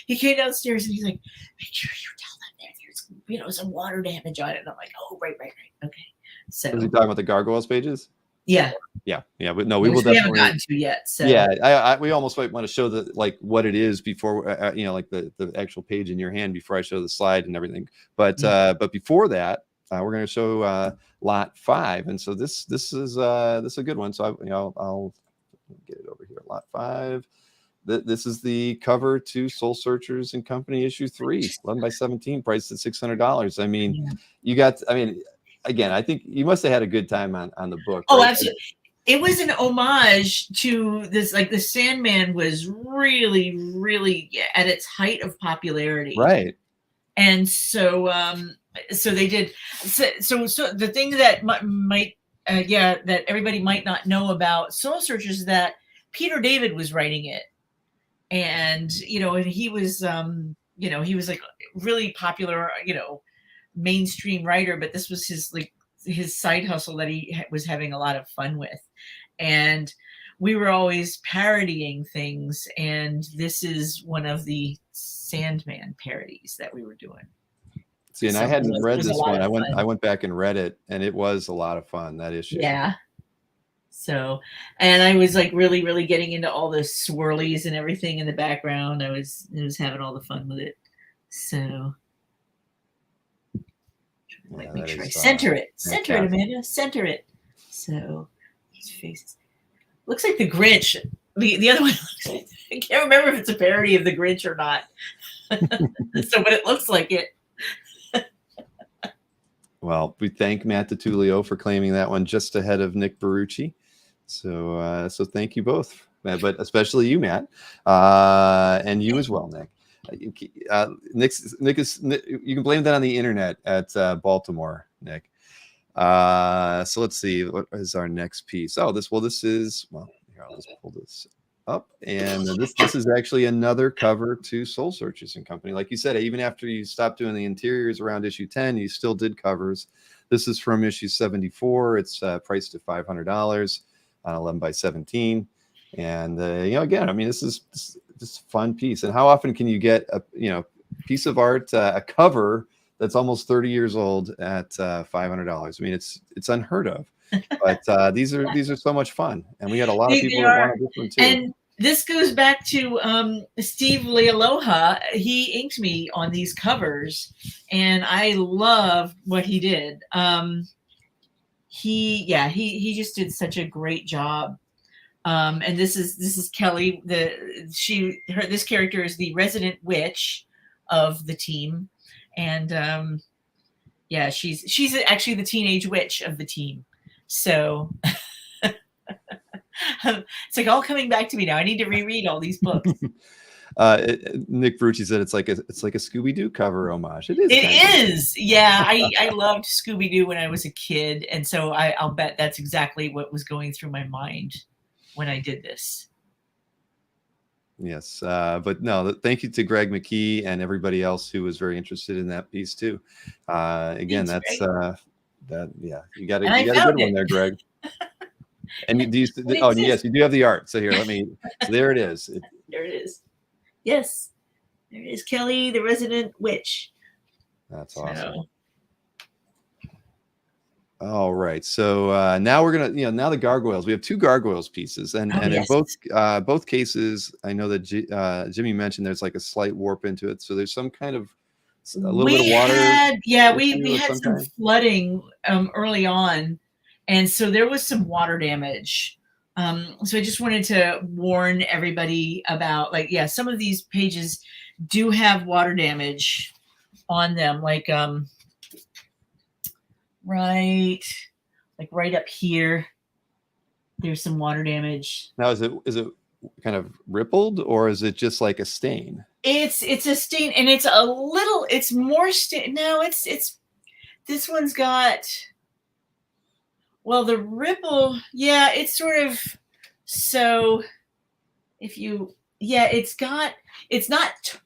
he came downstairs and he's like, "Make sure you tell them that there's some water damage on it." And I'm like, "Oh, right, okay." So was he talking about the gargoyles pages? Yeah. But no, we will definitely haven't gotten to yet. So yeah, we almost might want to show what it is before like the actual page in your hand before I show the slide and everything. But before that, we're going to show lot 5, and so this is a good one. So I'll get it over here. Lot 5. This is the cover to Soul Searchers and Company issue 3, 11x17, priced at $600. I mean, again, I think you must have had a good time on the book. Oh, right? absolutely. It was an homage to this, like the Sandman was really, really at its height of popularity. Right. And so they did. So the thing that that everybody might not know about Soul Searchers is that Peter David was writing it. And, and he was, he was like really popular, mainstream writer, but this was his side hustle that he was having a lot of fun with. And we were always parodying things, and this is one of the Sandman parodies that we were doing. See, and I hadn't read this one. I went back and read it, and it was a lot of fun, that issue. Yeah. So, and I was like really, really getting into all the swirlies and everything in the background. I was having all the fun with it. So make sure I center it, Amanda, center it. So his face looks like the Grinch. The other one, I can't remember if it's a parody of the Grinch or not. So, but it looks like it. Well, we thank Matt DiTullio for claiming that one just ahead of Nick Barucci. So thank you both, but especially you, Matt, and you as well, Nick. Nick is you can blame that on the internet at Baltimore, Nick. So let's see, what is our next piece? Oh, this is here, I'll just pull this up, and this is actually another cover to Soul Searchers and Company. Like you said, even after you stopped doing the interiors around issue 10, you still did covers. This is from issue 74. It's priced at $500 on 11x17. And again, I mean, this is just a fun piece. And how often can you get a piece of art, a cover that's almost 30 years old at $500? I mean, it's unheard of. But these are so much fun, and we had a lot of people that wanted this one too. And this goes back to Steve Lealoha. He inked me on these covers, and I love what he did. He just did such a great job. And this is Kelly. This character is the resident witch of the team, and she's actually the teenage witch of the team. So it's like all coming back to me now. I need to reread all these books. Nick Brucci said it's like a Scooby-Doo cover homage. It is. Yeah, I loved Scooby-Doo when I was a kid, and so I'll bet that's exactly what was going through my mind when I did this. Yes, but no, thank you to Greg McKee and everybody else who was very interested in that piece too. Again, Thanks, you got a good one there, Greg. And yes, you do have the art. So here, so there it is. There it is. Yes, there is Kelly, the resident witch. That's awesome. All right, so now we're gonna, now the gargoyles. We have 2 gargoyles pieces, and in both cases, I know that Jimmy mentioned there's like a slight warp into it, so there's some kind of a little bit of water. We had some flooding early on, and so there was some water damage. So I just wanted to warn everybody about some of these pages do have water damage on them, right up here. There's some water damage. Now, is it kind of rippled, or is it just like a stain? It's a stain, and it's more stain. No, it's this one's got, well, the ripple, it's sort of, so if you, it's not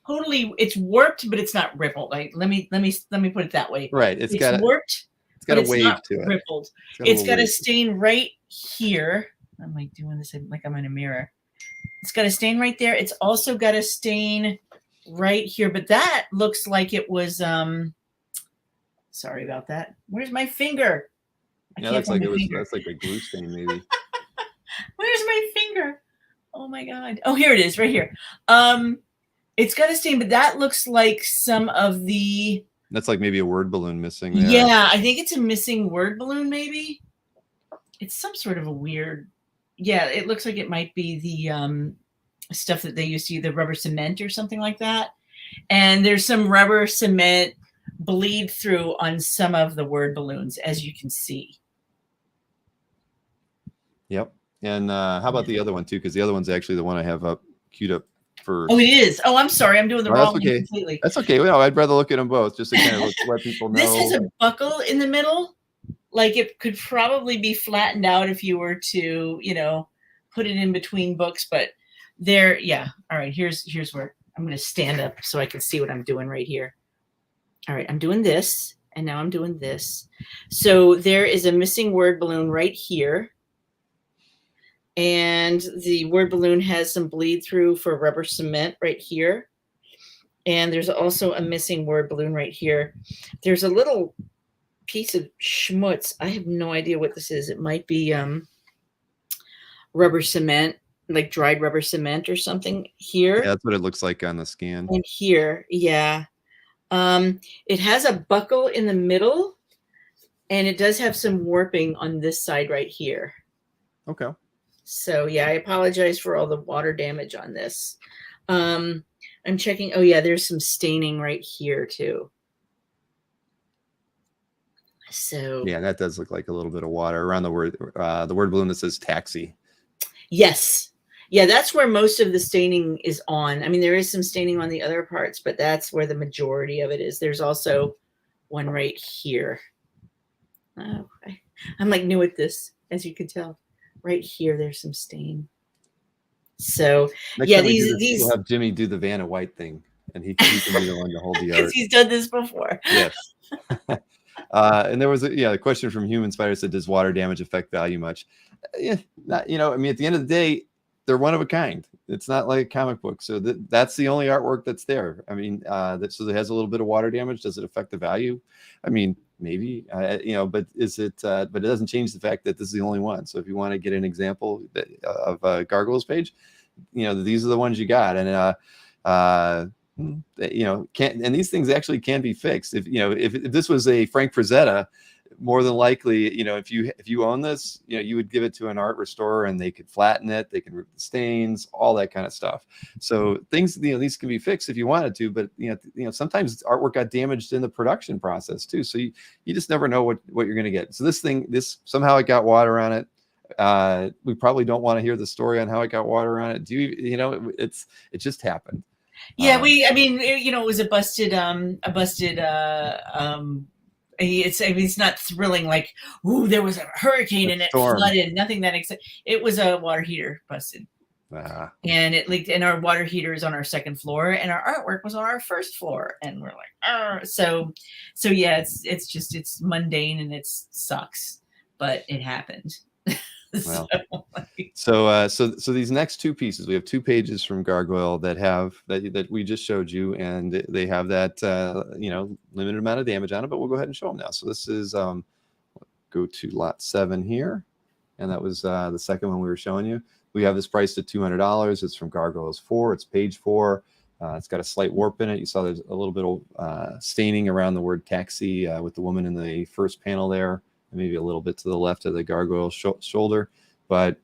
totally, it's warped, but it's not rippled. Let me put it that way. Right. It's got warped. It's got a wave to it. Rippled. It's got a stain right here. I'm doing this like I'm in a mirror. It's got a stain right there. It's also got a stain right here, but that looks like it was sorry about that. Where's my finger? That's like a glue stain maybe. Where's my finger? Oh my god. Oh, here it is, right here. It's got a stain, but that looks like some of the, that's like maybe a word balloon missing there. Yeah, I think it's a missing word balloon, maybe. It's some sort of a weird, it looks like it might be the stuff that they used to use, the rubber cement or something like that. And there's some rubber cement bleed through on some of the word balloons, as you can see. Yep. And how about the other one too? Because the other one's actually the one I have up queued up for. Oh, it is. Oh, I'm sorry. I'm doing the wrong one completely. That's okay. Well, I'd rather look at them both just to kind of let people know. This has a buckle in the middle. Like it could probably be flattened out if you were to, put it in between books. But there, All right. Here's where I'm going to stand up so I can see what I'm doing right here. All right. I'm doing this, and now I'm doing this. So there is a missing word balloon right here. And the word balloon has some bleed through for rubber cement right here. And there's also a missing word balloon right here. There's a little piece of schmutz. I have no idea what this is. It might be rubber cement, like dried rubber cement or something here. Yeah, that's what it looks like on the scan. And here, it has a buckle in the middle, and it does have some warping on this side right here. Okay. So I apologize for all the water damage on this. I'm checking. Oh yeah, there's some staining right here too. So that does look like a little bit of water around the word balloon that says taxi. Yes. Yeah, that's where most of the staining is on. I mean, there is some staining on the other parts, but that's where the majority of it is. There's also one right here. Oh, I'm new at this, as you can tell. Right here, there's some stain. So these we'll have Jimmy do the Vanna White thing, and he can be the one to hold the art. Because he's done this before. Yes. And there was a question from Human Spider said, "Does water damage affect value much?" Not, I mean, at the end of the day, they're one of a kind. It's not like a comic book. So that's the only artwork that's there. I mean, so it has a little bit of water damage. Does it affect the value? I mean, maybe, but is it, but it doesn't change the fact that this is the only one. So if you want to get an example of a Gargoyles page, these are the ones you got. And, and these things actually can be fixed. If this was a Frank Frazetta, more than likely, if you own this, you would give it to an art restorer and they could flatten it, they can remove the stains, all that kind of stuff. So things, these can be fixed if you wanted to, but sometimes artwork got damaged in the production process too. So you just never know what you're going to get. So this somehow it got water on it. We probably don't want to hear the story on how it got water on it. It just happened. Yeah, it was a busted it's not thrilling like, ooh, there was a hurricane and it flooded. Nothing that it was a water heater busted. And it leaked, and our water heater is on our second floor and our artwork was on our first floor. And we're like, so yeah, it's mundane and it sucks, but it happened. Well, so these next two pieces, we have 2 pages from Gargoyle that we just showed you, and they have that limited amount of damage on it, but we'll go ahead and show them now. So this is go to lot 7 here, and that was the second one we were showing you. We have this priced at $200. It's from Gargoyles 4. It's page 4. It's got a slight warp in it. You saw there's a little bit of staining around the word taxi with the woman in the first panel there. Maybe a little bit to the left of the gargoyle shoulder, but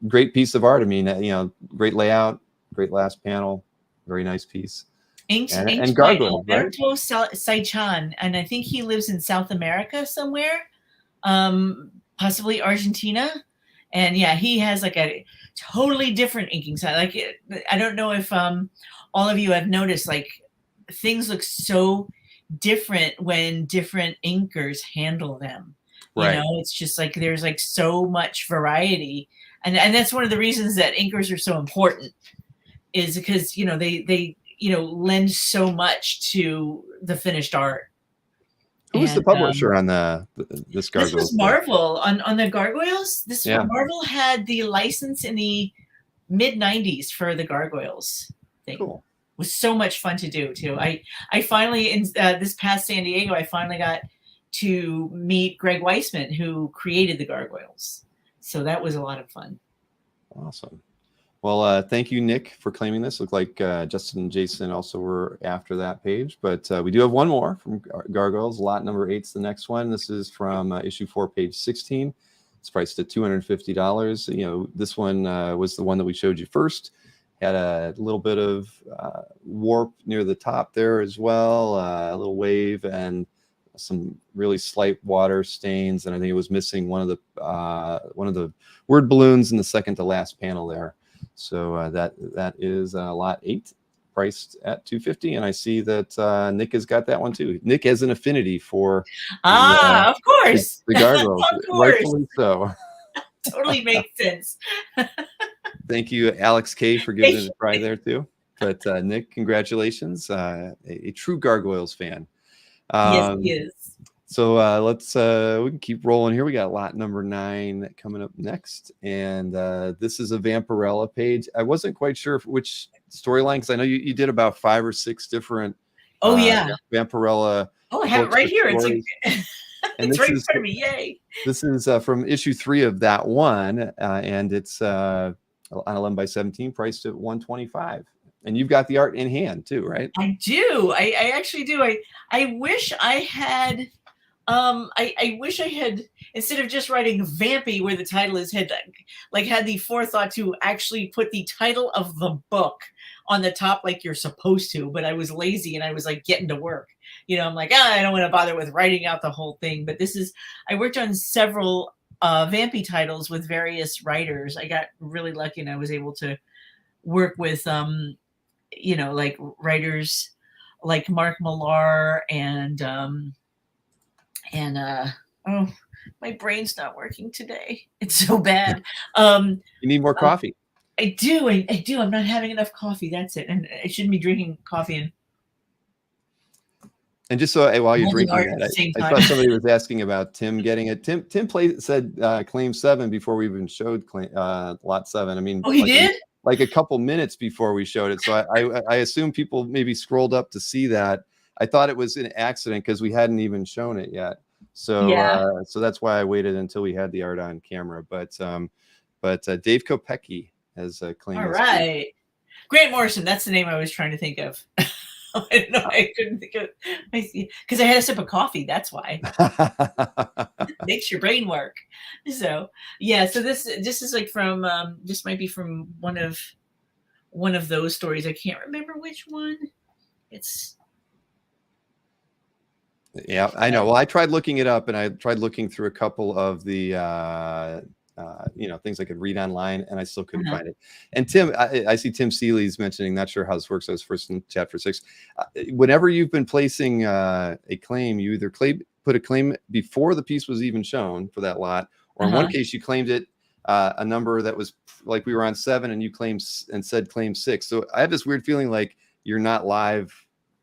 great piece of art. I mean, great layout, great last panel, very nice piece. Inked and Gargoyle, by Alberto Saichan, and I think he lives in South America somewhere, possibly Argentina. And yeah, he has like a totally different inking style. Like, I don't know if all of you have noticed, like, things look so different when different inkers handle them. Right. It's just like there's like so much variety, and that's one of the reasons that inkers are so important, is because they lend so much to the finished art. Who was the publisher on this Gargoyle? This was Marvel on the Gargoyles. Yeah. Marvel had the license in the mid-90s for the Gargoyles thing. Cool. Was so much fun to do too. I finally, in this past San Diego, I finally got to meet Greg Weisman, who created the Gargoyles. So that was a lot of fun. Awesome. Well, thank you, Nick, for claiming this. Looked like Justin and Jason also were after that page, but we do have one more from Gargoyles. Lot number 8 is the next one. This is from issue 4, page 16. It's priced at $250. This one was the one that we showed you first. Had a little bit of warp near the top there as well, a little wave, and some really slight water stains. And I think it was missing one of the word balloons in the second to last panel there. So that is lot 8, priced at $250. And I see that Nick has got that one too. Nick has an affinity for of course, the Gargoyles, of course. Rightfully so. Totally makes sense. Thank you, Alex K, for giving it a try there too. But Nick, congratulations, a true Gargoyles fan. Yes, he is. So let's we can keep rolling here. We got lot number 9 coming up next, and this is a Vampirella page. I wasn't quite sure which storyline, because I know you did about 5 or 6 different. Oh yeah, Vampirella. Oh, I have it right here. Stories. It's right in front of me. Yay! This is from issue 3 of that one, and it's on 11x17, priced at $125. And you've got the art in hand too, right? I do. I actually do. I wish I had. I wish I had, instead of just writing Vampy where the title is, had the forethought to actually put the title of the book on the top like you're supposed to. But I was lazy and I was like getting to work. I'm like, I don't want to bother with writing out the whole thing. But I worked on several Vampy titles with various writers. I got really lucky and I was able to work with like writers like Mark Millar and oh, my brain's not working today. It's so bad. You need more coffee. I do. I'm not having enough coffee. That's it. And I shouldn't be drinking coffee. And And just so while you're Holding drinking art at the that, same I time. thought somebody was asking about Tim getting it. Tim said claim 7 before we even showed lot 7. I mean, Oh, he did? Like a couple minutes before we showed it. So I assume people maybe scrolled up to see that. I thought it was an accident because we hadn't even shown it yet. So Yeah. so that's why I waited until we had the art on camera. But Dave Kopecki has claimed. All right. Grant Morrison, that's the name I was trying to think of. I don't know. I couldn't think of it because I had a sip of coffee. That's why. Makes your brain work. So yeah. So this is like from this might be from one of those stories. I can't remember which one. It's. Yeah, I know. Well, I tried looking it up, and I tried looking through a couple of the things I could read online, and I still couldn't find it. And Tim, I see Tim Seeley's mentioning, not sure how this works. I was first in chapter 6. Whenever you've been placing a claim, you either put a claim before the piece was even shown for that lot, or in one case you claimed it a number that was like we were on 7, and you claimed and said claim 6. So I have this weird feeling like you're not live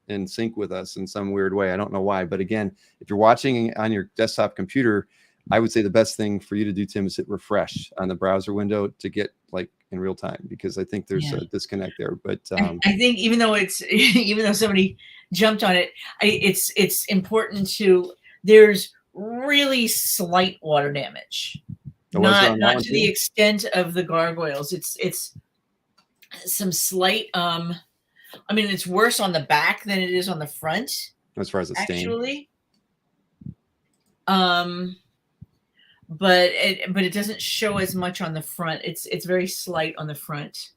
in sync with us in some weird way. I don't know why, but again, if you're watching on your desktop computer, I would say the best thing for you to do, Tim, is hit refresh on the browser window to get like in real time, because I think there's a disconnect there. But I think even though somebody jumped on it, it's important to, there's really slight water damage, not to the extent of the gargoyles. It's some slight I mean, it's worse on the back than it is on the front, as far as the stain. Actually. But it doesn't show as much on the front. It's very slight on the front.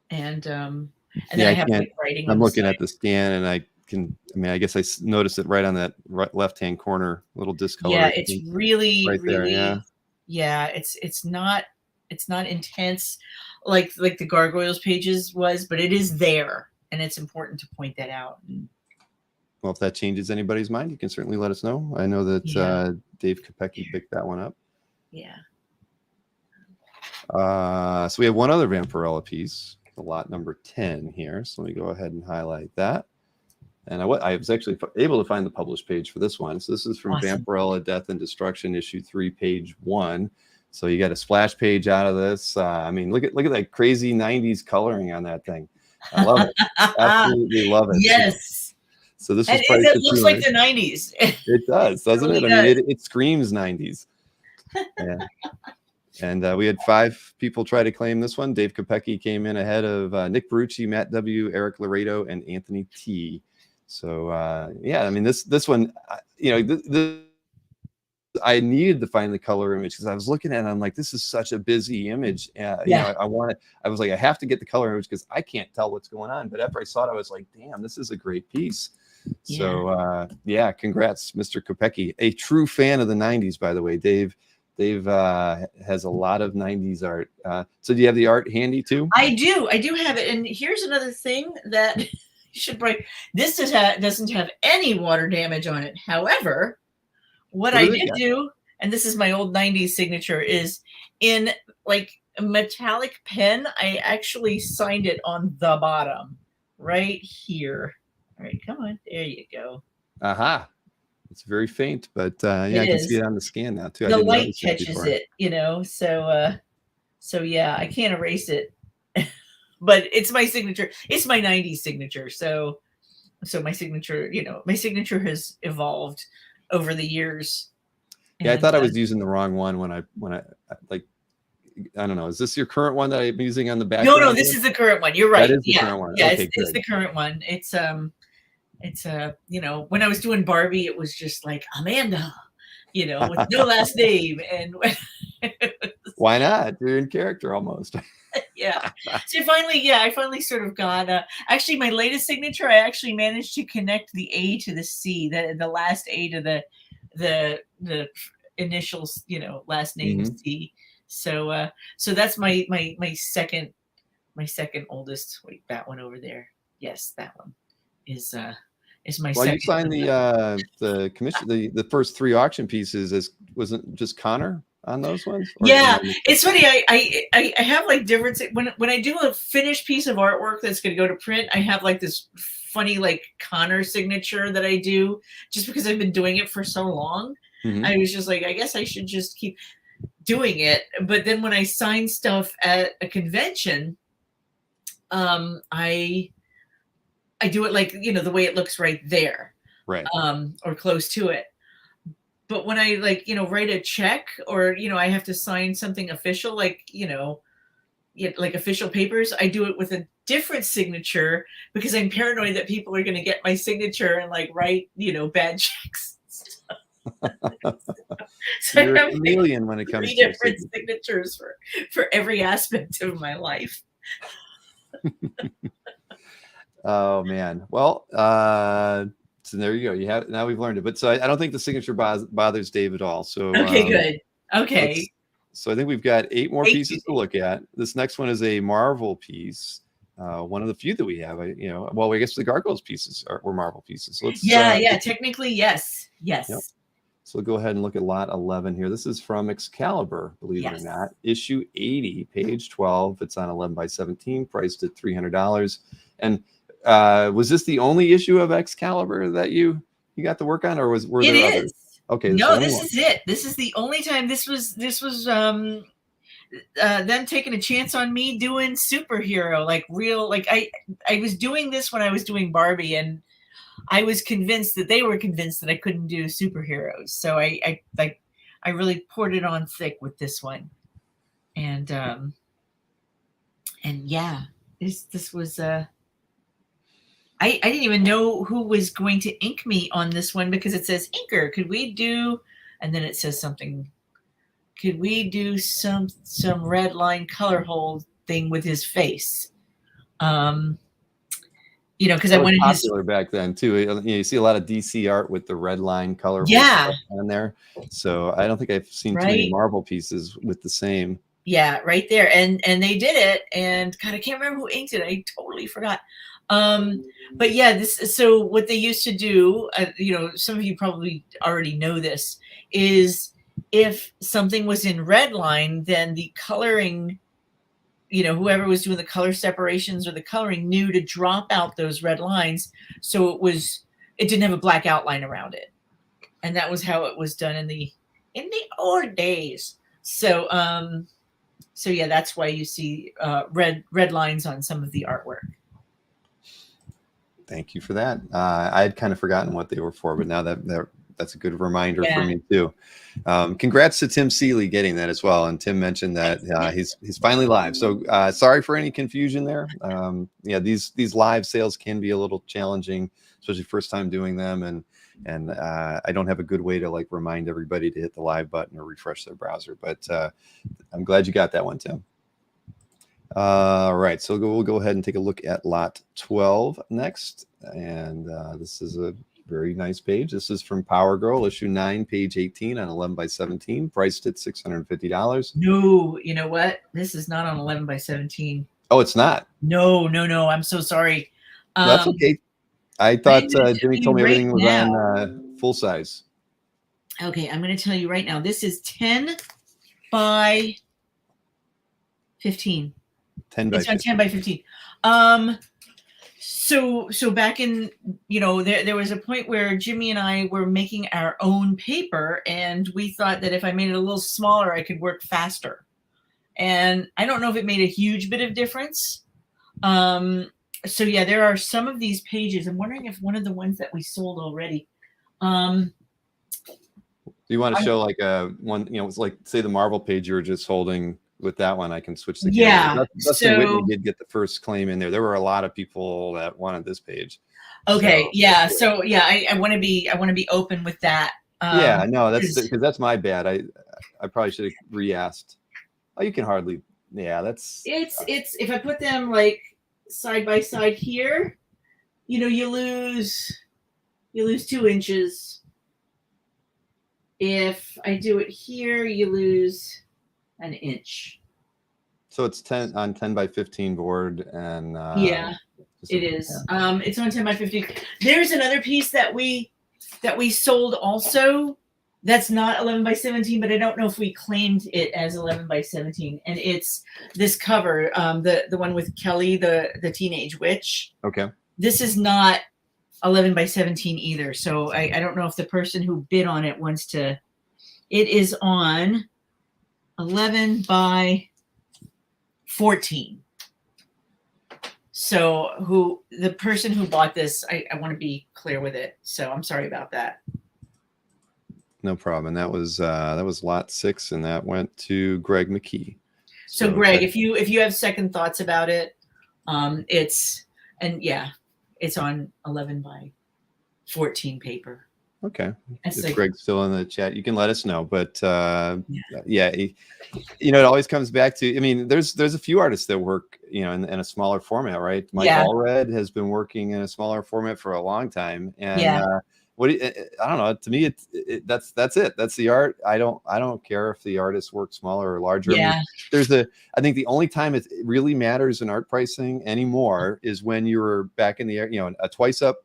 And then I have like writing. I'm looking at the scan, and I guess I noticed it right on that left-hand corner, little discolor. Yeah, it's really, right really, there, yeah. It's not intense like the gargoyles pages was, but it is there, and it's important to point that out. Well, if that changes anybody's mind, you can certainly let us know. I know that Dave Kopecki picked that one up. Yeah. So we have one other Vampirella piece, the lot number 10 here. So let me go ahead and highlight that. And I was actually able to find the published page for this one. So this is from Vampirella Death and Destruction, issue 3, page 1. So you got a splash page out of this. I mean, look at that crazy 90s coloring on that thing. I love it. Absolutely love it. Yes. So this is it looks like the 90s. It does, doesn't it? Really I mean, it screams 90s. Yeah. And we had 5 people try to claim this one. Dave Kopecki came in ahead of Nick Barucci, Matt W., Eric Laredo, and Anthony T. So yeah, I mean, this one, I needed to find the color image because I was looking at it. I'm like, this is such a busy image. I was like, I have to get the color image because I can't tell what's going on. But after I saw it, I was like, damn, this is a great piece. Yeah. So yeah, congrats, Mr. Kopecki. A true fan of the 90s, by the way. Dave has a lot of 90s art. So do you have the art handy too? I do have it. And here's another thing that you should break. This doesn't have any water damage on it. However, what I did do, and this is my old 90s signature, is in like a metallic pen, I actually signed it on the bottom right here. All right, come on. There you go. Aha. It's very faint, but yeah, I can see it on the scan now too. The light catches it, so yeah, I can't erase it. But it's my signature. It's my 90s signature. So my signature has evolved over the years. Yeah, I thought I was using the wrong one when I like, I don't know. Is this your current one that I'm using on the back? No, this is the current one. You're right. That is the current one. Yeah, okay, it's the current one. It's when I was doing Barbie, it was just like Amanda, with no last name. And why not? You're in character almost. Yeah. So I finally sort of got actually my latest signature. I actually managed to connect the A to the C, the last A to the initials, last name C. So that's my second oldest. Wait, that one over there. Yes, that one is my second. You signed the commission, the first 3 auction pieces wasn't just Connor on those ones? Or Yeah, it's funny. I have like different when I do a finished piece of artwork that's going to go to print. I have like this funny like Connor signature that I do just because I've been doing it for so long. Mhm. I was just like, I guess I should just keep doing it. But then when I sign stuff at a convention, I do it like, the way it looks right there, Right. or close to it. But when I like, write a check or, I have to sign something official, like, like official papers, I do it with a different signature because I'm paranoid that people are going to get my signature and like write, bad checks. So You're I a have like chameleon when it comes 3 to different signatures for every aspect of my life. Oh man. Well, so there you go. You have now we've learned it. But so I don't think the signature bothers Dave at all. So Okay, good. Okay. So I think we've got 8 more Thank pieces you. to look at. This next one is a Marvel piece. One of the few that we have. Well, I guess the Gargoyles pieces were Marvel pieces. So let's Yeah. Technically, yes. Yes. Yep. So we'll go ahead and look at lot 11 here. This is from Excalibur, believe it or not. Issue 80, page 12. It's on 11 by 17, priced at $300. And was this the only issue of Excalibur that you got to work on, or were there others? Okay. No, this is it. This is the only time. This was them taking a chance on me doing superhero, like real. Like I was doing this when I was doing Barbie, and I was convinced that they were convinced that I couldn't do superheroes. So I really poured it on thick with this one, and yeah, this was I didn't even know who was going to ink me on this one because it says inker. Could we do, and then it says something. Could we do some red line color hold thing with his face? Because I wanted popular back then too. You see a lot of DC art with the red line color on there. So I don't think I've seen too many Marvel pieces with the same. Yeah, right there, and they did it, and God, I can't remember who inked it. I totally forgot. But yeah, so what they used to do, some of you probably already know this, is if something was in red line, then the coloring, whoever was doing the color separations or the coloring knew to drop out those red lines. So it didn't have a black outline around it. And that was how it was done in the old days. So yeah, that's why you see red lines on some of the artwork. Thank you for that. I had kind of forgotten what they were for, but now that's a good reminder for me too. Congrats to Tim Seeley getting that as well. And Tim mentioned that he's finally live. So sorry for any confusion there. These live sales can be a little challenging, especially first time doing them. And I don't have a good way to like remind everybody to hit the live button or refresh their browser. But I'm glad you got that one, Tim. All right, so we'll go ahead and take a look at lot 12 next. And this is a very nice page. This is from Power Girl, issue 9, page 18 on 11 by 17, priced at $650. No, you know what? This is not on 11 by 17. Oh, it's not? No. I'm so sorry. That's okay. I thought Jimmy told me everything was on full size. Okay, I'm going to tell you right now. This is 10 by 15. 10 by 15. 10 by 15. So back in, there was a point where Jimmy and I were making our own paper, and we thought that if I made it a little smaller, I could work faster. And I don't know if it made a huge bit of difference. So yeah, there are some of these pages. I'm wondering if one of the ones that we sold already. Do you want to show like one, it's like say the Marvel page you were just holding. With that one, I can switch the camera. Dustin Whitney did get the first claim in there. There were a lot of people that wanted this page. Okay, so, I want to be open with that. That's because that's my bad. I probably should have re-asked. Oh, you can hardly. Yeah, that's. It's if I put them like side by side here, you lose 2 inches. If I do it here, you lose an inch. So it's 10 on 10 by 15 board, and it is. It's on 10 by 15. There's another piece that we sold also That's not 11 by 17, but I don't know if we claimed it as 11 by 17. And it's this cover, the one with Kelly, the teenage witch. Okay. This is not 11 by 17 either. So I don't know if the person who bid on it wants to. It is on 11 by 14. So the person who bought this, I want to be clear with it. So I'm sorry about that. No problem. And that was lot 6, and that went to Greg McKee. So Greg, if you have second thoughts about it, it's on 11 by 14 paper. Okay. That's If like, Greg's still in the chat, you can let us know. But it always comes back to, I mean, there's a few artists that work, in a smaller format, right? Mike Allred has been working in a smaller format for a long time. And I don't know. To me, that's it. That's the art. I don't care if the artist works smaller or larger. Yeah. I mean, I think the only time it really matters in art pricing anymore is when you're back in the air. A twice up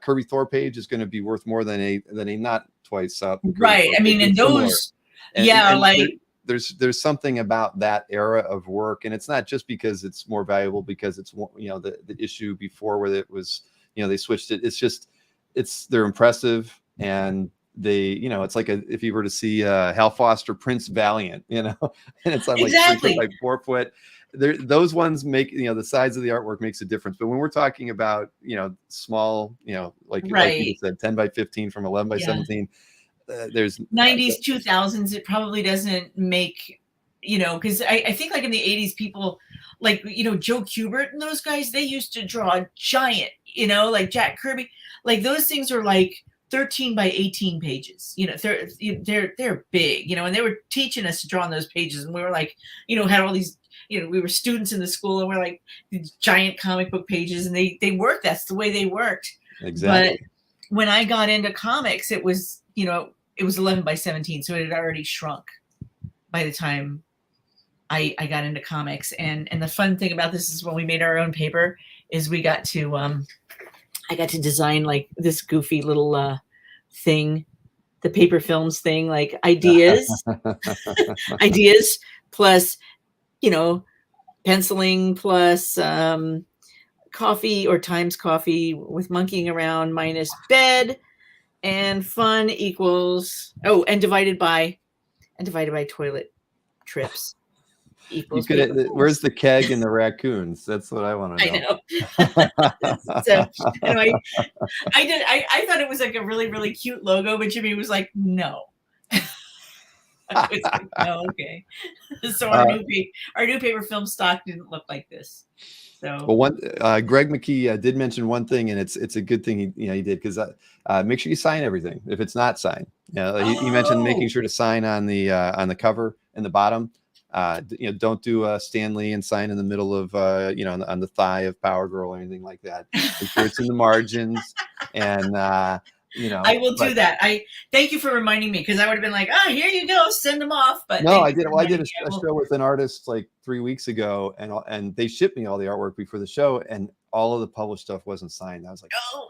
Kirby Thor page is going to be worth more than a not twice up. Right. I mean, and those, there's something about that era of work, and it's not just because it's more valuable because it's the issue before where it was they switched it. It's just they're impressive, and they it's like if you were to see Hal Foster Prince Valiant, and it's on exactly like 4 foot. Those ones make the size of the artwork makes a difference. But when we're talking about small, like you said, 10 by 15 from 11 by 17, there's 90s 2000s. It probably doesn't make because I think like in the 80s people like Joe Kubert and those guys, they used to draw giant like Jack Kirby, like those things are like 13 by 18 pages. They're big, and they were teaching us to draw on those pages, and we were like had all these. We were students in the school, and we're like these giant comic book pages, and they worked. That's the way they worked. Exactly. But when I got into comics, it was 11 by 17, so it had already shrunk by the time I got into comics. And the fun thing about this is when we made our own paper, is we got to I got to design like this goofy little thing, the paper films thing, like ideas plus. Penciling plus coffee or times coffee with monkeying around minus bed, and fun equals and divided by toilet trips equals. Where's the keg and the raccoons? That's what I want to know. I know. So anyway, I thought it was like a really, really cute logo, but Jimmy was like, no. I was like, oh, okay. So our new paper film stock didn't look like this. So Greg McKee did mention one thing, and it's a good thing he did, because make sure you sign everything if it's not signed. He mentioned making sure to sign on the cover and the bottom. Don't do a Stan Lee and sign in the middle of on the thigh of Power Girl or anything like that. Make sure it's in the margins, and I will do that. I thank you for reminding me, because I would have been like, here you go, send them off. But no, I did. Well, I did a show with an artist like 3 weeks ago, and they shipped me all the artwork before the show, and all of the published stuff wasn't signed. I was like, oh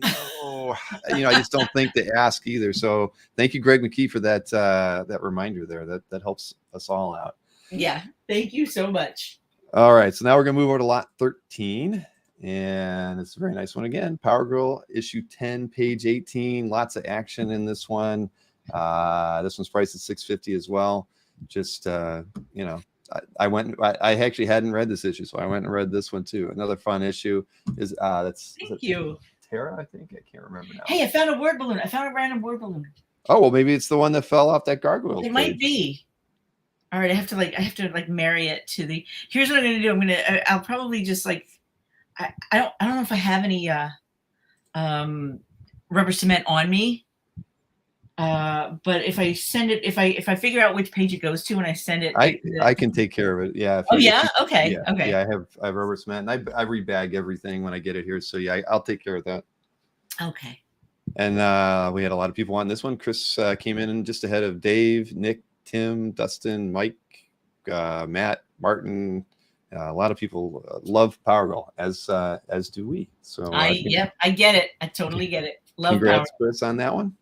no, I just don't think to ask either. So thank you, Greg McKee, for that reminder there. That helps us all out. Yeah, thank you so much. All right, so now we're gonna move over to lot 13. And it's a very nice one again. Power Girl issue 10, page 18. Lots of action in this one. This one's priced at $6.50 as well. Just I actually hadn't read this issue, so I went and read this one too. Another fun issue is Thank you. Tara, I think. I can't remember now. Hey, I found a word balloon. I found a random word balloon. Oh, well, maybe it's the one that fell off that gargoyle. It might be. All right, I have to marry it to the. Here's what I'm gonna do. I'll probably just like. I don't know if I have any rubber cement on me, but if I send it, if I figure out which page it goes to and I send it, I can take care of it. Yeah. Okay. Okay. Yeah, I have rubber cement, and I rebag everything when I get it here. So yeah, I'll take care of that. Okay. And we had a lot of people on this one. Chris came in just ahead of Dave, Nick, Tim, Dustin, Mike, Matt, Martin. A lot of people love Power Girl, as do we. So I get it. I totally get it. Love congrats, Power. Chris, on that one.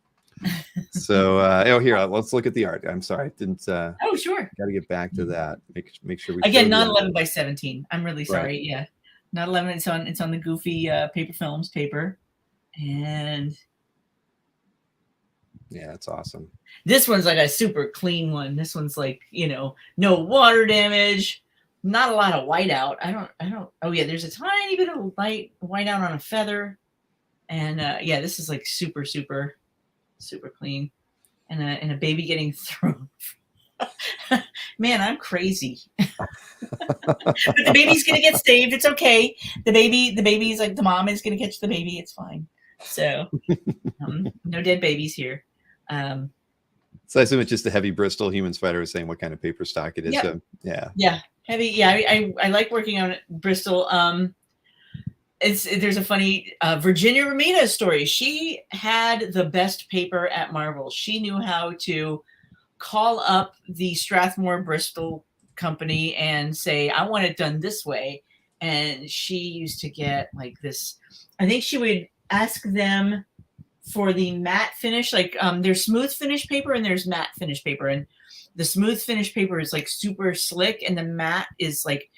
So, here, let's look at the art. I'm sorry, didn't. Oh, sure. Got to get back to that. Make sure we Again, show not the 11 by 17. I'm really sorry. Right. Yeah, not 11. It's on the goofy paper films paper, and yeah, that's awesome. this one's like a super clean one. This one's like, no water damage, not a lot of whiteout. I don't. Oh yeah, there's a tiny bit of whiteout on a feather, and yeah, this is like super clean, and a baby getting thrown. Man, I'm crazy. But the baby's gonna get saved. It's okay. The baby's like, the mom is gonna catch the baby. It's fine. So no dead babies here. So I assume it's just a heavy Bristol. Human Spider is saying what kind of paper stock it is. Yep. So, yeah. Yeah, heavy. Yeah, I like working on Bristol. There's a funny Virginia Ramita story. She had the best paper at Marvel. She knew how to call up the Strathmore Bristol company and say, I want it done this way. And she used to get like this. I think she would ask them for the matte finish, like there's smooth finish paper and there's matte finish paper. And the smooth finish paper is like super slick, and the matte is like,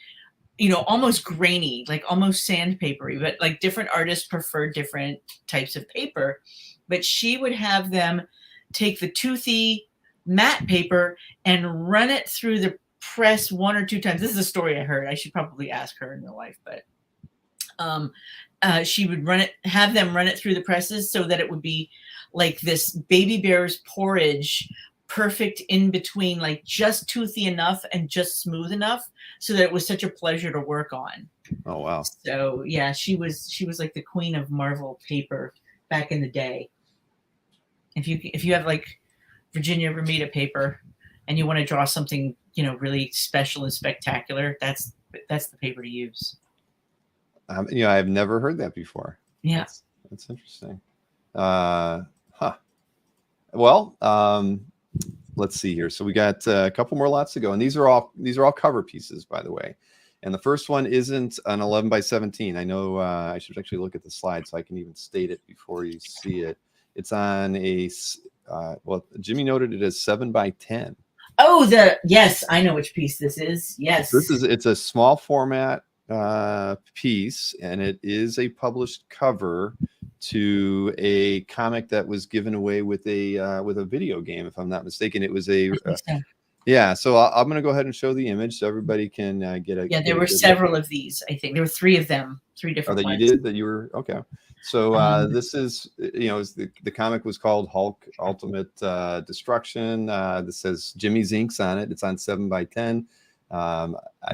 almost grainy, like almost sandpapery, but like different artists prefer different types of paper. But she would have them take the toothy matte paper and run it through the press 1 or 2 times. This is a story I heard. I should probably ask her in real life, but she would have them run it through the presses so that it would be like this baby bear's porridge, perfect in between, like just toothy enough and just smooth enough so that it was such a pleasure to work on. Oh, wow. So yeah, she was like the queen of Marvel paper back in the day. If you have like Virginia Ramita paper and you want to draw something, really special and spectacular, that's the paper to use. I've never heard that before. Yeah. That's interesting. Well, let's see here. So we got a couple more lots to go, and these are all cover pieces, by the way. And the first one isn't an 11 by 17. I know I should actually look at the slide so I can even state it before you see it. It's on a Jimmy noted it as 7 by 10. Oh, yes, I know which piece this is. Yes, it's a small format piece, and it is a published cover to a comic that was given away with a video game, if I'm not mistaken. It was yeah. So I'm going to go ahead and show the image so everybody can get a. Yeah, there were several of these. I think there were 3 of them, 3 different ones. You did that. You were okay. So this is, the comic was called Hulk Ultimate Destruction. This says Jimmy's inks on it. It's on 7 by 10. I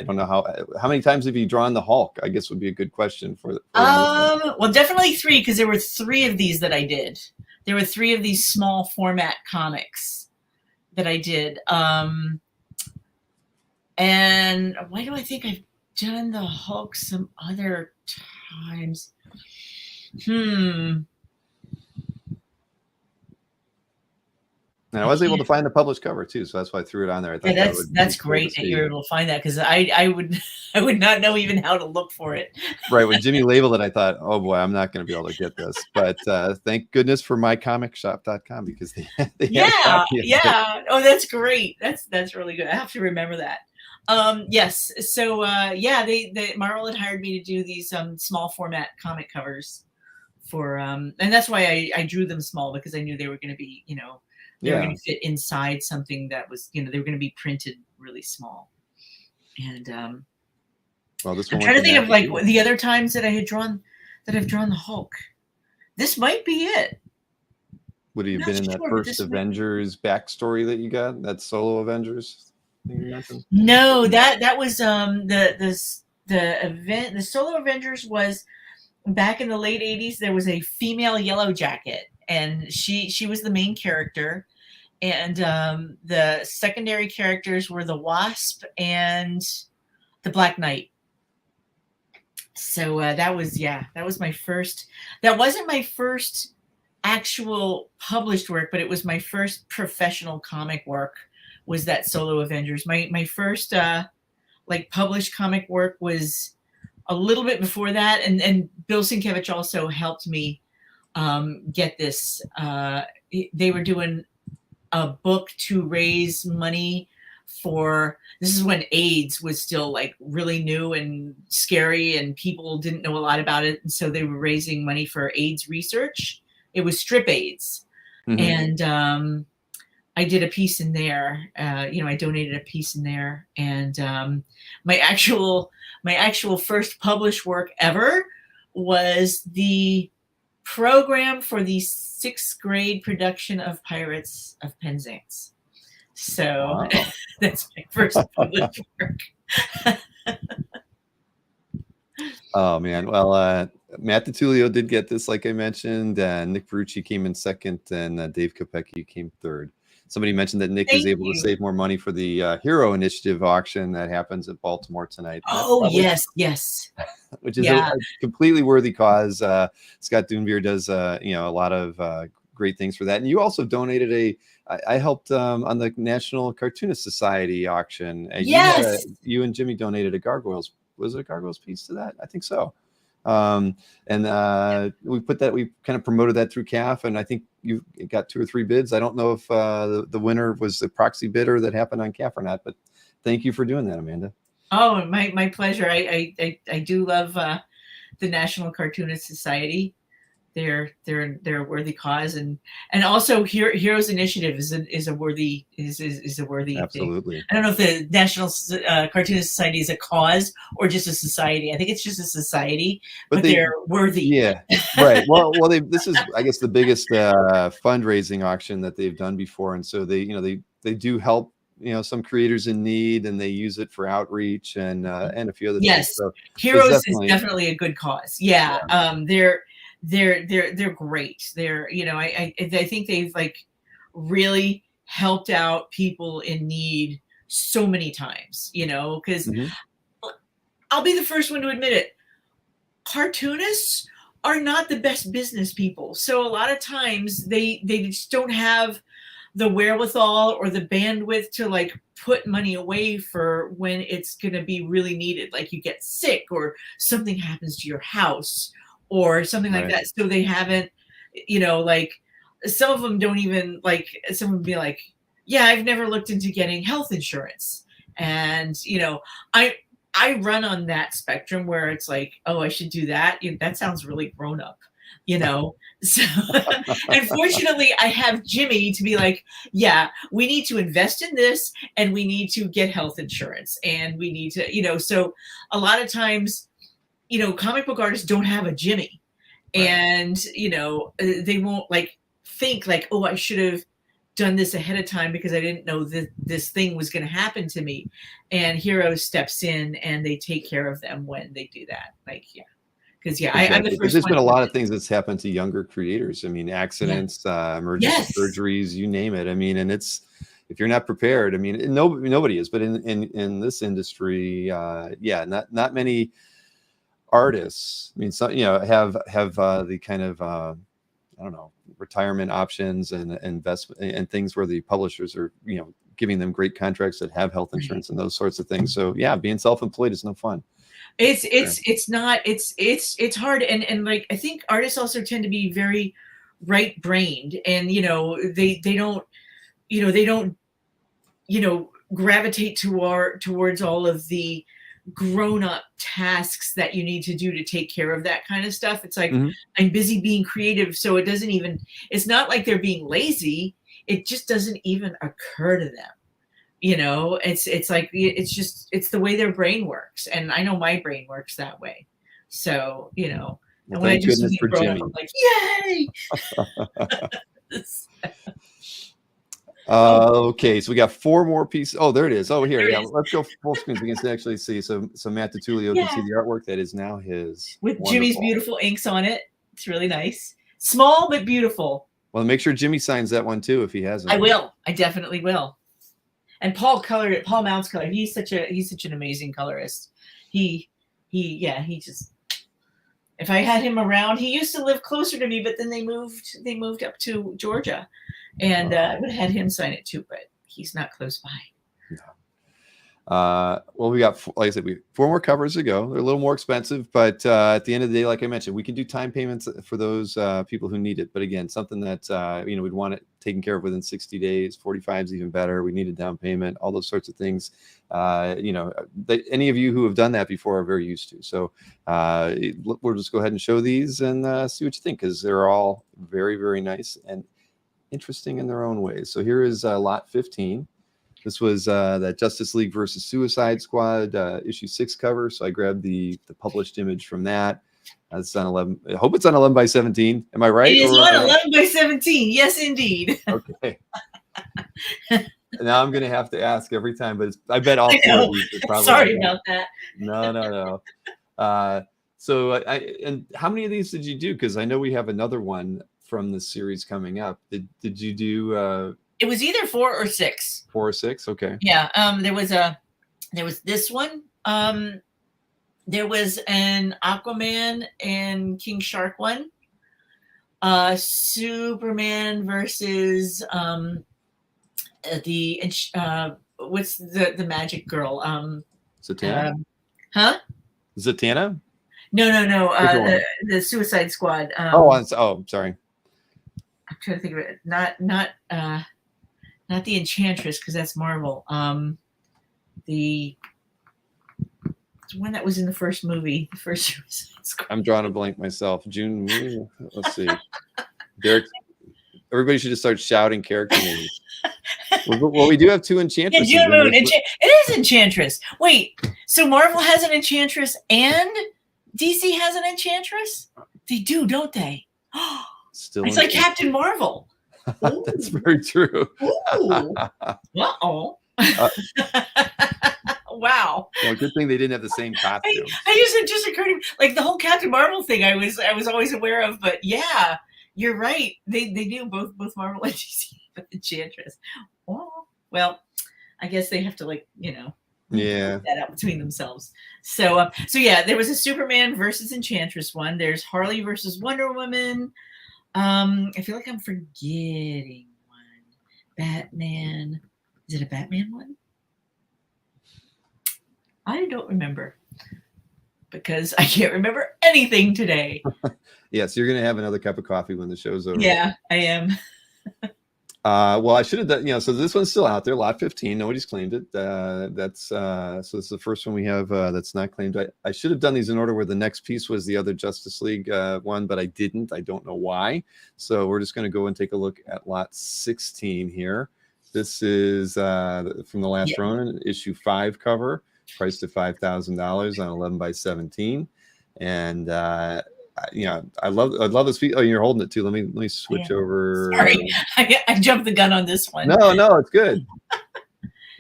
don't know how many times have you drawn the Hulk, I guess would be a good question for well, definitely 3, because there were 3 of these that I did. There were 3 of these small format comics that I did. And why do I think I've done the Hulk some other times? And I was able to find the published cover too, so that's why I threw it on there. I thought that's great that you're able to find that, because I would not know even how to look for it. Right, when Jimmy labeled it, I thought, oh boy, I'm not going to be able to get this. But thank goodness for mycomicshop.com, because they yeah. Oh, that's great. That's really good. I have to remember that. Yes. So they Marvel had hired me to do these small format comic covers for and that's why I drew them small, because I knew they were going to be, they were going to fit inside something that was, they were going to be printed really small. And well, this one I'm trying to think of like the other times that I've drawn the Hulk. This might be it. Would he have been in that first Avengers backstory that you got? That solo Avengers thing you mentioned? No, that was the event. The solo Avengers was back in the late 80s. There was a female Yellow Jacket, and she was the main character, and the secondary characters were the Wasp and the Black Knight. So that was my first. That wasn't my first actual published work, but it was my first professional comic work. Was that solo Avengers? My first like published comic work was a little bit before that, and Bill Sienkiewicz also helped me get this they were doing a book to raise money for, this is when AIDS was still like really new and scary and people didn't know a lot about it. And so they were raising money for AIDS research. It was strip AIDS. And I did a piece in there. I donated a piece in there. And my actual first published work ever was the program for the 6th grade production of Pirates of Penzance. So wow. That's my first published work. Oh man, well, Matt DiTullio did get this, like I mentioned. Nick Perucci came in second, and Dave Kopecki came third. Somebody mentioned that Nick is able to save more money for the Hero Initiative auction that happens at Baltimore tonight. Oh, yes. Which is a completely worthy cause. Scott Dunbier does, a lot of great things for that. And you also donated I helped on the National Cartoonist Society auction. Yes. You and Jimmy donated a Gargoyles. Was it a Gargoyles piece to that? I think so. We kind of promoted that through CAF, and I think you got 2 or 3 bids. I don't know if the winner was the proxy bidder that happened on CAF or not, but thank you for doing that, Amanda. Oh, my pleasure. I do love the National Cartoonist Society. They're a worthy cause, and also Heroes Initiative is a worthy absolutely thing. I don't know if the National Cartoonist Society is a cause or just a society. I think it's just a society, but they're worthy. Yeah, right. Well, this is, I guess, the biggest fundraising auction that they've done before, and so they do help some creators in need, and they use it for outreach and a few other things. So Heroes is definitely a good cause. Yeah. They're great. I think they've like really helped out people in need so many times, because I'll be the first one to admit it. Cartoonists are not the best business people. So a lot of times they just don't have the wherewithal or the bandwidth to like put money away for when it's going to be really needed. Like you get sick or something happens to your house or something like that. So they haven't, like some of them don't even like, someone would be like, yeah, I've never looked into getting health insurance. And, I run on that spectrum where it's like, oh, I should do that. That sounds really grown up, So unfortunately I have Jimmy to be like, yeah, we need to invest in this and we need to get health insurance and we need to, so a lot of times, comic book artists don't have a Jimmy, and they won't like think like, oh, I should have done this ahead of time because I didn't know that this thing was going to happen to me. And Heroes steps in and they take care of them when they do that. Like, because exactly. I'm the first. There's been a lot of things that's happened to younger creators. I mean, accidents, emergency surgeries, you name it. I mean, and it's, if you're not prepared, I mean, nobody is, but in this industry, not many artists, I mean, some, have the kind of I don't know, retirement options and investment and things where the publishers are giving them great contracts that have health insurance and those sorts of things. So being self-employed is no fun. It's not, it's hard, and like I think artists also tend to be very right-brained, and they don't gravitate towards all of the grown-up tasks that you need to do to take care of that kind of stuff. It's like, I'm busy being creative, so it's not like they're being lazy, it just doesn't even occur to them. It's like, it's the way their brain works, and I know my brain works that way. So and when I just see Jimmy, I'm like, yay. Okay, so we got 4 more pieces. Oh, there it is. Oh, here. Yeah, let's go full screen so we can actually see. So Matt DiTullio can see the artwork that is now his. With Jimmy's beautiful inks on it. It's really nice. Small but beautiful. Well, make sure Jimmy signs that one too if he hasn't. I will. I definitely will. And Paul colored it. Paul Mounts colored. He's such an amazing colorist. He just. If I had him around, he used to live closer to me, but then they moved up to Georgia. And I would have had him sign it too, but he's not close by. Well, we got, like I said, we 4 more covers to go. They're a little more expensive, but at the end of the day, like I mentioned, we can do time payments for those people who need it. But again, something that we'd want it taken care of within 60 days. 45 is even better. We need a down payment, all those sorts of things. Any of you who have done that before are very used to. So we'll just go ahead and show these and see what you think, because they're all very, very nice and interesting in their own ways. So here is lot 15. This was that Justice League versus Suicide Squad issue 6 cover. So I grabbed the published image from that. It's on 11. I hope it's on 11 by 17. Am I right? It is on 11 by 17. Yes, indeed. Okay. Now I'm going to have to ask every time, but I bet all 4 of these are probably. Sorry about that. No. And how many of these did you do? Because I know we have another one from the series coming up. Did you do? It was either 4 or 6. 4 or 6. Okay. Yeah. There was this one. There was an Aquaman and King Shark one. Superman versus what's the magic girl? Zatanna? Huh? Zatanna? No. The Suicide Squad. Sorry. I'm trying to think of it. Not the Enchantress, because that's Marvel. The one that was in the first movie, the first Suicide Squad. I'm drawing a blank myself. June. Let's see. Derek. Everybody should just start shouting character names. Well, we do have 2 Enchantresses. Yeah, June Moon. It is Enchantress. Wait, so Marvel has an Enchantress and DC has an Enchantress? They do, don't they? Still, it's like Captain Marvel. That's very true. Uh-oh. Wow. Well, good thing they didn't have the same costumes. It just occurred to me, like the whole Captain Marvel thing I was always aware of, but yeah, you're right. They do both Marvel and DC with Enchantress. Oh, well, I guess they have to work that out between themselves. So yeah, there was a Superman versus Enchantress one. There's Harley versus Wonder Woman. I feel like I'm forgetting one. Batman. Is it a Batman one? I don't remember because I can't remember anything today. Yes, you're going to have another cup of coffee when the show's over. Yeah, I am. Well, I should have done, so this one's still out there, lot 15. Nobody's claimed it. So this is the first one we have that's not claimed. I should have done these in order where the next piece was the other Justice League one, but I didn't. I don't know why. So we're just going to go and take a look at lot 16 here. This is from the last Ronin, issue 5 cover, priced at $5,000 on 11 by 17. And I love this piece. Oh, you're holding it too. Let me switch over. Sorry, I jumped the gun on this one. No, it's good.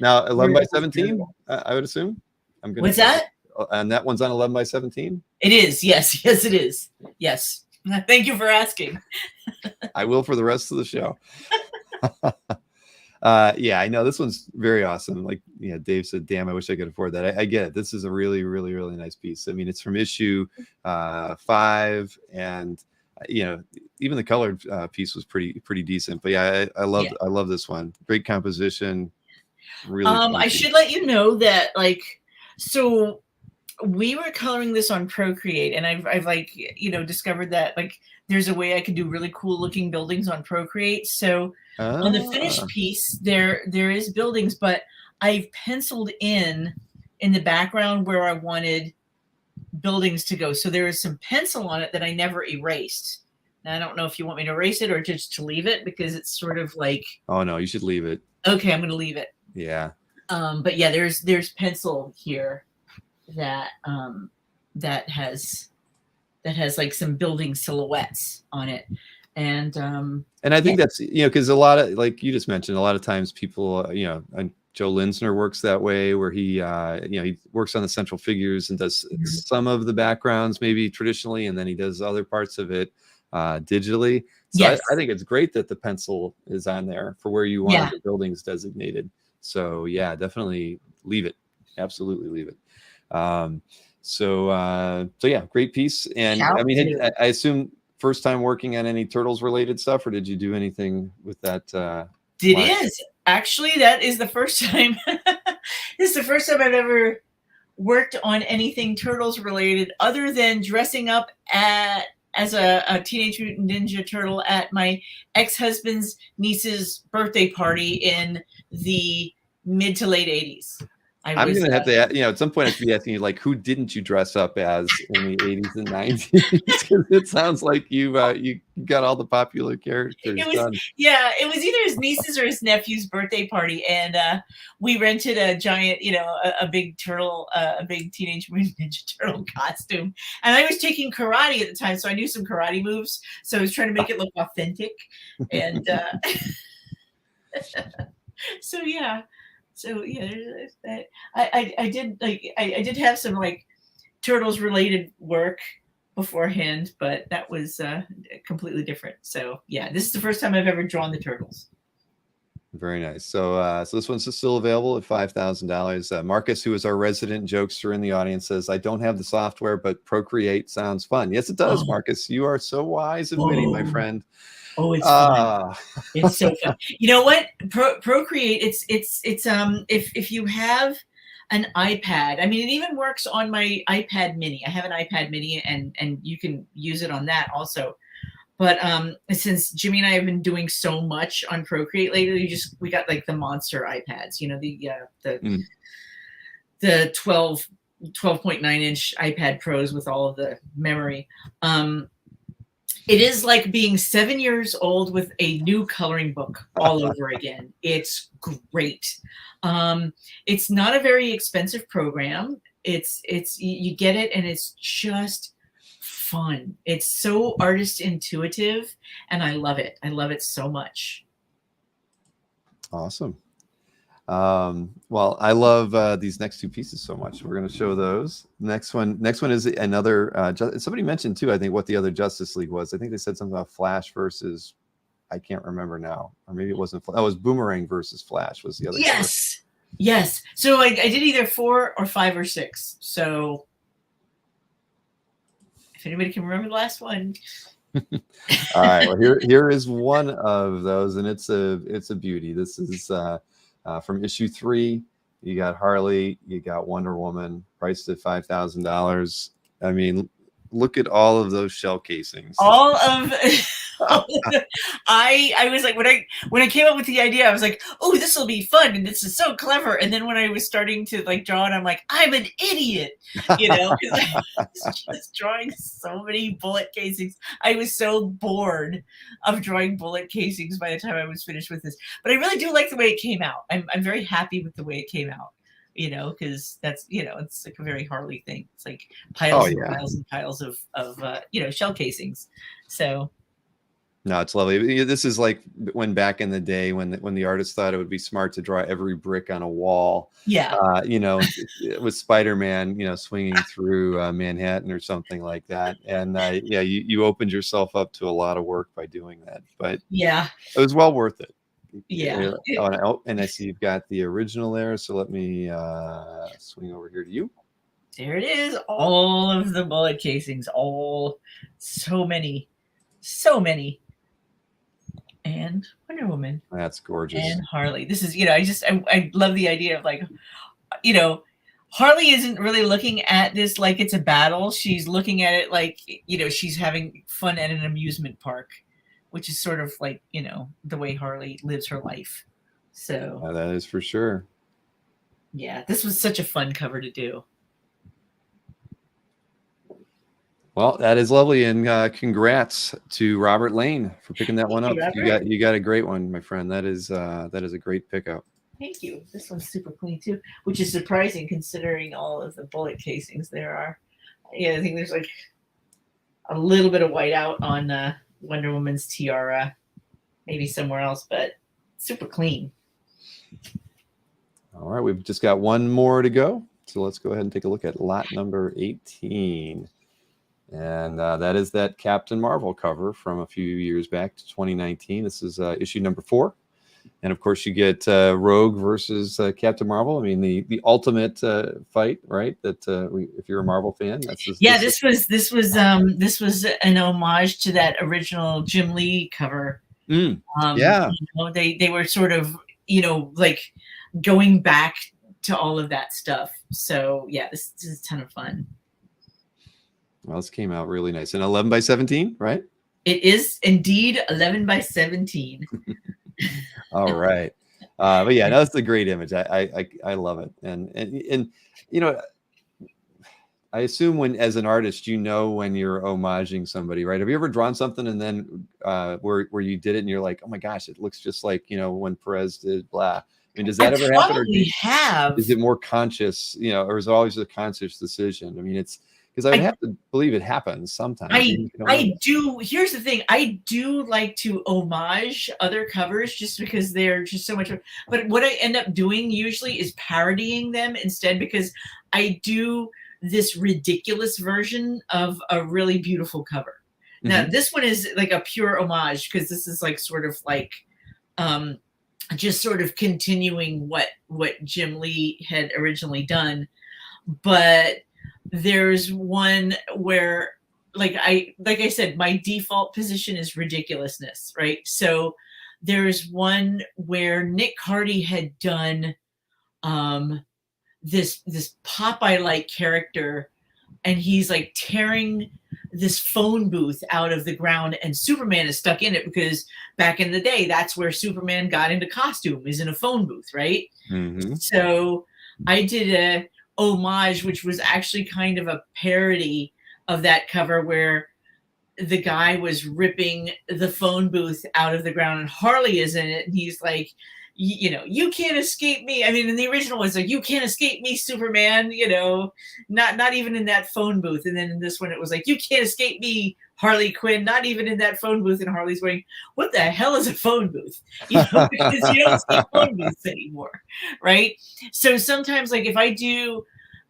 Now 11 by 17, I would assume. What's that? And that one's on 11 by 17. It is. Yes, it is. Yes. Thank you for asking. I will for the rest of the show. I know this one's very awesome. Like, Dave said, damn, I wish I could afford that. I get it. This is a really, really, really nice piece. I mean, it's from issue 5, and even the colored piece was pretty decent. But I love this one. Great composition. Really. I should let you know that so we were coloring this on Procreate, and I've discovered that there's a way I can do really cool looking buildings on Procreate. So on the finished piece, there is buildings, but I've penciled in the background where I wanted buildings to go. So there is some pencil on it that I never erased. Now, I don't know if you want me to erase it or just to leave it, because it's sort of like. Oh no, you should leave it. Okay, I'm going to leave it. Yeah. But yeah, there's pencil here that has some building silhouettes on it. And I think that's, because a lot of, like you just mentioned, a lot of times people, and Joe Linsner works that way, where he works on the central figures and does some of the backgrounds maybe traditionally, and then he does other parts of it digitally. So yes. I think it's great that the pencil is on there for where you want the buildings designated. So yeah, definitely leave it. Absolutely leave it. So yeah, great piece. And I mean, I assume first time working on any Turtles related stuff, or did you do anything with that? It is actually, that is the first time. This is the first time I've ever worked on anything Turtles related other than dressing up as a Teenage Mutant Ninja Turtle at my ex-husband's niece's birthday party in the mid to late 80s. I'm going to have to, at some point I should be asking you, like, who didn't you dress up as in the 80s and 90s? Because it sounds like you got all the popular characters done. Yeah, it was either his niece's or his nephew's birthday party, and we rented a giant, a big turtle, a big Teenage Mutant Ninja Turtle costume. And I was taking karate at the time, so I knew some karate moves. So I was trying to make it look authentic, and so yeah. So yeah, I did have some like Turtles related work beforehand, but that was completely different. So yeah, this is the first time I've ever drawn the Turtles. Very nice. So so this one's still available at $5,000. Marcus, who is our resident jokester in the audience, says, I don't have the software, but Procreate sounds fun. Yes, it does, Marcus. You are so wise and witty, my friend. Oh, it's fun. It's so fun. You know what? Procreate. It's if you have an iPad. I mean, it even works on my iPad Mini. I have an iPad Mini, and you can use it on that also. But since Jimmy and I have been doing so much on Procreate lately, we got like the monster iPads. The 12.9-inch iPad Pros with all of the memory. It is like being 7 years old with a new coloring book all over again. It's great. It's not a very expensive program. It's you get it, and it's just fun. It's so artist intuitive, and I love it. I love it so much. Awesome. Well, I love these next two pieces so much. We're going to show those. Next one is another. Somebody mentioned too, I think, what the other Justice League was. I think they said something about Flash versus, I can't remember now, or maybe it wasn't. That was Boomerang versus Flash was the other. Yes, yes. So I did either 4 or 5 or 6. So if anybody can remember the last one. All right. Well, here is one of those, and it's a beauty. This is. From issue 3, you got Harley, you got Wonder Woman, priced at $5,000. I mean, look at all of those shell casings. I was like, when I came up with the idea, I was like, oh, this will be fun, and this is so clever. And then when I was starting to like draw it, I'm like, I'm an idiot, because I was just drawing so many bullet casings. I was so bored of drawing bullet casings by the time I was finished with this. But I really do like the way it came out. I'm very happy with the way it came out. Because that's, it's like a very Harley thing. It's like piles and piles and piles of shell casings. So. No, it's lovely. This is like when back in the day when the artist thought it would be smart to draw every brick on a wall. Yeah. With Spider-Man, swinging through Manhattan or something like that. And you opened yourself up to a lot of work by doing that. But yeah, it was well worth it. Yeah. And I see you've got the original there. So let me swing over here to you. There it is. All of the bullet casings. So many. And Wonder Woman. That's gorgeous. And Harley. This is, I love the idea of like, Harley isn't really looking at this like it's a battle. She's looking at it like, she's having fun at an amusement park, which is sort of like, the way Harley lives her life. So that is for sure. Yeah, this was such a fun cover to do. Well, that is lovely, and congrats to Robert Lane for picking that one up. You got a great one, my friend. That is a great pickup. Thank you. This one's super clean too, which is surprising considering all of the bullet casings there are. Yeah, I think there's like a little bit of whiteout on Wonder Woman's tiara, maybe somewhere else, but super clean. All right, we've just got one more to go, so let's go ahead and take a look at lot number 18. And that is that Captain Marvel cover from a few years back to 2019. This is issue number 4. And of course, you get Rogue versus Captain Marvel. I mean, the ultimate fight, right? That if you're a Marvel fan, that's just, this was an homage to that original Jim Lee cover. Yeah, they were sort of like going back to all of that stuff. So yeah, this is a ton of fun. Well, this came out really nice. And 11 by 17, right? It is indeed 11 by 17. All right. But yeah, no, that's a great image. I love it. And you know, I assume when, as an artist, you know when you're homaging somebody, right? Have you ever drawn something and then where you did it and you're like, oh my gosh, it looks just like, you know, when Perez did blah. I mean, does that ever happen? Or is it more conscious, you know, or is it always a conscious decision? I mean, it's because I would have to believe it happens sometimes. I do. Here's the thing. I do like to homage other covers just because they're just so much. But what I end up doing usually is parodying them instead, because I do this ridiculous version of a really beautiful cover. Now, this one is like a pure homage because this is like sort of like just sort of continuing what Jim Lee had originally done. But there's one where like I said, my default position is ridiculousness, right? So there's one where Nick Hardy had done this Popeye-like character, and he's like tearing this phone booth out of the ground, and Superman is stuck in it because back in the day, that's where Superman got into costume, is in a phone booth, right? So I did a homage, which was actually kind of a parody of that cover where the guy was ripping the phone booth out of the ground and Harley is in it, and he's like, you know, you can't escape me. I mean, in the original was like, you can't escape me, Superman, you know, not even in that phone booth. And then in this one, it was like, you can't escape me, Harley Quinn, not even in that phone booth. And Harley's going, what the hell is a phone booth? You know, because you don't see phone booths anymore, right? So sometimes, like if I do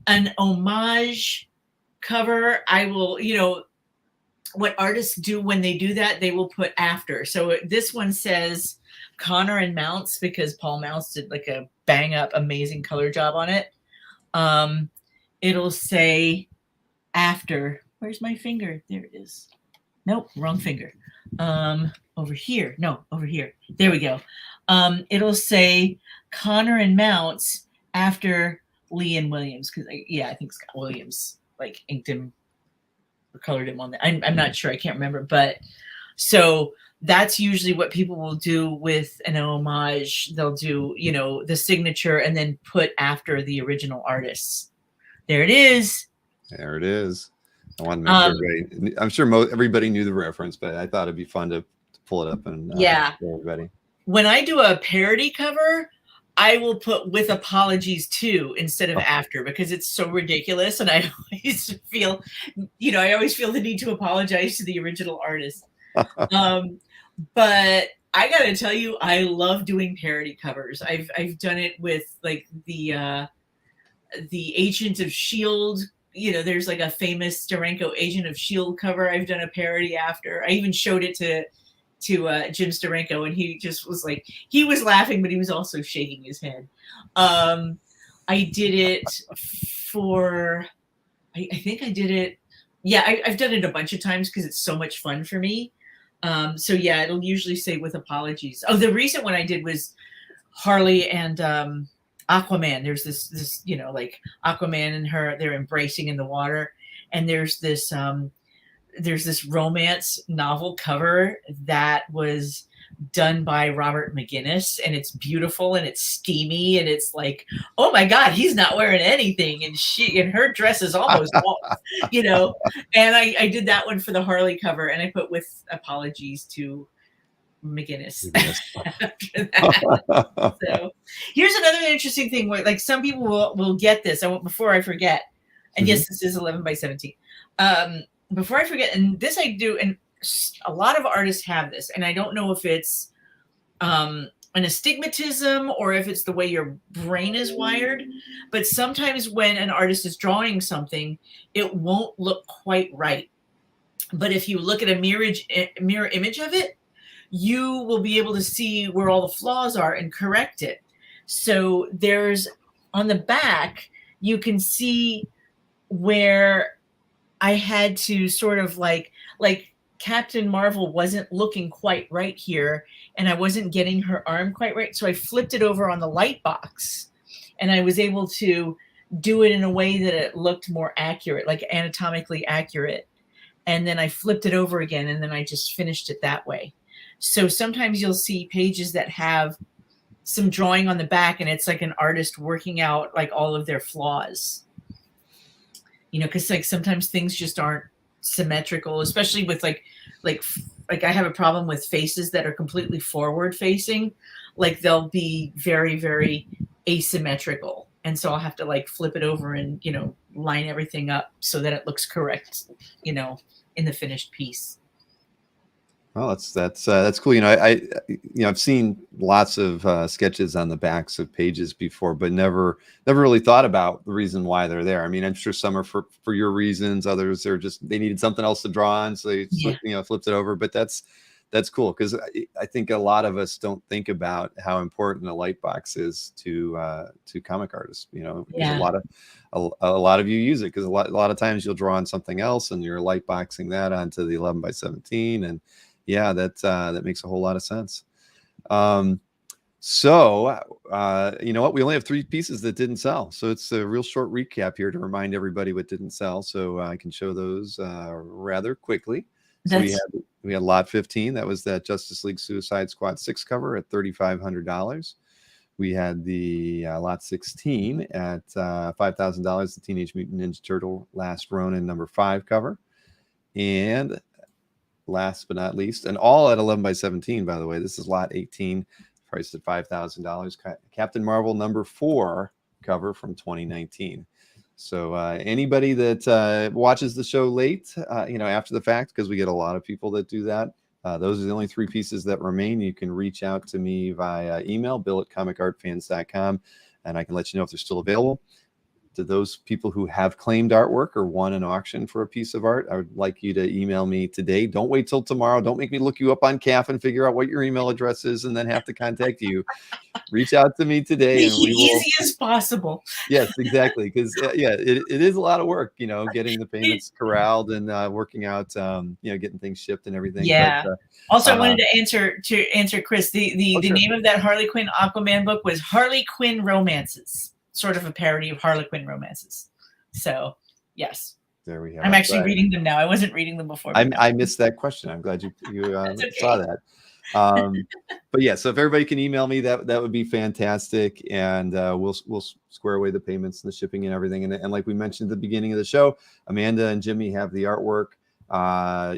an homage cover, I will, you know, what artists do when they do that, they will put after. So this one says Connor and Mounts because Paul Mounts did like a bang up amazing color job on it. It'll say after. Where's my finger? There it is. Nope, wrong finger. Over here. No, over here. There we go. It'll say Connor and Mounts after Lee and Williams, because I think Scott Williams like inked him or colored him on that. I'm not sure. I can't remember. But so that's usually what people will do with an homage. They'll do, you know, the signature and then put after the original artists. There it is. There it is. I want to make sure everybody, I'm sure everybody knew the reference, but I thought it'd be fun to pull it up and show everybody. When I do a parody cover, I will put with apologies too instead of after, because it's so ridiculous. And I always feel, you know, I always feel the need to apologize to the original artist. But I got to tell you, I love doing parody covers. I've done it with like the Agent of S.H.I.E.L.D. You know, there's like a famous Steranko Agent of S.H.I.E.L.D. cover I've done a parody after. I even showed it to Jim Steranko, and he just was like, he was laughing, but he was also shaking his head. I did it for, I think I did it. Yeah, I've done it a bunch of times because it's so much fun for me. So yeah, it'll usually say with apologies. Oh, the recent one I did was Harley and Aquaman. There's this, you know, like Aquaman and her, they're embracing in the water. And there's this romance novel cover that was done by Robert McGinnis, and it's beautiful and it's steamy and it's like, oh my God, he's not wearing anything, and her dress is almost off, you know. And I did that one for the Harley cover, and I put with apologies to McGinnis after that. So here's another interesting thing where like some people will get this. Before I forget, and yes, this is 11 by 17. Before I forget, and this I do, and a lot of artists have this, and I don't know if it's an astigmatism or if it's the way your brain is wired, but sometimes when an artist is drawing something, it won't look quite right. But if you look at a mirror image of it, you will be able to see where all the flaws are and correct it. So there's, on the back, you can see where I had to sort of like Captain Marvel wasn't looking quite right here, and I wasn't getting her arm quite right. So I flipped it over on the light box, and I was able to do it in a way that it looked more accurate, like anatomically accurate. And then I flipped it over again, and then I just finished it that way. So sometimes you'll see pages that have some drawing on the back, and it's like an artist working out like all of their flaws. You know, because like sometimes things just aren't symmetrical, especially with like I have a problem with faces that are completely forward facing. Like they'll be very, very asymmetrical. And so I'll have to like flip it over and, you know, line everything up so that it looks correct, you know, in the finished piece. Well, that's cool. You know, I've seen lots of sketches on the backs of pages before, but never really thought about the reason why they're there. I mean, I'm sure some are for your reasons, others are just they needed something else to draw on, so they flipped it over. But that's cool, because I think a lot of us don't think about how important a light box is to comic artists. You know, a lot of you use it because a lot of times you'll draw on something else and you're light boxing that onto the 11x17 and. Yeah, that makes a whole lot of sense. So you know what? We only have 3 pieces that didn't sell. So it's a real short recap here to remind everybody what didn't sell. So I can show those rather quickly. So we had lot 15. That was that Justice League Suicide Squad 6 cover at $3,500. We had the lot 16 at $5,000, the Teenage Mutant Ninja Turtle Last Ronin #5 cover. And last but not least, and all at 11x17, by the way, this is lot 18, priced at $5,000. Captain Marvel #4 cover from 2019. So anybody that watches the show late, you know, after the fact, because we get a lot of people that do that, those are the only 3 pieces that remain. You can reach out to me via email, bill@comicartfans.com, and I can let you know if they're still available. To those people who have claimed artwork or won an auction for a piece of art, I would like you to email me today. Don't wait till tomorrow. Don't make me look you up on CAF and figure out what your email address is and then have to contact you. Reach out to me today. And we will, easy as possible. Yes, exactly. Because it is a lot of work, you know, getting the payments corralled and working out, you know, getting things shipped and everything. Yeah. But, also, I wanted to answer Chris. The sure. name of that Harley Quinn Aquaman book was Harley Quinn Romances. Sort of a parody of Harley Quinn romances. So, yes. There we have. I'm actually reading them now. I wasn't reading them before. I missed that question. I'm glad you okay. saw that. But yeah, so if everybody can email me, that would be fantastic, and we'll square away the payments and the shipping and everything. And like we mentioned at the beginning of the show, Amanda and Jimmy have the artwork.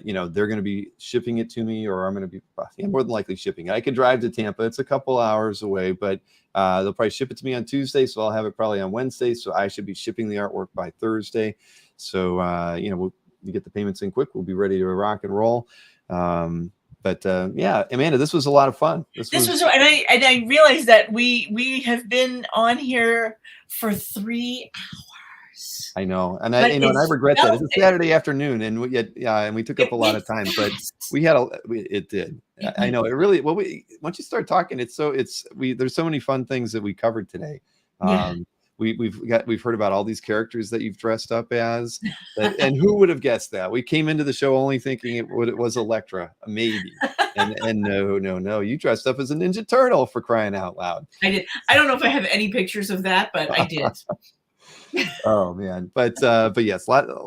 You know, they're going to be shipping it to me, or I'm going to be more than likely shipping it. I could drive to Tampa. It's a couple hours away, but they'll probably ship it to me on Tuesday, so I'll have it probably on Wednesday. So I should be shipping the artwork by Thursday. So you know, we get the payments in quick. We'll be ready to rock and roll. But yeah, Amanda, this was a lot of fun. This was and I realized that we have been on here for 3 hours. I know, and I regret that. It's a Saturday afternoon, and we took up a lot of time, but it did. I know it really. Well, once you start talking, there's so many fun things that we covered today. We've heard about all these characters that you've dressed up as, and who would have guessed that? We came into the show only thinking it was Elektra, maybe, and no, you dressed up as a Ninja Turtle, for crying out loud. I did. I don't know if I have any pictures of that, but I did. Oh man, but yes,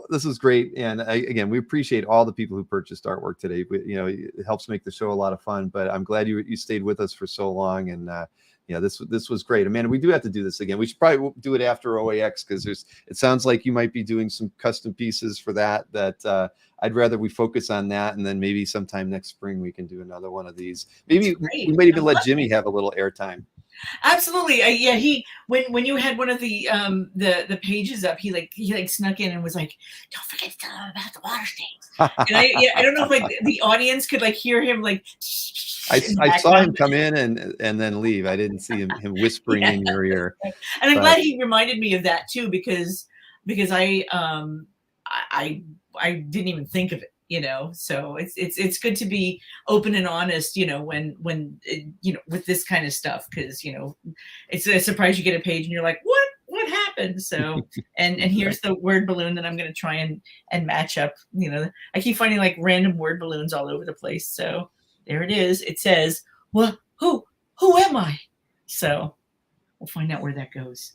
this is great, and again, we appreciate all the people who purchased artwork today. You know, it helps make the show a lot of fun. But I'm glad you stayed with us for so long, and yeah, this was great. Amanda, we do have to do this again. We should probably do it after OAX, because it sounds like you might be doing some custom pieces for that. I'd rather we focus on that, and then maybe sometime next spring we can do another one of these. Maybe we might even let Jimmy have a little airtime. Absolutely. Yeah. He when you had one of the pages up, he snuck in and was like, "Don't forget to tell him about the water stains." And I don't know if the audience could hear him I saw him come in and then leave. I didn't see him whispering in your ear. And I'm glad he reminded me of that too, because I didn't even think of it. You know, so it's good to be open and honest, you know, when you know, with this kind of stuff, because, you know, it's a surprise you get a page and you're like, what happened? So and here's the word balloon that I'm going to try and match up. You know, I keep finding random word balloons all over the place. So there it is. It says, well, who am I? So we'll find out where that goes.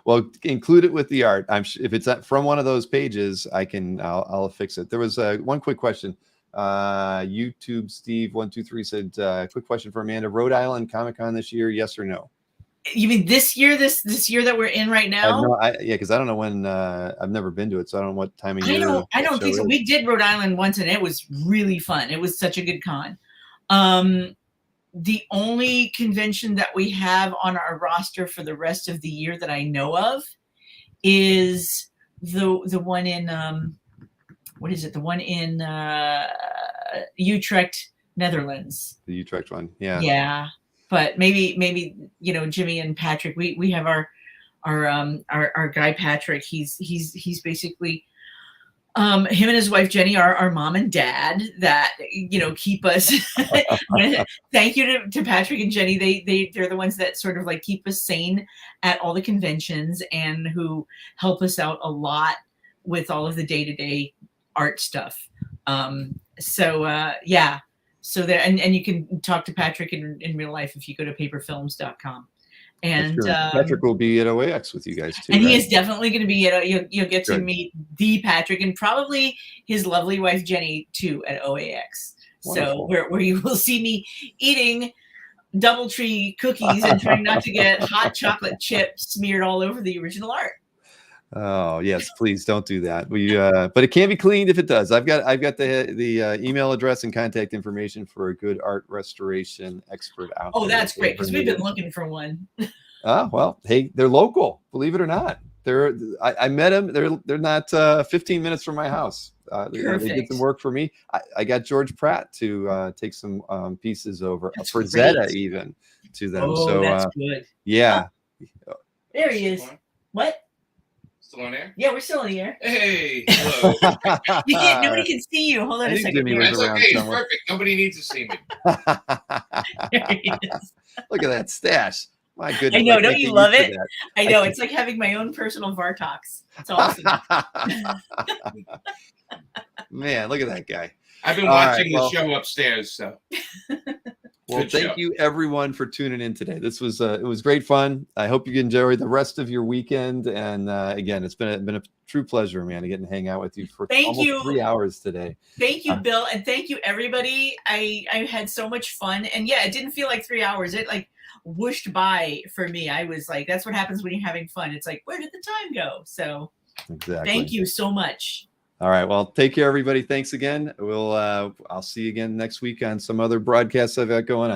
Well, include it with the art. If it's from one of those pages, I'll fix it. There was one quick question. YouTube Steve 123 said, quick question for Amanda. Rhode Island Comic-Con this year, yes or no? You mean this year? This year that we're in right now? Yeah, because I don't know when. I've never been to it, so I don't know what time of year. I don't think so. We did Rhode Island once, and it was really fun. It was such a good con. The only convention that we have on our roster for the rest of the year that I know of is the one in what is it? The one in Utrecht, Netherlands. The Utrecht one, yeah. Yeah, but maybe Jimmy and Patrick. We have our guy Patrick. He's basically. Him and his wife Jenny are our mom and dad that keep us. Thank you to Patrick and Jenny. They're the ones that sort of like keep us sane at all the conventions and who help us out a lot with all of the day-to-day art stuff. So there and you can talk to Patrick in real life if you go to paperfilms.com. And sure. Patrick will be at OAX with you guys too. And right? he is definitely going to be at. You'll get to meet the Patrick and probably his lovely wife Jenny too at OAX. Wonderful. So where you will see me eating DoubleTree cookies and trying not to get hot chocolate chips smeared all over the original art. Oh yes, please don't do that. But it can be cleaned if it does. I've got the email address and contact information for a good art restoration expert out there. Oh, that's great because we've been looking for one. Well, hey, they're local. Believe it or not, I met them. They're not 15 minutes from my house. They did some work for me. I got George Pratt to take some pieces over for Zeta even to them. Oh, so that's good. Yeah. Oh, there he is. What? Still on air? Yeah, we're still on the air. Hey, hello. Nobody can see you. Hold on a second. That's okay. It's perfect. Nobody needs to see me. There he is. Look at that stash. My goodness. I know. Don't you love it? I know. It's like having my own personal Vartox. It's awesome. Man, look at that guy. I've been watching the show upstairs. So. Well, thank you everyone for tuning in today. This was it was great fun. I hope you enjoy the rest of your weekend. And again, it's been a true pleasure, Amanda, getting to hang out with you for almost 3 hours today. Thank you, Bill, and thank you everybody. I had so much fun, and yeah, it didn't feel like 3 hours. It like whooshed by for me. I was like, that's what happens when you're having fun. It's like, where did the time go? So exactly. Thank you so much. All right. Well, take care, everybody. Thanks again. I'll see you again next week on some other broadcasts I've got going on.